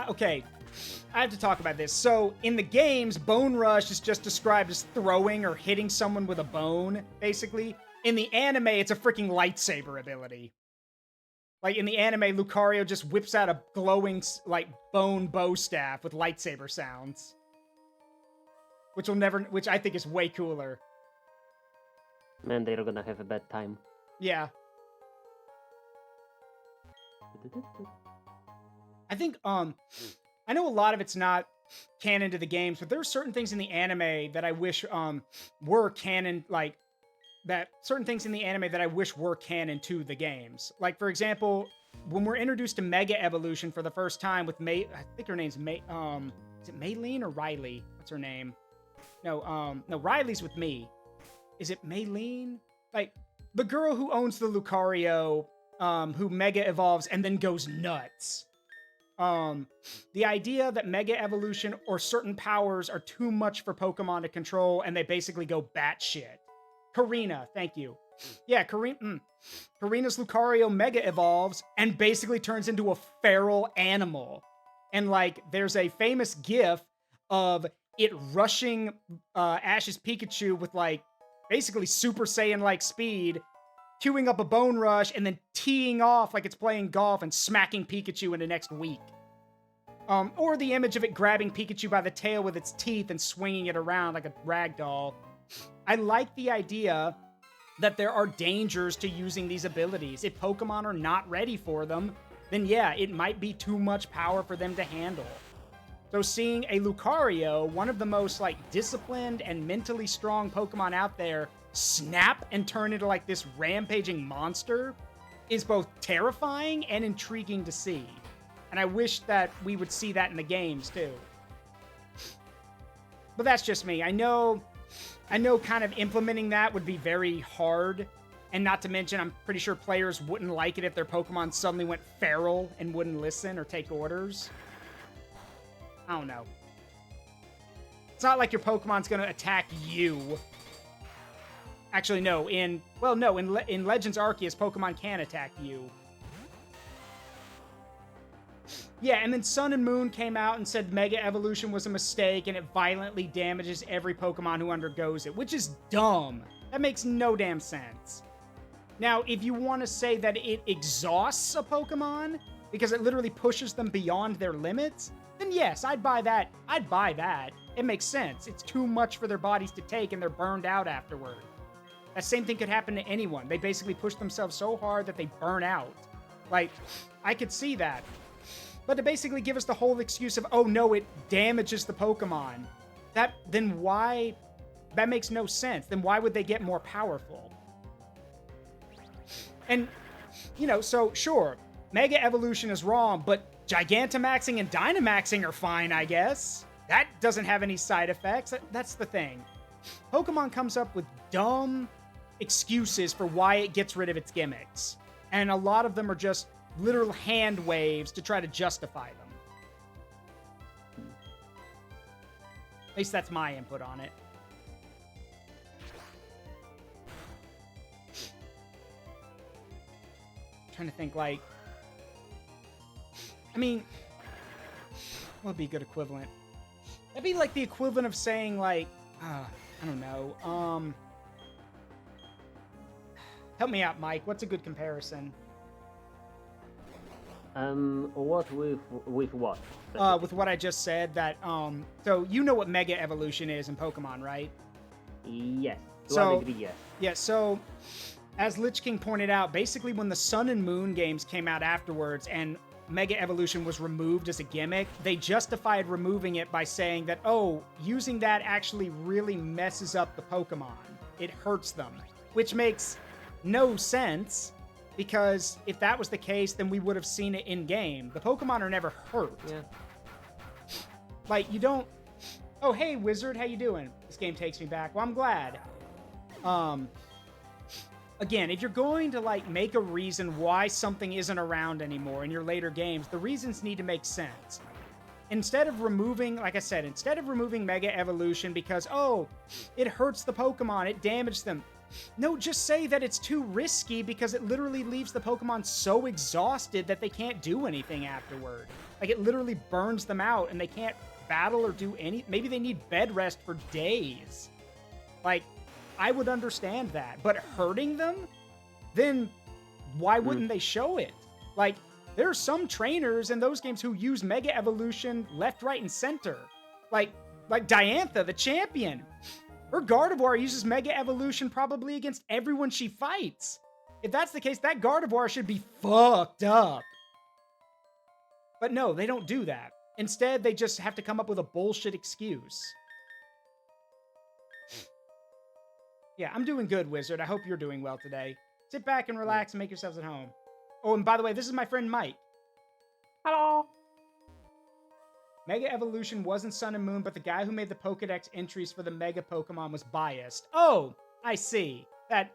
Okay, I have to talk about this. So, in the games, Bone Rush is just described as throwing or hitting someone with a bone, basically. In the anime, it's a freaking lightsaber ability. Like, in the anime, Lucario just whips out a glowing, like, bone bow staff with lightsaber sounds. Which I think is way cooler. Man, they're gonna have a bad time. Yeah. I think, I know a lot of it's not canon to the games, but there are certain things in the anime that I wish, were canon, like, certain things in the anime that I wish were canon to the games. Like, for example, when we're introduced to Mega Evolution for the first time with I think her name's is it Maylene or Riley? What's her name? No, Riley's with me. Is it Maylene? Like, the girl who owns the Lucario, who Mega Evolves and then goes nuts. The idea that Mega Evolution or certain powers are too much for Pokemon to control and they basically go batshit. Karina, thank you. Yeah, Karina's Lucario Mega Evolves and basically turns into a feral animal. And, like, there's a famous gif of it rushing Ash's Pikachu with, like, basically Super Saiyan-like speed, queuing up a Bone Rush, and then teeing off like it's playing golf and smacking Pikachu in the next week. Or the image of it grabbing Pikachu by the tail with its teeth and swinging it around like a ragdoll. I like the idea that there are dangers to using these abilities. If Pokemon are not ready for them, then yeah, it might be too much power for them to handle. So seeing a Lucario, one of the most, like, disciplined and mentally strong Pokemon out there, snap and turn into like this rampaging monster is both terrifying and intriguing to see. And I wish that we would see that in the games too. But that's just me. I know kind of implementing that would be very hard. And not to mention, I'm pretty sure players wouldn't like it if their Pokemon suddenly went feral and wouldn't listen or take orders. I don't know. It's not like your Pokemon's going to attack you. Actually, no. In Legends Arceus, Pokemon can attack you. Yeah, and then Sun and Moon came out and said Mega Evolution was a mistake and it violently damages every Pokemon who undergoes it, which is dumb. That makes no damn sense. Now, if you want to say that it exhausts a Pokemon because it literally pushes them beyond their limits, then yes, I'd buy that. I'd buy that. It makes sense. It's too much for their bodies to take and they're burned out afterward. That same thing could happen to anyone. They basically push themselves so hard that they burn out. Like, I could see that. But to basically give us the whole excuse of, oh no, it damages the Pokemon, then why? That makes no sense. Then why would they get more powerful? And, so sure, Mega Evolution is wrong, but Gigantamaxing and Dynamaxing are fine, I guess. That doesn't have any side effects. That's the thing. Pokemon comes up with dumb excuses for why it gets rid of its gimmicks. And a lot of them are just literal hand waves to try to justify them. At least that's my input on it. I'm trying to think, like... I mean... What would be a good equivalent? That'd be like the equivalent of saying, like... I don't know. Help me out, Mike. What's a good comparison? What with what? With what I just said, that, so you know what Mega Evolution is in Pokemon, right? Yes. To So- a degree, yes. Yeah, so, as Lich King pointed out, basically when the Sun and Moon games came out afterwards and Mega Evolution was removed as a gimmick, they justified removing it by saying that, oh, using that actually really messes up the Pokemon. It hurts them. Which makes no sense, because if that was the case, then we would have seen it in-game. The Pokemon are never hurt. Yeah. Like, you don't... Oh, hey, Wizard, how you doing? This game takes me back. Well, I'm glad. Again, if you're going to, like, make a reason why something isn't around anymore in your later games, the reasons need to make sense. Instead of removing, like I said, instead of removing Mega Evolution because, oh, it hurts the Pokemon, it damaged them. No, just say that it's too risky because it literally leaves the Pokemon so exhausted that they can't do anything afterward. Like, it literally burns them out and they can't battle or do any... Maybe they need bed rest for days. Like, I would understand that. But hurting them? Then why wouldn't they show it? Like, there are some trainers in those games who use Mega Evolution left, right, and center. Like Diantha, the champion. Her Gardevoir uses Mega Evolution probably against everyone she fights. If that's the case, that Gardevoir should be fucked up. But no, they don't do that. Instead, they just have to come up with a bullshit excuse. Yeah, I'm doing good, Wizard. I hope you're doing well today. Sit back and relax and make yourselves at home. Oh, and by the way, this is my friend Mike. Hello. Mega Evolution wasn't Sun and Moon, but the guy who made the Pokedex entries for the Mega Pokemon was biased. Oh, I see. That,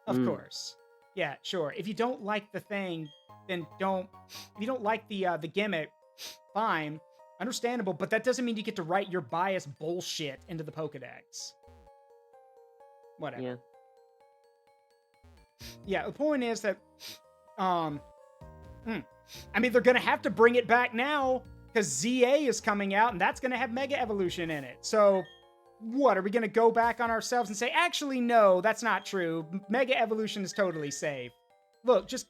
of course. Yeah, sure. If you don't like the thing, then don't... If you don't like the gimmick, fine. Understandable, but that doesn't mean you get to write your biased bullshit into the Pokedex. Whatever. Yeah. Yeah, the point is that... I mean, they're gonna have to bring it back now, because ZA is coming out, and that's gonna have Mega Evolution in it. So, what, are we gonna go back on ourselves and say, actually, no, that's not true. Mega Evolution is totally safe. Look, just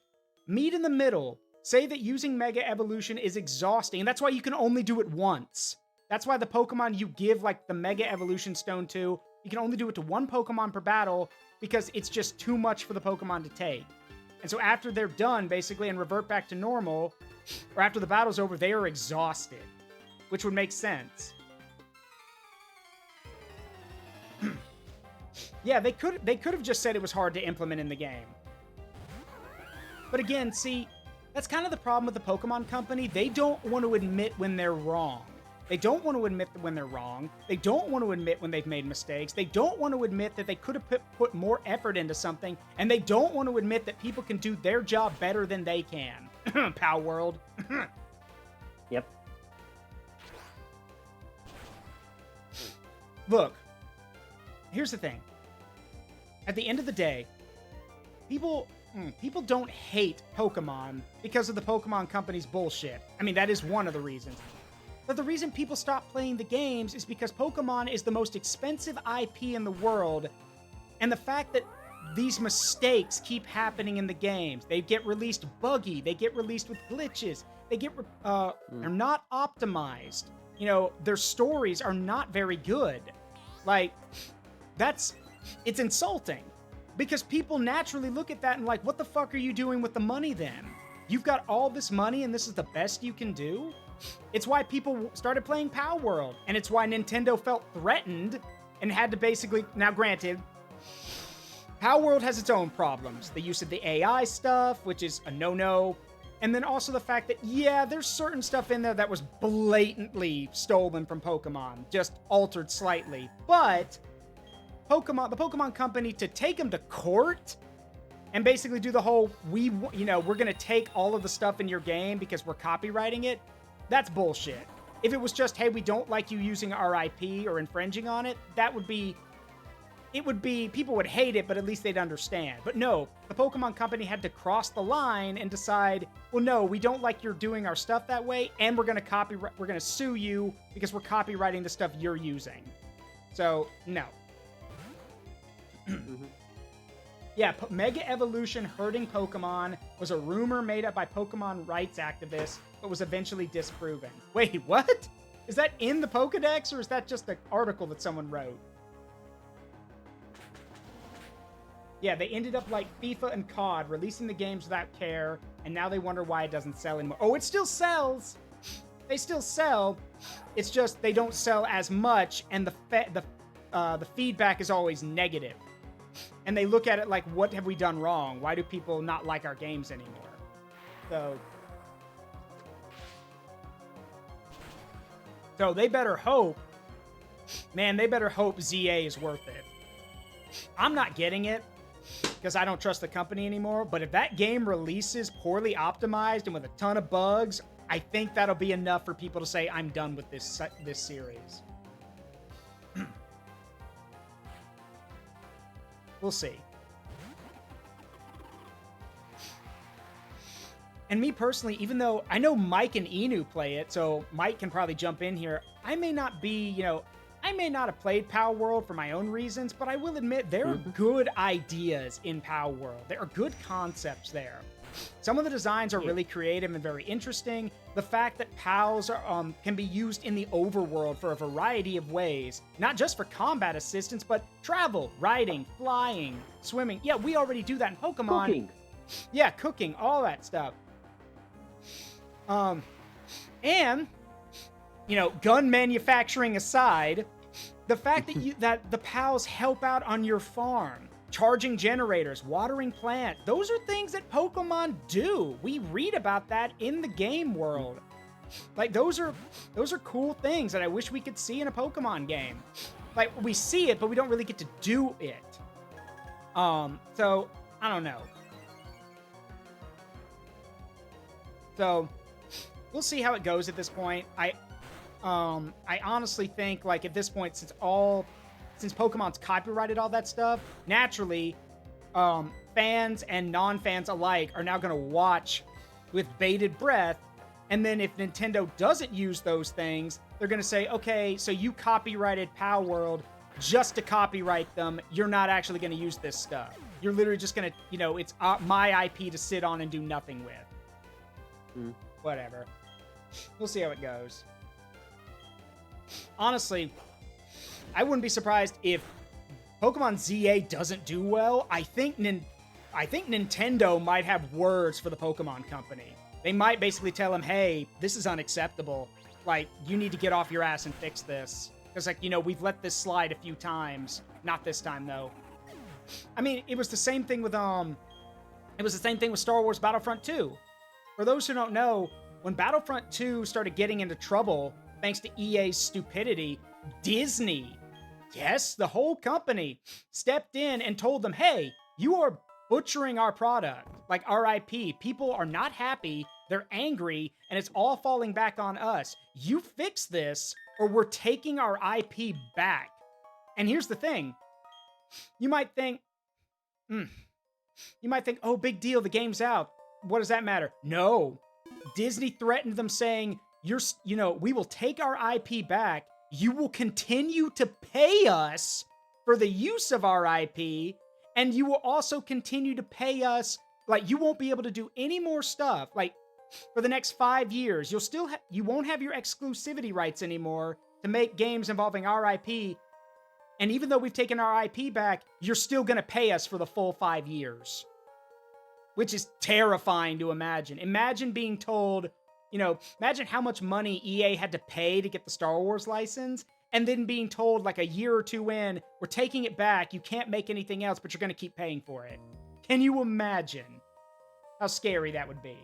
meet in the middle. Say that using Mega Evolution is exhausting, and that's why you can only do it once. That's why the Pokemon you give, like, the Mega Evolution Stone to, you can only do it to one Pokemon per battle, because it's just too much for the Pokemon to take. And so after they're done, basically, and revert back to normal, or after the battle's over, they are exhausted. Which would make sense. Yeah, they could have just said it was hard to implement in the game. But again, see, that's kind of the problem with the Pokemon Company. They don't want to admit when they're wrong. They don't want to admit when they're wrong. They don't want to admit when they've made mistakes. They don't want to admit that they could have put more effort into something. And they don't want to admit that people can do their job better than they can. Pow World. Yep. Look, here's the thing. At the end of the day, people don't hate Pokemon because of the Pokemon Company's bullshit. I mean, that is one of the reasons. But the reason people stop playing the games is because Pokemon is the most expensive IP in the world, and the fact that these mistakes keep happening in the games. They get released buggy, they get released with glitches, they get are not optimized. You know, their stories are not very good. Like, it's insulting. Because people naturally look at that and like, what the fuck are you doing with the money then? You've got all this money and this is the best you can do? It's why people started playing Pow World, and it's why Nintendo felt threatened and had to basically... Now, granted, Pow World has its own problems. The use of the AI stuff, which is a no-no, and then also the fact that, yeah, there's certain stuff in there that was blatantly stolen from Pokemon, just altered slightly. But the Pokemon Company, to take them to court and basically do the whole, we're going to take all of the stuff in your game because we're copywriting it, that's bullshit. If it was just, hey, we don't like you using our IP or infringing on it, people would hate it, but at least they'd understand. But no, the Pokemon Company had to cross the line and decide, well, no, we don't like you're doing our stuff that way, and we're going to sue you because we're copywriting the stuff you're using. So, no. Yeah, Mega Evolution hurting Pokemon was a rumor made up by Pokemon rights activists, but was eventually disproven. Wait, what? Is that in the Pokedex, or is that just an article that someone wrote? Yeah, they ended up like FIFA and COD, releasing the games without care, and now they wonder why it doesn't sell anymore. Oh, it still sells! They still sell. It's just they don't sell as much, and the feedback is always negative. And they look at it like, what have we done wrong? Why do people not like our games anymore? So they better hope, man, they better hope ZA is worth it. I'm not getting it because I don't trust the company anymore, but if that game releases poorly optimized and with a ton of bugs, I think that'll be enough for people to say, I'm done with this series. We'll see. And me personally, even though I know Mike and Inu play it, so Mike can probably jump in here, I may not have played Pow World for my own reasons, but I will admit there are good ideas in Pow World. There are good concepts there. Some of the designs are really creative and very interesting. The fact that POWs can be used in the overworld for a variety of ways, not just for combat assistance, but travel, riding, flying, swimming. Yeah, we already do that in Pokemon. Cooking. Yeah, cooking, all that stuff. And, gun manufacturing aside, the fact that the POWs help out on your farm, charging generators, watering plants, those are things that Pokemon do. We read about that in the game world. Like, those are cool things that I wish we could see in a Pokemon game. Like, we see it, but we don't really get to do it. So, I don't know. So, we'll see how it goes at this point. I honestly think, like, at this point, since Pokemon's copyrighted all that stuff, naturally, fans and non-fans alike are now going to watch with bated breath, and then if Nintendo doesn't use those things, they're going to say, okay, so you copyrighted Pow World just to copyright them. You're not actually going to use this stuff. You're literally just going to, it's my IP to sit on and do nothing with. Whatever. We'll see how it goes. Honestly, I wouldn't be surprised if Pokemon ZA doesn't do well. I think Nintendo might have words for the Pokemon Company. They might basically tell them, hey, this is unacceptable. Like, you need to get off your ass and fix this. Because, like, we've let this slide a few times. Not this time, though. I mean, it was the same thing with Star Wars Battlefront 2. For those who don't know, when Battlefront 2 started getting into trouble, thanks to EA's stupidity, Disney, yes, the whole company, stepped in and told them, hey, you are butchering our product. Like RIP, people are not happy, they're angry, and it's all falling back on us. You fix this, or we're taking our IP back. And here's the thing. You might think, oh, big deal, the game's out. What does that matter? No. Disney threatened them saying, we will take our IP back. You will continue to pay us for the use of our IP, and you will also continue to pay us, like, you won't be able to do any more stuff. Like, for the next 5 years, you won't have your exclusivity rights anymore to make games involving our IP. And even though we've taken our IP back, you're still going to pay us for the full 5 years. Which is terrifying to imagine. Imagine being told, imagine how much money EA had to pay to get the Star Wars license, and then being told like a year or two in, we're taking it back, you can't make anything else, but you're going to keep paying for it. Can you imagine how scary that would be?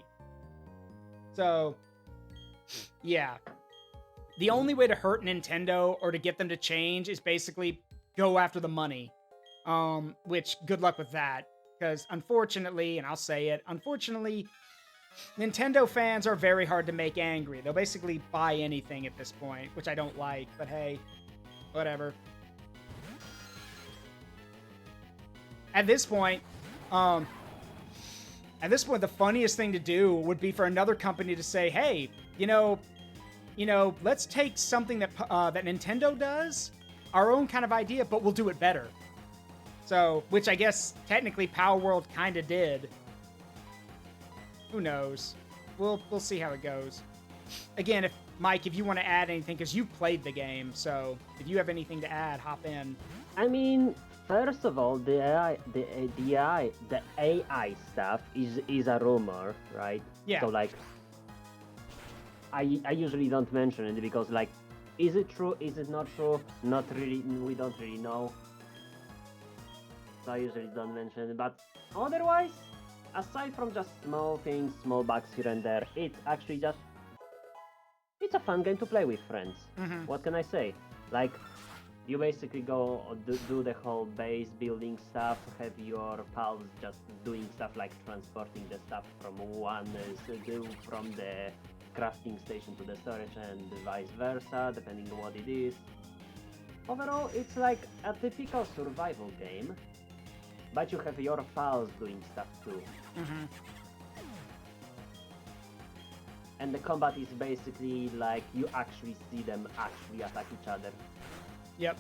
So, yeah. The only way to hurt Nintendo or to get them to change is basically go after the money. Which, good luck with that. Because unfortunately, and I'll say it, unfortunately, Nintendo fans are very hard to make angry. They'll basically buy anything at this point, which I don't like, but hey, whatever. At this point, the funniest thing to do would be for another company to say, hey, let's take something that Nintendo does, our own kind of idea, but we'll do it better. So, which I guess technically Power World kind of did. Who knows? We'll see how it goes. Again, Mike, if you want to add anything, because you played the game, so if you have anything to add, hop in. I mean, first of all, the AI stuff is a rumor, right? Yeah. So like, I usually don't mention it because like, is it true? Is it not true? Not really. We don't really know. So I usually don't mention it, but otherwise, aside from just small things, small bugs here and there, it's actually just, it's a fun game to play with friends. Mm-hmm. What can I say? Like, you basically go do the whole base building stuff, have your pals just doing stuff like transporting the stuff from from the crafting station to the storage and vice versa, depending on what it is. Overall, it's like a typical survival game, but you have your pals doing stuff too. Mm-hmm. And the combat is basically like you actually see them actually attack each other. Yep.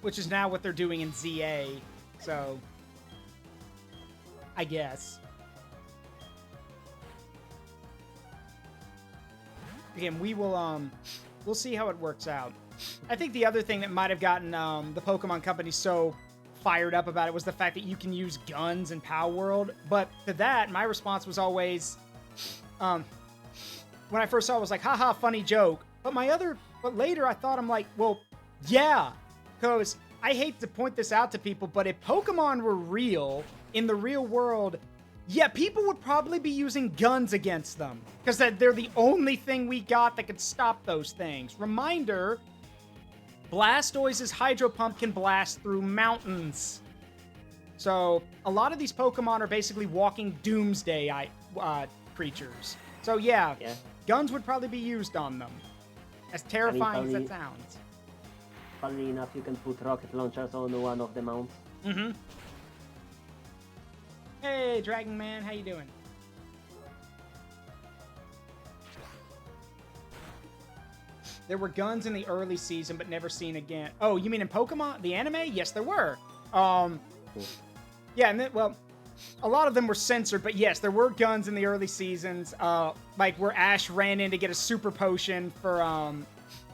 Which is now what they're doing in ZA, so I guess. Again, we'll see how it works out. I think the other thing that might have gotten the Pokemon Company so fired up about it was the fact that you can use guns in Power World. But to that, my response was always, when I first saw it, I was like, haha, funny joke. But later I thought, I'm like, well, yeah, because I hate to point this out to people, but if Pokemon were real in the real world, yeah, people would probably be using guns against them because they're the only thing we got that could stop those things. Reminder, Blastoise's Hydro Pump can blast through mountains. So a lot of these Pokemon are basically walking doomsday creatures. So yeah, guns would probably be used on them. As terrifying as that sounds. Funnily enough, you can put rocket launchers on one of the mounts. Mm-hmm. Hey, Dragon Man, how you doing? There were guns in the early season, but never seen again. Oh, you mean in Pokemon? The anime? Yes, there were. Yeah, and then, well, a lot of them were censored, but yes, there were guns in the early seasons. Like where Ash ran in to get a super potion for,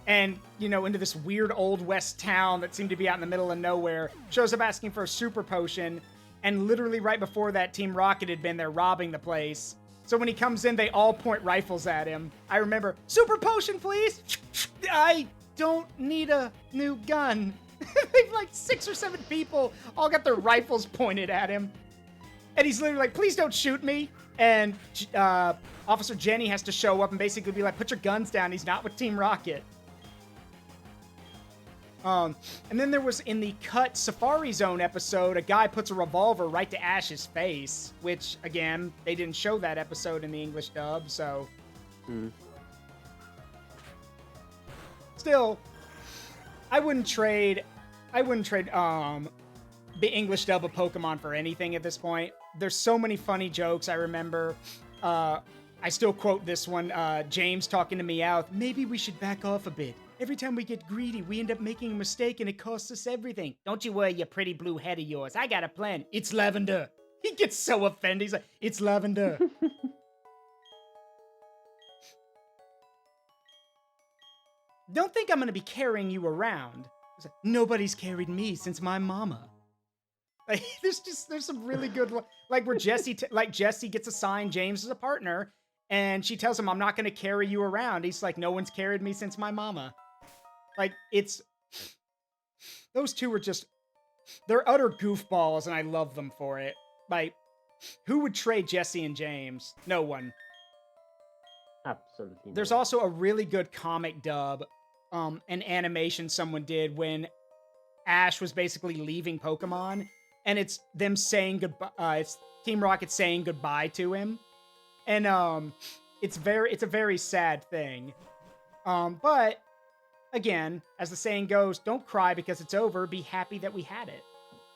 and, into this weird old west town that seemed to be out in the middle of nowhere. Shows up asking for a super potion, and literally right before that, Team Rocket had been there robbing the place. So when he comes in, they all point rifles at him. I remember, super potion, please! I don't need a new gun. They've like 6 or 7 people all got their rifles pointed at him. And he's literally like, please don't shoot me. And Officer Jenny has to show up and basically be like, put your guns down. He's not with Team Rocket. And then there was in the cut Safari Zone episode, a guy puts a revolver right to Ash's face, which again, they didn't show that episode in the English dub, so. Still, I wouldn't trade the English dub of Pokemon for anything at this point. There's so many funny jokes I remember. I still quote this one, James talking to Meowth, maybe we should back off a bit. Every time we get greedy, we end up making a mistake and it costs us everything. Don't you worry, you pretty blue head of yours. I got a plan. It's lavender. He gets so offended. He's like, it's lavender. Don't think I'm going to be carrying you around. Like, nobody's carried me since my mama. Like, there's some really good, like where Jessie gets assigned James as a partner, and she tells him, I'm not going to carry you around. He's like, no one's carried me since my mama. Like, those two are they're utter goofballs, and I love them for it. Like, who would trade Jessie and James? No one. Absolutely. There's also a really good comic dub, an animation someone did when Ash was basically leaving Pokemon, and it's them saying goodbye. It's Team Rocket saying goodbye to him, and it's a very sad thing. But again, as the saying goes, don't cry because it's over. Be happy that we had it.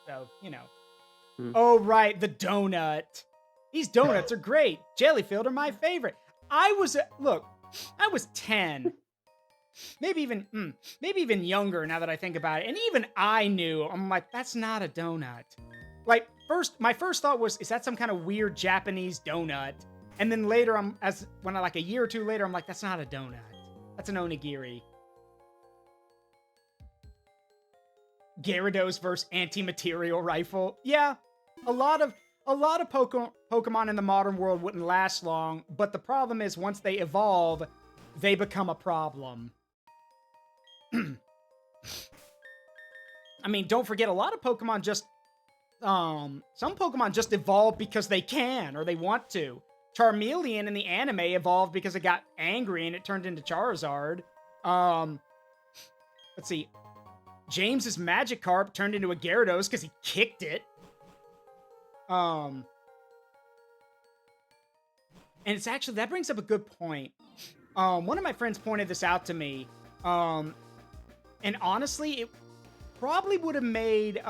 So, you know. Oh, right, the donut. These donuts are great. Jellyfield are my favorite. I was 10. Maybe even younger now that I think about it. And even I knew, I'm like, that's not a donut. Like, my first thought was, is that some kind of weird Japanese donut? And then later, a year or two later, I'm like, that's not a donut. That's an onigiri. Gyarados versus anti-material rifle. Yeah, a lot of Pokemon in the modern world wouldn't last long, but the problem is once they evolve, they become a problem. I mean, don't forget, a lot of Pokemon some Pokemon just evolve because they can or they want to. Charmeleon in the anime evolved because it got angry and it turned into Charizard. Let's see. James's Magikarp turned into a Gyarados because he kicked it. And it's actually, that brings up a good point. One of my friends pointed this out to me. And honestly, it probably would have made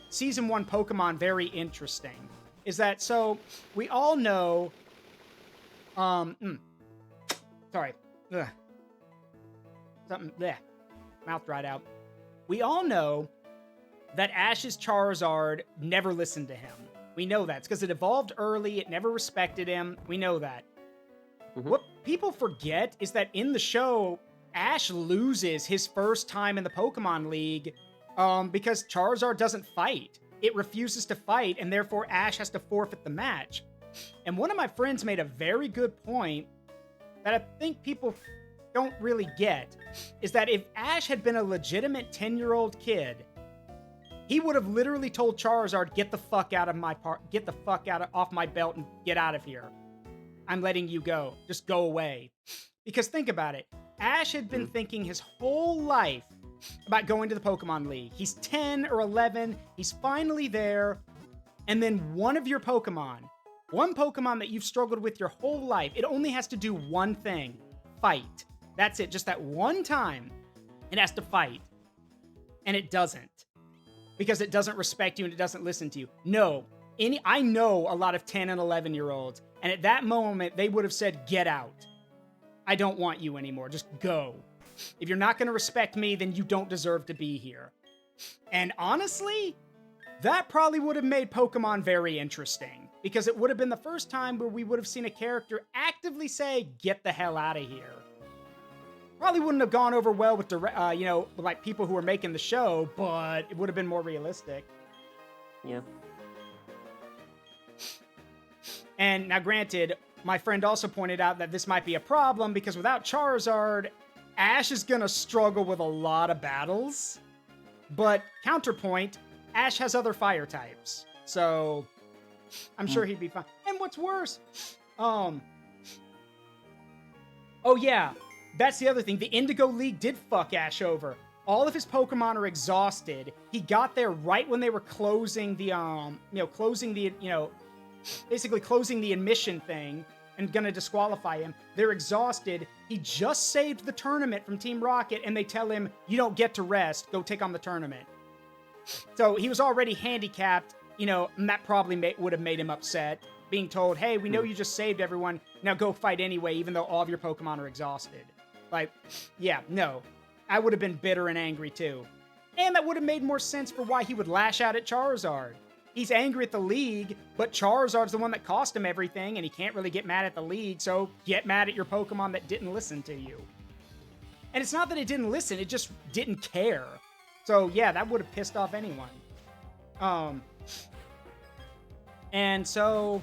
Season 1 Pokemon very interesting. Is that, so, we all know... Sorry. Ugh. Something, bleh. Mouth dried out. We all know that Ash's Charizard never listened to him. We know that. It's because it evolved early, it never respected him. We know that. What people forget is that in the show, Ash loses his first time in the Pokemon League because Charizard doesn't fight. It refuses to fight, and therefore Ash has to forfeit the match. And one of my friends made a very good point that I think people don't really get, is that if Ash had been a legitimate 10-year-old kid, he would have literally told Charizard, get the fuck out of my get the fuck off my belt and get out of here. I'm letting you go. Just go away. Because think about it. Ash had been thinking his whole life about going to the Pokemon League. He's 10 or 11. He's finally there. And then one Pokemon that you've struggled with your whole life, it only has to do one thing. Fight. That's it. Just that one time. It has to fight. And it doesn't. Because it doesn't respect you and it doesn't listen to you. No. I know a lot of 10 and 11-year-olds. And at that moment, they would have said, get out. I don't want you anymore. Just go. If you're not going to respect me, then you don't deserve to be here. And honestly, that probably would have made Pokemon very interesting. Because it would have been the first time where we would have seen a character actively say, get the hell out of here. Probably wouldn't have gone over well with, like people who were making the show, but it would have been more realistic. Yeah. And now granted, my friend also pointed out that this might be a problem because without Charizard, Ash is going to struggle with a lot of battles. But counterpoint, Ash has other fire types. So I'm sure he'd be fine. And what's worse, oh yeah, that's the other thing. The Indigo League did fuck Ash over. All of his Pokemon are exhausted. He got there right when they were closing the, basically closing the admission thing and gonna disqualify him. They're exhausted. He just saved the tournament from Team Rocket, and they tell him, you don't get to rest. Go take on the tournament. So he was already handicapped, and that probably would have made him upset. Being told, hey, we know you just saved everyone. Now go fight anyway, even though all of your Pokemon are exhausted. Like, yeah, no. I would have been bitter and angry too. And that would have made more sense for why he would lash out at Charizard. He's angry at the League, but Charizard's the one that cost him everything, and he can't really get mad at the League, so get mad at your Pokemon that didn't listen to you. And it's not that it didn't listen, it just didn't care. So yeah, that would have pissed off anyone. And so,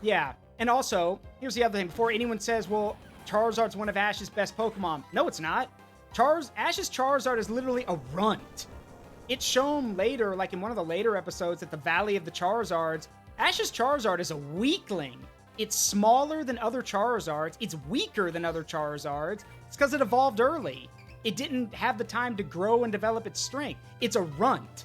yeah. And also, here's the other thing. Before anyone says, well, Charizard's one of Ash's best Pokemon. No, it's not. Ash's Charizard is literally a runt. It's shown later, like in one of the later episodes at the Valley of the Charizards, Ash's Charizard is a weakling. It's smaller than other Charizards. It's weaker than other Charizards. It's because it evolved early. It didn't have the time to grow and develop its strength. It's a runt.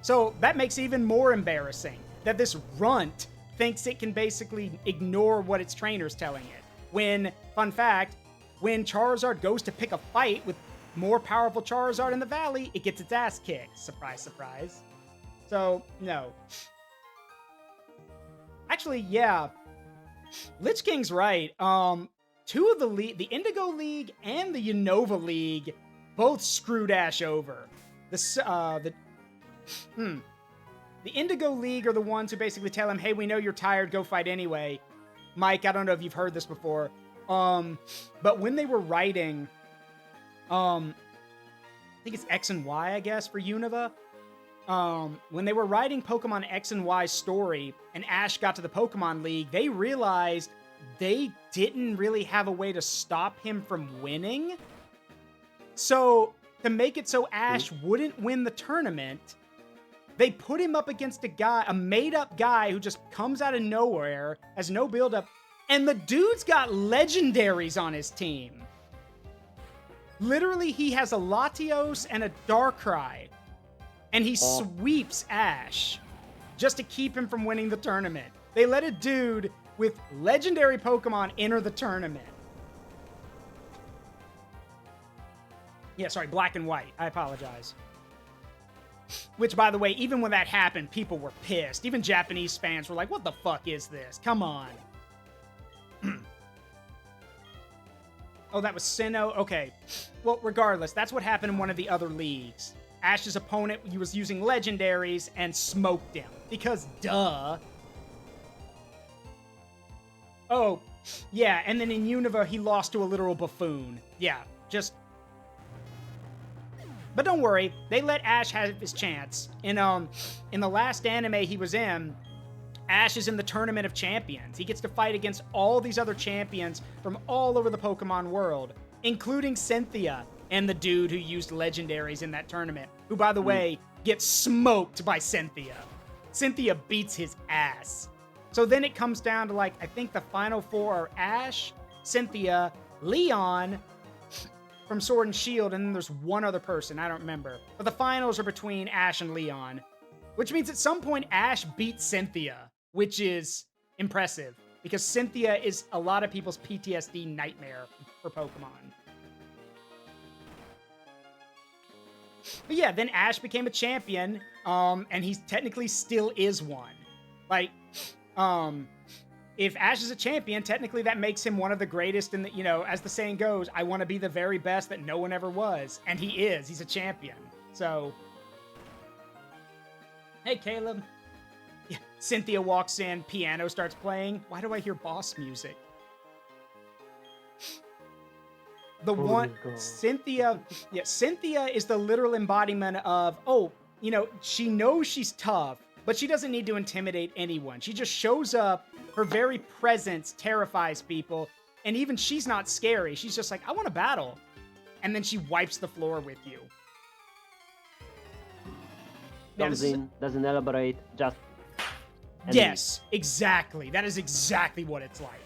So that makes it even more embarrassing that this runt thinks it can basically ignore what its trainer's telling it. When, fun fact, when Charizard goes to pick a fight with more powerful Charizard in the Valley, it gets its ass kicked. Surprise, surprise. So, no. Actually, yeah. Lich King's right. Two of the Indigo League and the Unova League both screwed Ash over. The Indigo League are the ones who basically tell him, hey, we know you're tired, go fight anyway. Mike, I don't know if you've heard this before. But when they were writing, I think it's X and Y, I guess, for Unova. When they were writing Pokemon X and Y's story, and Ash got to the Pokemon League, they realized they didn't really have a way to stop him from winning. So, to make it so Ash wouldn't win the tournament, they put him up against a made-up guy who just comes out of nowhere, has no build-up, and the dude's got legendaries on his team. Literally, he has a Latios and a Darkrai, and he sweeps Ash just to keep him from winning the tournament. They let a dude with legendary Pokemon enter the tournament. Yeah, sorry, Black and White. I apologize. Which, by the way, even when that happened, people were pissed. Even Japanese fans were like, what the fuck is this? Come on. Oh, that was Sinnoh? Okay. Well, regardless, that's what happened in one of the other leagues. Ash's opponent, he was using legendaries and smoked him. Because, duh. Oh, yeah, and then in Unova, he lost to a literal buffoon. Yeah, just... But don't worry, they let Ash have his chance. In the last anime he was in, Ash is in the Tournament of Champions. He gets to fight against all these other champions from all over the Pokemon world, including Cynthia and the dude who used legendaries in that tournament, who, by the way, gets smoked by Cynthia. Cynthia beats his ass. So then it comes down to, like, I think the final four are Ash, Cynthia, Leon from Sword and Shield, and then there's one other person, I don't remember. But the finals are between Ash and Leon, which means at some point Ash beats Cynthia, which is impressive, because Cynthia is a lot of people's PTSD nightmare for Pokemon. But yeah, then Ash became a champion, and he technically still is one. Like, if Ash is a champion, technically that makes him one of the greatest in the, you know, as the saying goes, I want to be the very best that no one ever was. And he is. He's a champion. So, hey, Caleb. Yeah, Cynthia walks in, piano starts playing. Why do I hear boss music? The one, Cynthia is the literal embodiment of, oh, you know, she knows she's tough, but she doesn't need to intimidate anyone. She just shows up. Her very presence terrifies people. And even she's not scary. She's just like, I want to battle. And then she wipes the floor with you. Comes in, doesn't elaborate, just... and Yes, exactly. That is exactly what it's like.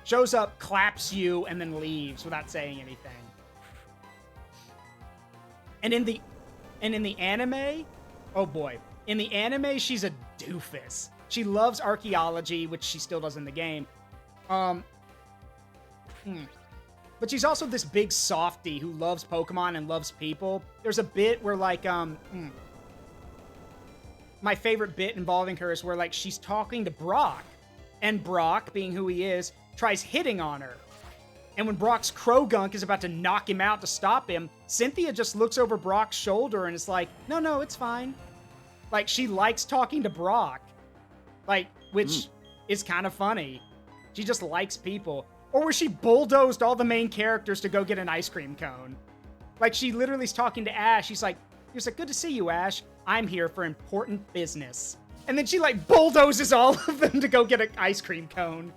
Shows up, claps you, and then leaves without saying anything. And in the anime, oh boy. In the anime, she's a doofus. She loves archaeology, which she still does in the game. But she's also this big softie who loves Pokemon and loves people. There's a bit where, like, my favorite bit involving her is where, like, she's talking to Brock. And Brock, being who he is, tries hitting on her. And when Brock's Krogunk is about to knock him out to stop him, Cynthia just looks over Brock's shoulder and is like, no, it's fine. Like, she likes talking to Brock. Like, which is kind of funny. She just likes people. Or where she bulldozed all the main characters to go get an ice cream cone. Like, she literally is talking to Ash. He was like, good to see you, Ash. I'm here for important business. And then she, like, bulldozes all of them to go get an ice cream cone.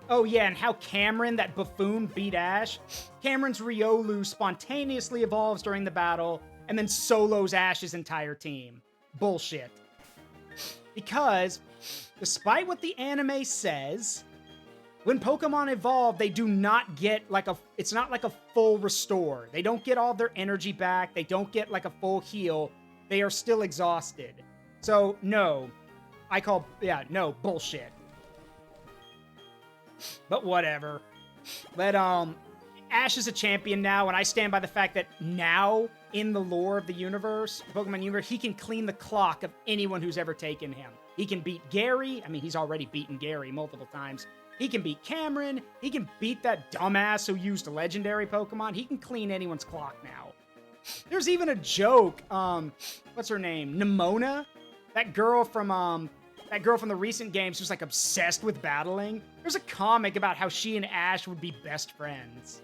Oh, yeah, and how Cameron, that buffoon, beat Ash. Cameron's Riolu spontaneously evolves during the battle and then solos Ash's entire team. Bullshit. Because, despite what the anime says, when Pokemon evolve, they do not get, like, it's not like a full restore. They don't get all their energy back. They don't get, like, a full heal. They are still exhausted. So, no. No, bullshit. But whatever. Ash is a champion now, and I stand by the fact that now, in the lore of the universe, Pokemon universe, he can clean the clock of anyone who's ever taken him. He can beat Gary. I mean, he's already beaten Gary multiple times. He can beat Cameron. He can beat that dumbass who used legendary Pokemon. He can clean anyone's clock now. There's even a joke. What's her name? Nimona? That girl from the recent games who's, like, obsessed with battling. There's a comic about how she and Ash would be best friends.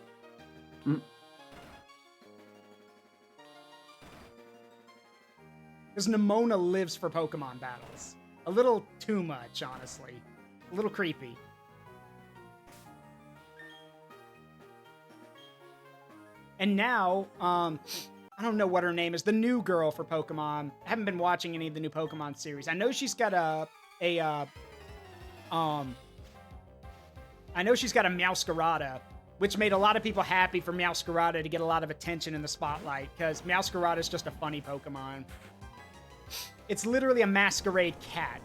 Because Nimona lives for Pokemon battles. A little too much, honestly. A little creepy. And now, I don't know what her name is. The new girl for Pokemon. I haven't been watching any of the new Pokemon series. I know she's got I know she's got a Meowscarada, which made a lot of people happy for Meowscarada to get a lot of attention in the spotlight, because Meowscarada is just a funny Pokemon. It's literally a masquerade cat.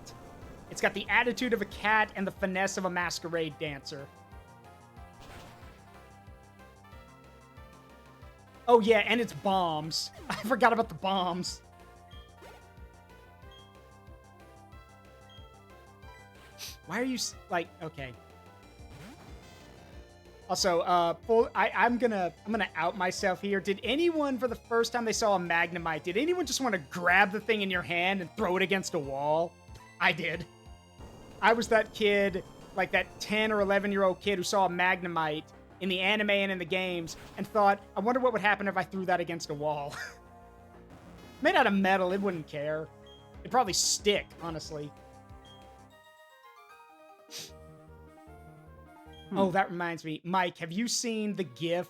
It's got the attitude of a cat and the finesse of a masquerade dancer. Oh yeah, and it's bombs. I forgot about the bombs. Why are you, like, okay. Also, I'm gonna out myself here. Did anyone, for the first time they saw a Magnemite, did anyone just want to grab the thing in your hand and throw it against a wall? I did. I was that kid, like that 10 or 11-year-old kid who saw a Magnemite in the anime and in the games and thought, I wonder what would happen if I threw that against a wall. Made out of metal, it wouldn't care. It'd probably stick, honestly. Oh, that reminds me. Mike, have you seen the GIF?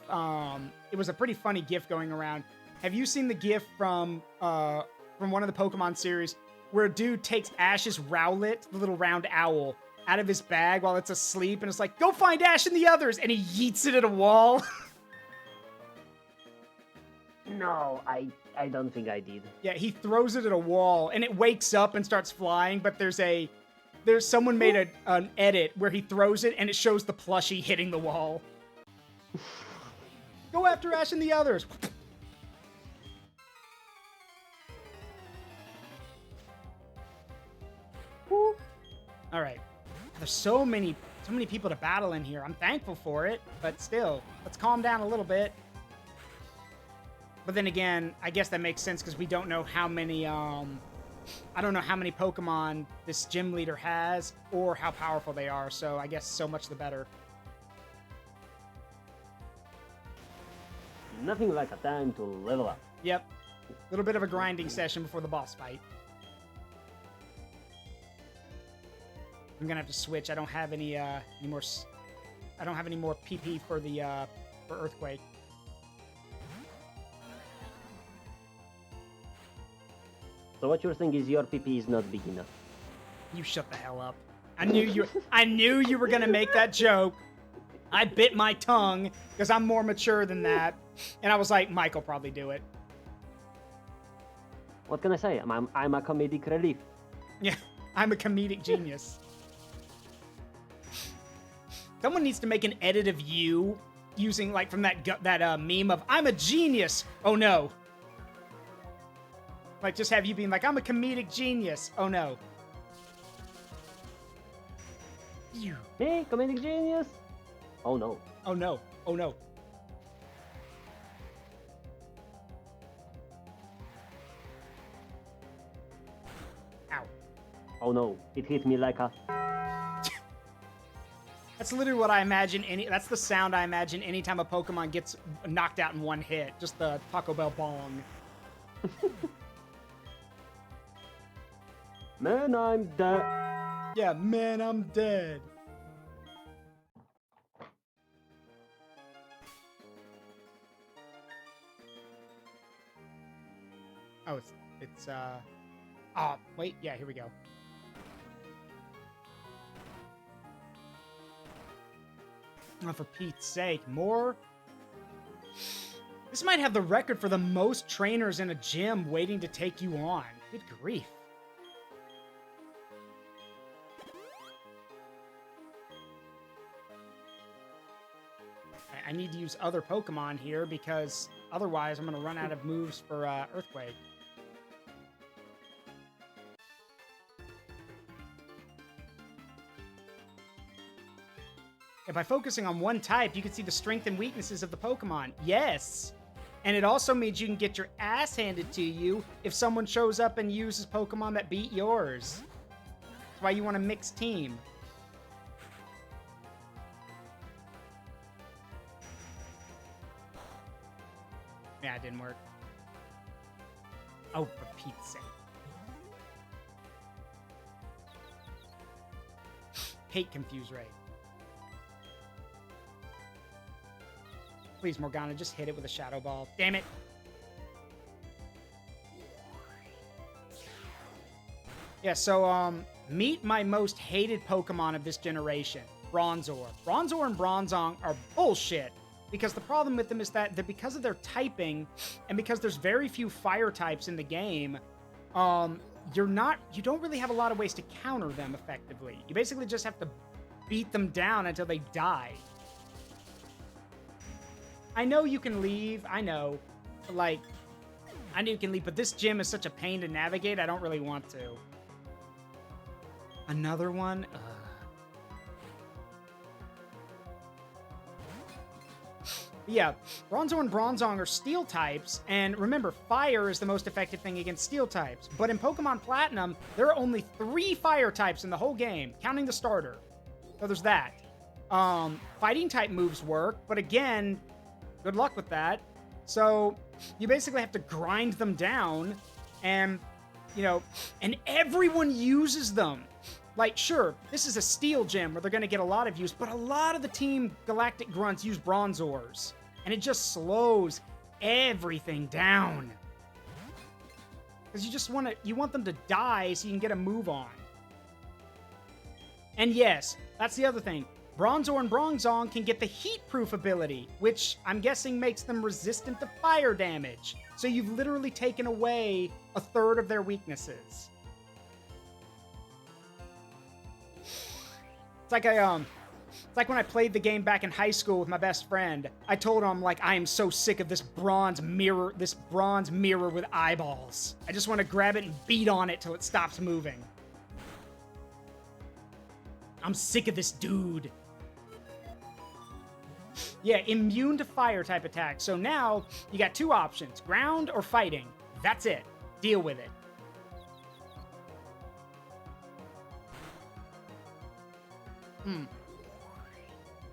It was a pretty funny GIF going around. Have you seen the GIF from one of the Pokemon series where a dude takes Ash's Rowlet, the little round owl, out of his bag while it's asleep, and it's like, go find Ash and the others, and he yeets it at a wall? No, I don't think I did. Yeah, he throws it at a wall, and it wakes up and starts flying, but there's someone made an edit where he throws it, and it shows the plushie hitting the wall. Go after Ash and the others. All right. There's so many people to battle in here. I'm thankful for it, but still, let's calm down a little bit. But then again, I guess that makes sense because we don't know how many, I don't know how many Pokemon this gym leader has or how powerful they are, so I guess so much the better. Nothing like a time to level up. Yep. A little bit of a grinding session before the boss fight. I'm gonna have to switch. I don't have any more. I don't have any more PP for the for Earthquake. So what you're saying is your PP is not big enough. You shut the hell up. I knew you were gonna make that joke. I bit my tongue because I'm more mature than that. And I was like, Mike'll probably do it. What can I say? I'm a comedic relief. Yeah, I'm a comedic genius. Someone needs to make an edit of you using, like, from that meme of, I'm a genius. Oh, no. Like, just have you being like, I'm a comedic genius. Oh, no. You. Me, comedic genius? Oh, no. Oh, no. Oh, no. Ow. Oh, no. It hit me like a... That's literally what I imagine. That's the sound I imagine anytime a Pokemon gets knocked out in one hit. Just the Taco Bell bong. Man, I'm dead. Yeah, man, I'm dead. Oh, oh, wait, yeah, here we go. Oh, for Pete's sake, more? This might have the record for the most trainers in a gym waiting to take you on. Good grief. I need to use other Pokemon here because otherwise I'm going to run out of moves for Earthquake. And by focusing on one type, you can see the strength and weaknesses of the Pokemon. Yes! And it also means you can get your ass handed to you if someone shows up and uses Pokemon that beat yours. That's why you want a mixed team. Yeah, it didn't work. Oh, for Pete's sake. Hate Confuse Ray. Please, Morgana, just hit it with a Shadow Ball. Damn it! Yeah, so, meet my most hated Pokemon of this generation. Bronzor. Bronzor and Bronzong are bullshit. Because the problem with them is that because of their typing, and because there's very few fire types in the game, you don't really have a lot of ways to counter them effectively. You basically just have to beat them down until they die. I know you can leave, I know. Like, I know you can leave, but this gym is such a pain to navigate, I don't really want to. Another one? Ugh. Yeah, Bronzor and Bronzong are steel types, and remember, fire is the most effective thing against steel types. But in Pokemon Platinum, there are only 3 fire types in the whole game, counting the starter. So there's that. Fighting type moves work, but again, good luck with that. So you basically have to grind them down, and, you know, and everyone uses them. Like, sure, this is a steel gym where they're going to get a lot of use, but a lot of the Team Galactic Grunts use Bronzors, and it just slows everything down. Because you just want them to die so you can get a move on. And yes, that's the other thing. Bronzor and Bronzong can get the heat-proof ability, which I'm guessing makes them resistant to fire damage. So you've literally taken away a third of their weaknesses. It's like when I played the game back in high school with my best friend. I told him, like, I am so sick of this bronze mirror with eyeballs. I just want to grab it and beat on it till it stops moving. I'm sick of this dude. Yeah, immune to fire type attacks. So now you got 2 options, ground or fighting. That's it. Deal with it.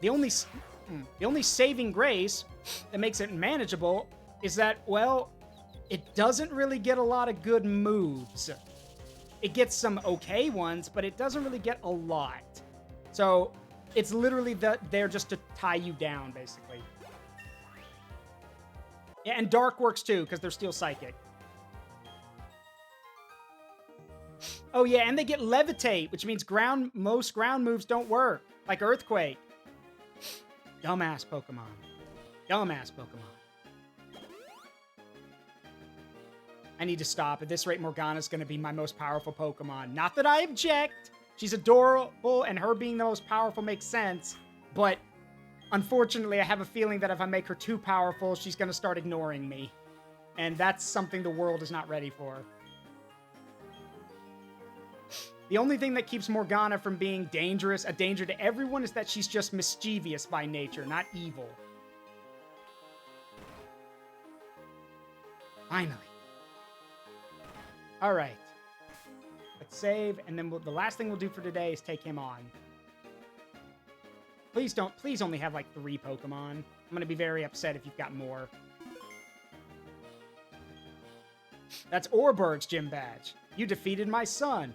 The only saving grace that makes it manageable is that, well, it doesn't really get a lot of good moves. It gets some okay ones, but it doesn't really get a lot. So it's literally there just to tie you down, basically. Yeah, and Dark works too, because they're still psychic. Oh yeah, and they get levitate, which means most ground moves don't work, like earthquake. Dumbass Pokemon. Dumbass Pokemon. I need to stop. At this rate, Morgana's going to be my most powerful Pokemon. Not that I object. She's adorable, and her being the most powerful makes sense. But unfortunately, I have a feeling that if I make her too powerful, she's going to start ignoring me. And that's something the world is not ready for. The only thing that keeps Morgana from being dangerous, a danger to everyone, is that she's just mischievous by nature, not evil. Finally. All right. Let's save, and then the last thing we'll do for today is take him on. Please only have like 3 Pokemon. I'm going to be very upset if you've got more. That's Orberg's gym badge. You defeated my son.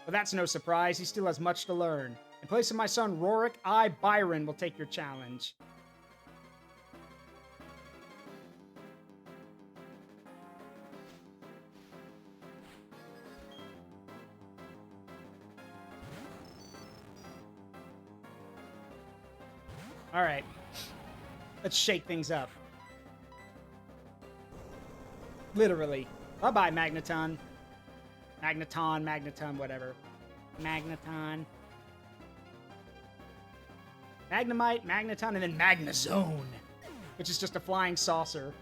Well, that's no surprise. He still has much to learn. In place of my son Rorik, I, Byron, will take your challenge. All right. Let's shake things up. Literally. Bye-bye, Magneton. Magneton, whatever. Magneton. Magnemite, Magneton, and then Magnezone, which is just a flying saucer.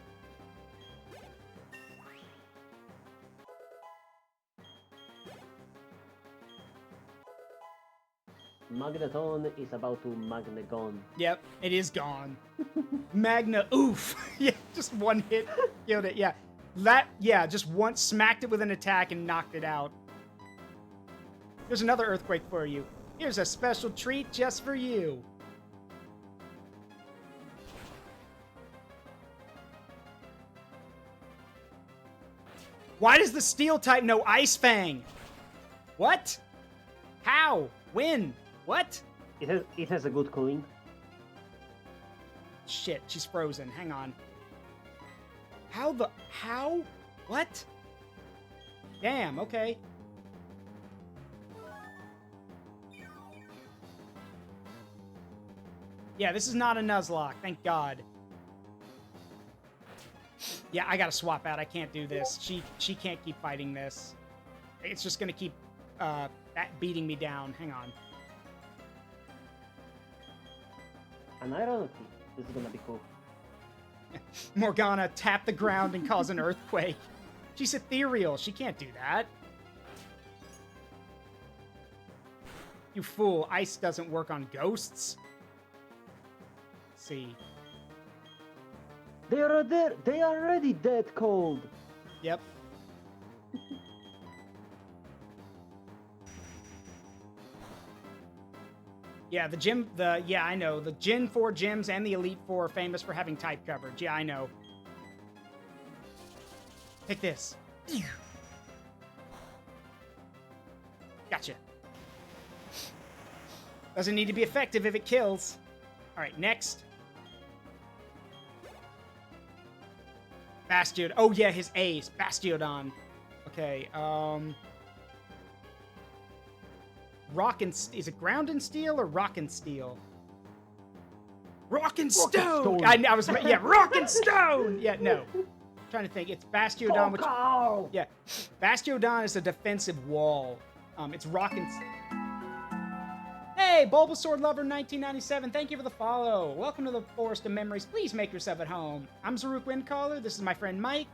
Magneton is about to Magnegon. Yep, it is gone. Magna, oof. Yeah, just one hit, killed it, yeah. Just once smacked it with an attack and knocked it out. There's another earthquake for you. Here's a special treat just for you. Why does the steel type know Ice Fang? What? How? When? What? It has a good cooling. Shit, she's frozen. Hang on. How? What? Damn, okay. Yeah, this is not a Nuzlocke, thank God. Yeah, I gotta swap out. I can't do this. She can't keep fighting this. It's just gonna keep beating me down. Hang on. And ironically, this is gonna be cool. Morgana tap the ground and cause an earthquake. She's ethereal. She can't do that. You fool. Ice doesn't work on ghosts. Let's see. They are there. They are already dead cold. Yep. Yeah, yeah, I know. The Gen 4 gyms and the Elite 4 are famous for having type coverage. Yeah, I know. Take this. Gotcha. Doesn't need to be effective if it kills. All right, next. Bastiod. Oh, yeah, his ace. Bastiodon. Okay, Rock and... Is it Ground and Steel or Rock and Steel? Rock and Stone! I was... Yeah, Rock and Stone! Yeah, no. I'm trying to think. It's Bastiodon, which... Yeah. Bastiodon is a defensive wall. It's Rock and... Hey, Bulbasaur Lover 1997, thank you for the follow. Welcome to the Forest of Memories. Please make yourself at home. I'm Zaruk Windcaller. This is my friend Mike.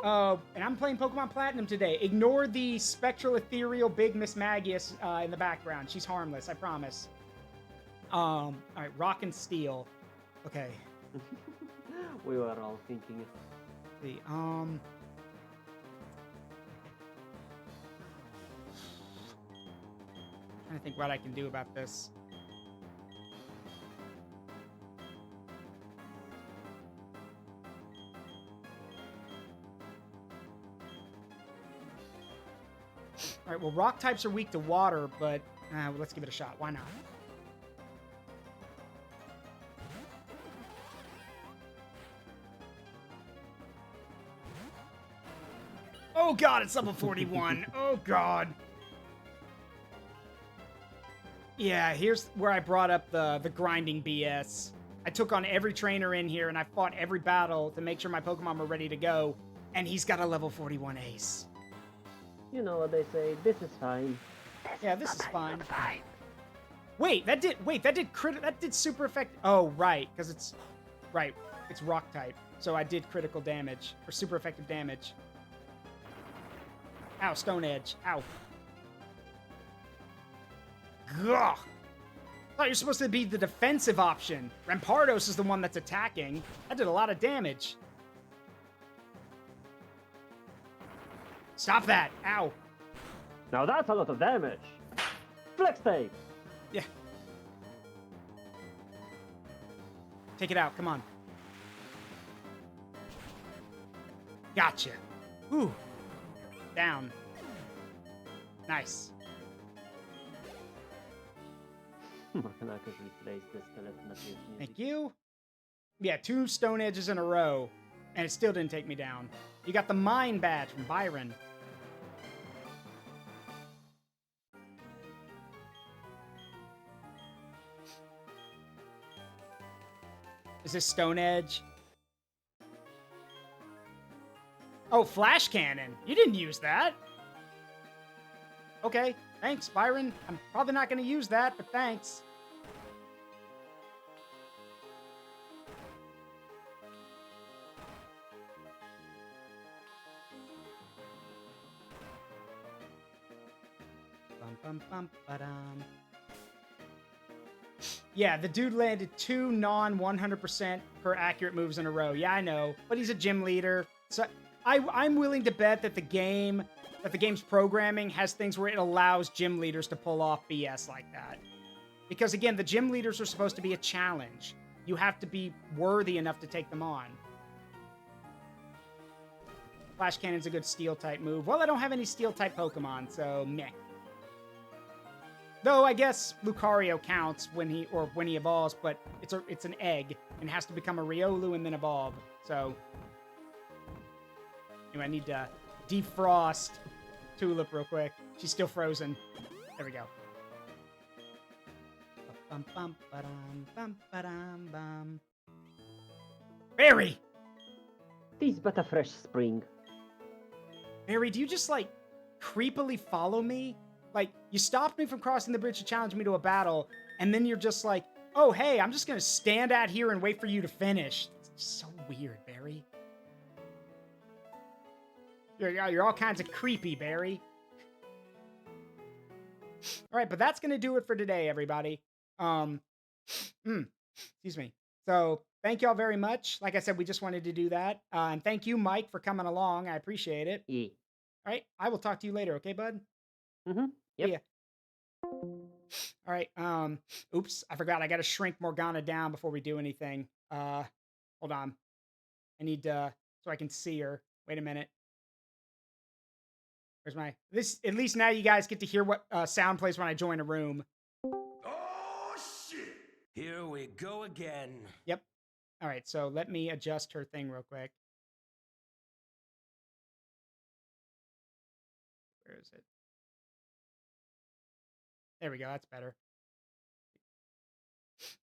And I'm playing Pokemon Platinum today. Ignore the spectral, ethereal, big Miss Magius in the background. She's harmless, I promise. All right, Rock and Steel. Okay. We were all thinking. Let's see, trying to think what I can do about this. All right, well, rock types are weak to water, but well, let's give it a shot. Why not? Oh god, it's level 41. Oh god. Yeah, here's where I brought up the grinding BS. I took on every trainer in here and I fought every battle to make sure my Pokemon were ready to go, and he's got a level 41 ace. You know what they say, this is fine. Yeah, this is fine. Wait, that did super effect. Oh, right, because it's rock type. So I did critical damage or super effective damage. Ow, Stone Edge. Ow. Gah! Thought you're supposed to be the defensive option. Rampardos is the one that's attacking. That did a lot of damage. Stop that! Ow. Now that's a lot of damage. Flex tape. Yeah. Take it out. Come on. Gotcha. Ooh. Down. Nice. Morganna could replace this skeleton music. Thank you. Yeah, 2 Stone Edges in a row, and it still didn't take me down. You got the Mine Badge from Byron. Is this Stone Edge? Oh, Flash Cannon. You didn't use that. Okay, thanks, Byron. I'm probably not going to use that, but thanks. Bum, bum, bum, ba-dum. Yeah, the dude landed 2 non-100% per accurate moves in a row. Yeah, I know, but he's a gym leader. So I'm willing to bet that the game's programming has things where it allows gym leaders to pull off BS like that. Because again, the gym leaders are supposed to be a challenge. You have to be worthy enough to take them on. Flash Cannon's a good Steel-type move. Well, I don't have any Steel-type Pokemon, so meh. Though I guess Lucario counts when he evolves, but it's an egg and has to become a Riolu and then evolve. So anyway, I need to defrost Tulip real quick. She's still frozen. There we go. Bum, bum, ba-dum, bum, ba-dum, bum. Barry! Tis but a fresh spring. Barry, do you just like creepily follow me? Like, you stopped me from crossing the bridge to challenge me to a battle, and then you're just like, oh, hey, I'm just gonna stand out here and wait for you to finish. It's so weird, Barry. You're all kinds of creepy, Barry. All right, but that's gonna do it for today, everybody. Excuse me. So, thank y'all very much. Like I said, we just wanted to do that. And thank you, Mike, for coming along. I appreciate it. Yeah. All right, I will talk to you later, okay, bud? Mm-hmm. Yep. Yeah. All right. Oops, I forgot. I got to shrink Morganna down before we do anything. Hold on. I need so I can see her. Wait a minute. Where's my at least now you guys get to hear what sound plays when I join a room. Oh shit! Here we go again. Yep. All right. So let me adjust her thing real quick. Where is it? There we go. That's better.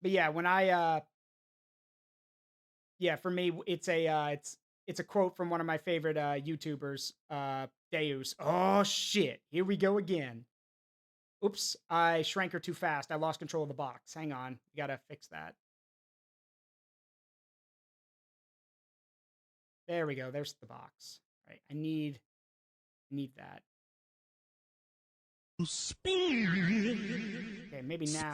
But yeah, when I yeah, for me it's a quote from one of my favorite YouTubers, Deus. Oh shit. Here we go again. Oops, I shrank her too fast. I lost control of the box. Hang on. We got to fix that. There we go. There's the box. All right. I need that. Okay, maybe now.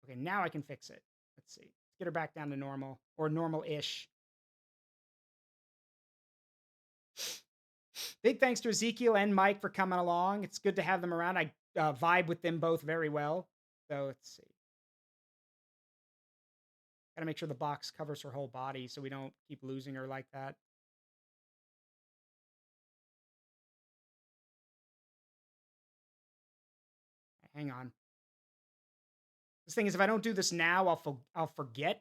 Okay, now I can fix it. Let's see. Let's get her back down to normal or normal-ish. Big thanks to Iyzeekiil and Mike for coming along. It's good to have them around. I vibe with them both very well. So let's see. Gotta make sure the box covers her whole body so we don't keep losing her like that. Hang on. This thing is, if I don't do this now, I'll forget,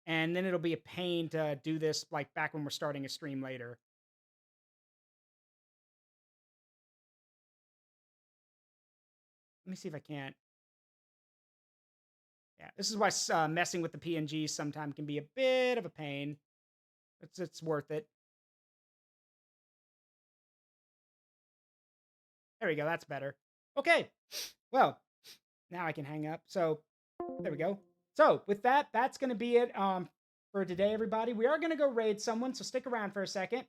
and then it'll be a pain to do this like back when we're starting a stream later. me see if I can't. Yeah, this is why messing with the PNGs sometimes can be a bit of a pain. It's worth it. There we go. That's better. Okay. Well, now I can hang up. So there we go. So with that, that's going to be it for today, everybody. We are going to go raid someone, so stick around for a second.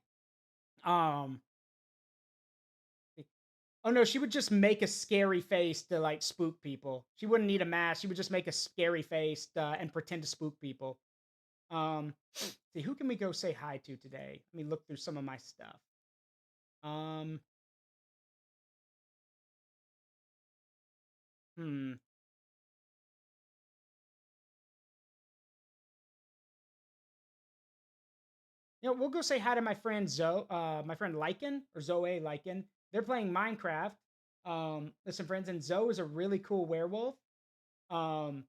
Oh no, she would just make a scary face to like spook people. She wouldn't need a mask. She would just make a scary face and pretend to spook people. See, who can we go say hi to today? Let me look through some of my stuff. Hmm. You know, we'll go say hi to my friend my friend Lycan or Zoe Lycan. They're playing Minecraft. Listen, friends, and Zoe is a really cool werewolf. Y'all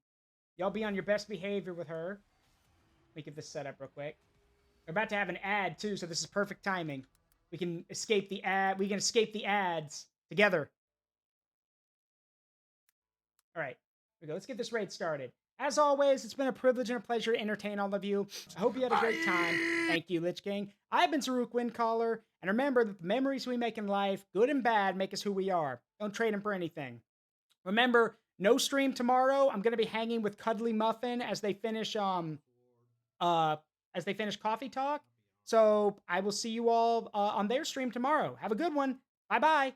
be on your best behavior with her. Let me get this set up real quick. We're about to have an ad too, so this is perfect timing. We can escape the ad. We can escape the ads together. All right, here we go. Let's get this raid started. As always, it's been a privilege and a pleasure to entertain all of you. I hope you had a great time. Thank you, Lich King. I've been Saruk Windcaller, and remember that the memories we make in life, good and bad, make us who we are. Don't trade them for anything. Remember, no stream tomorrow. I'm gonna be hanging with Cuddly Muffin as they finish Coffee Talk. So I will see you all on their stream tomorrow. Have a good one. Bye bye.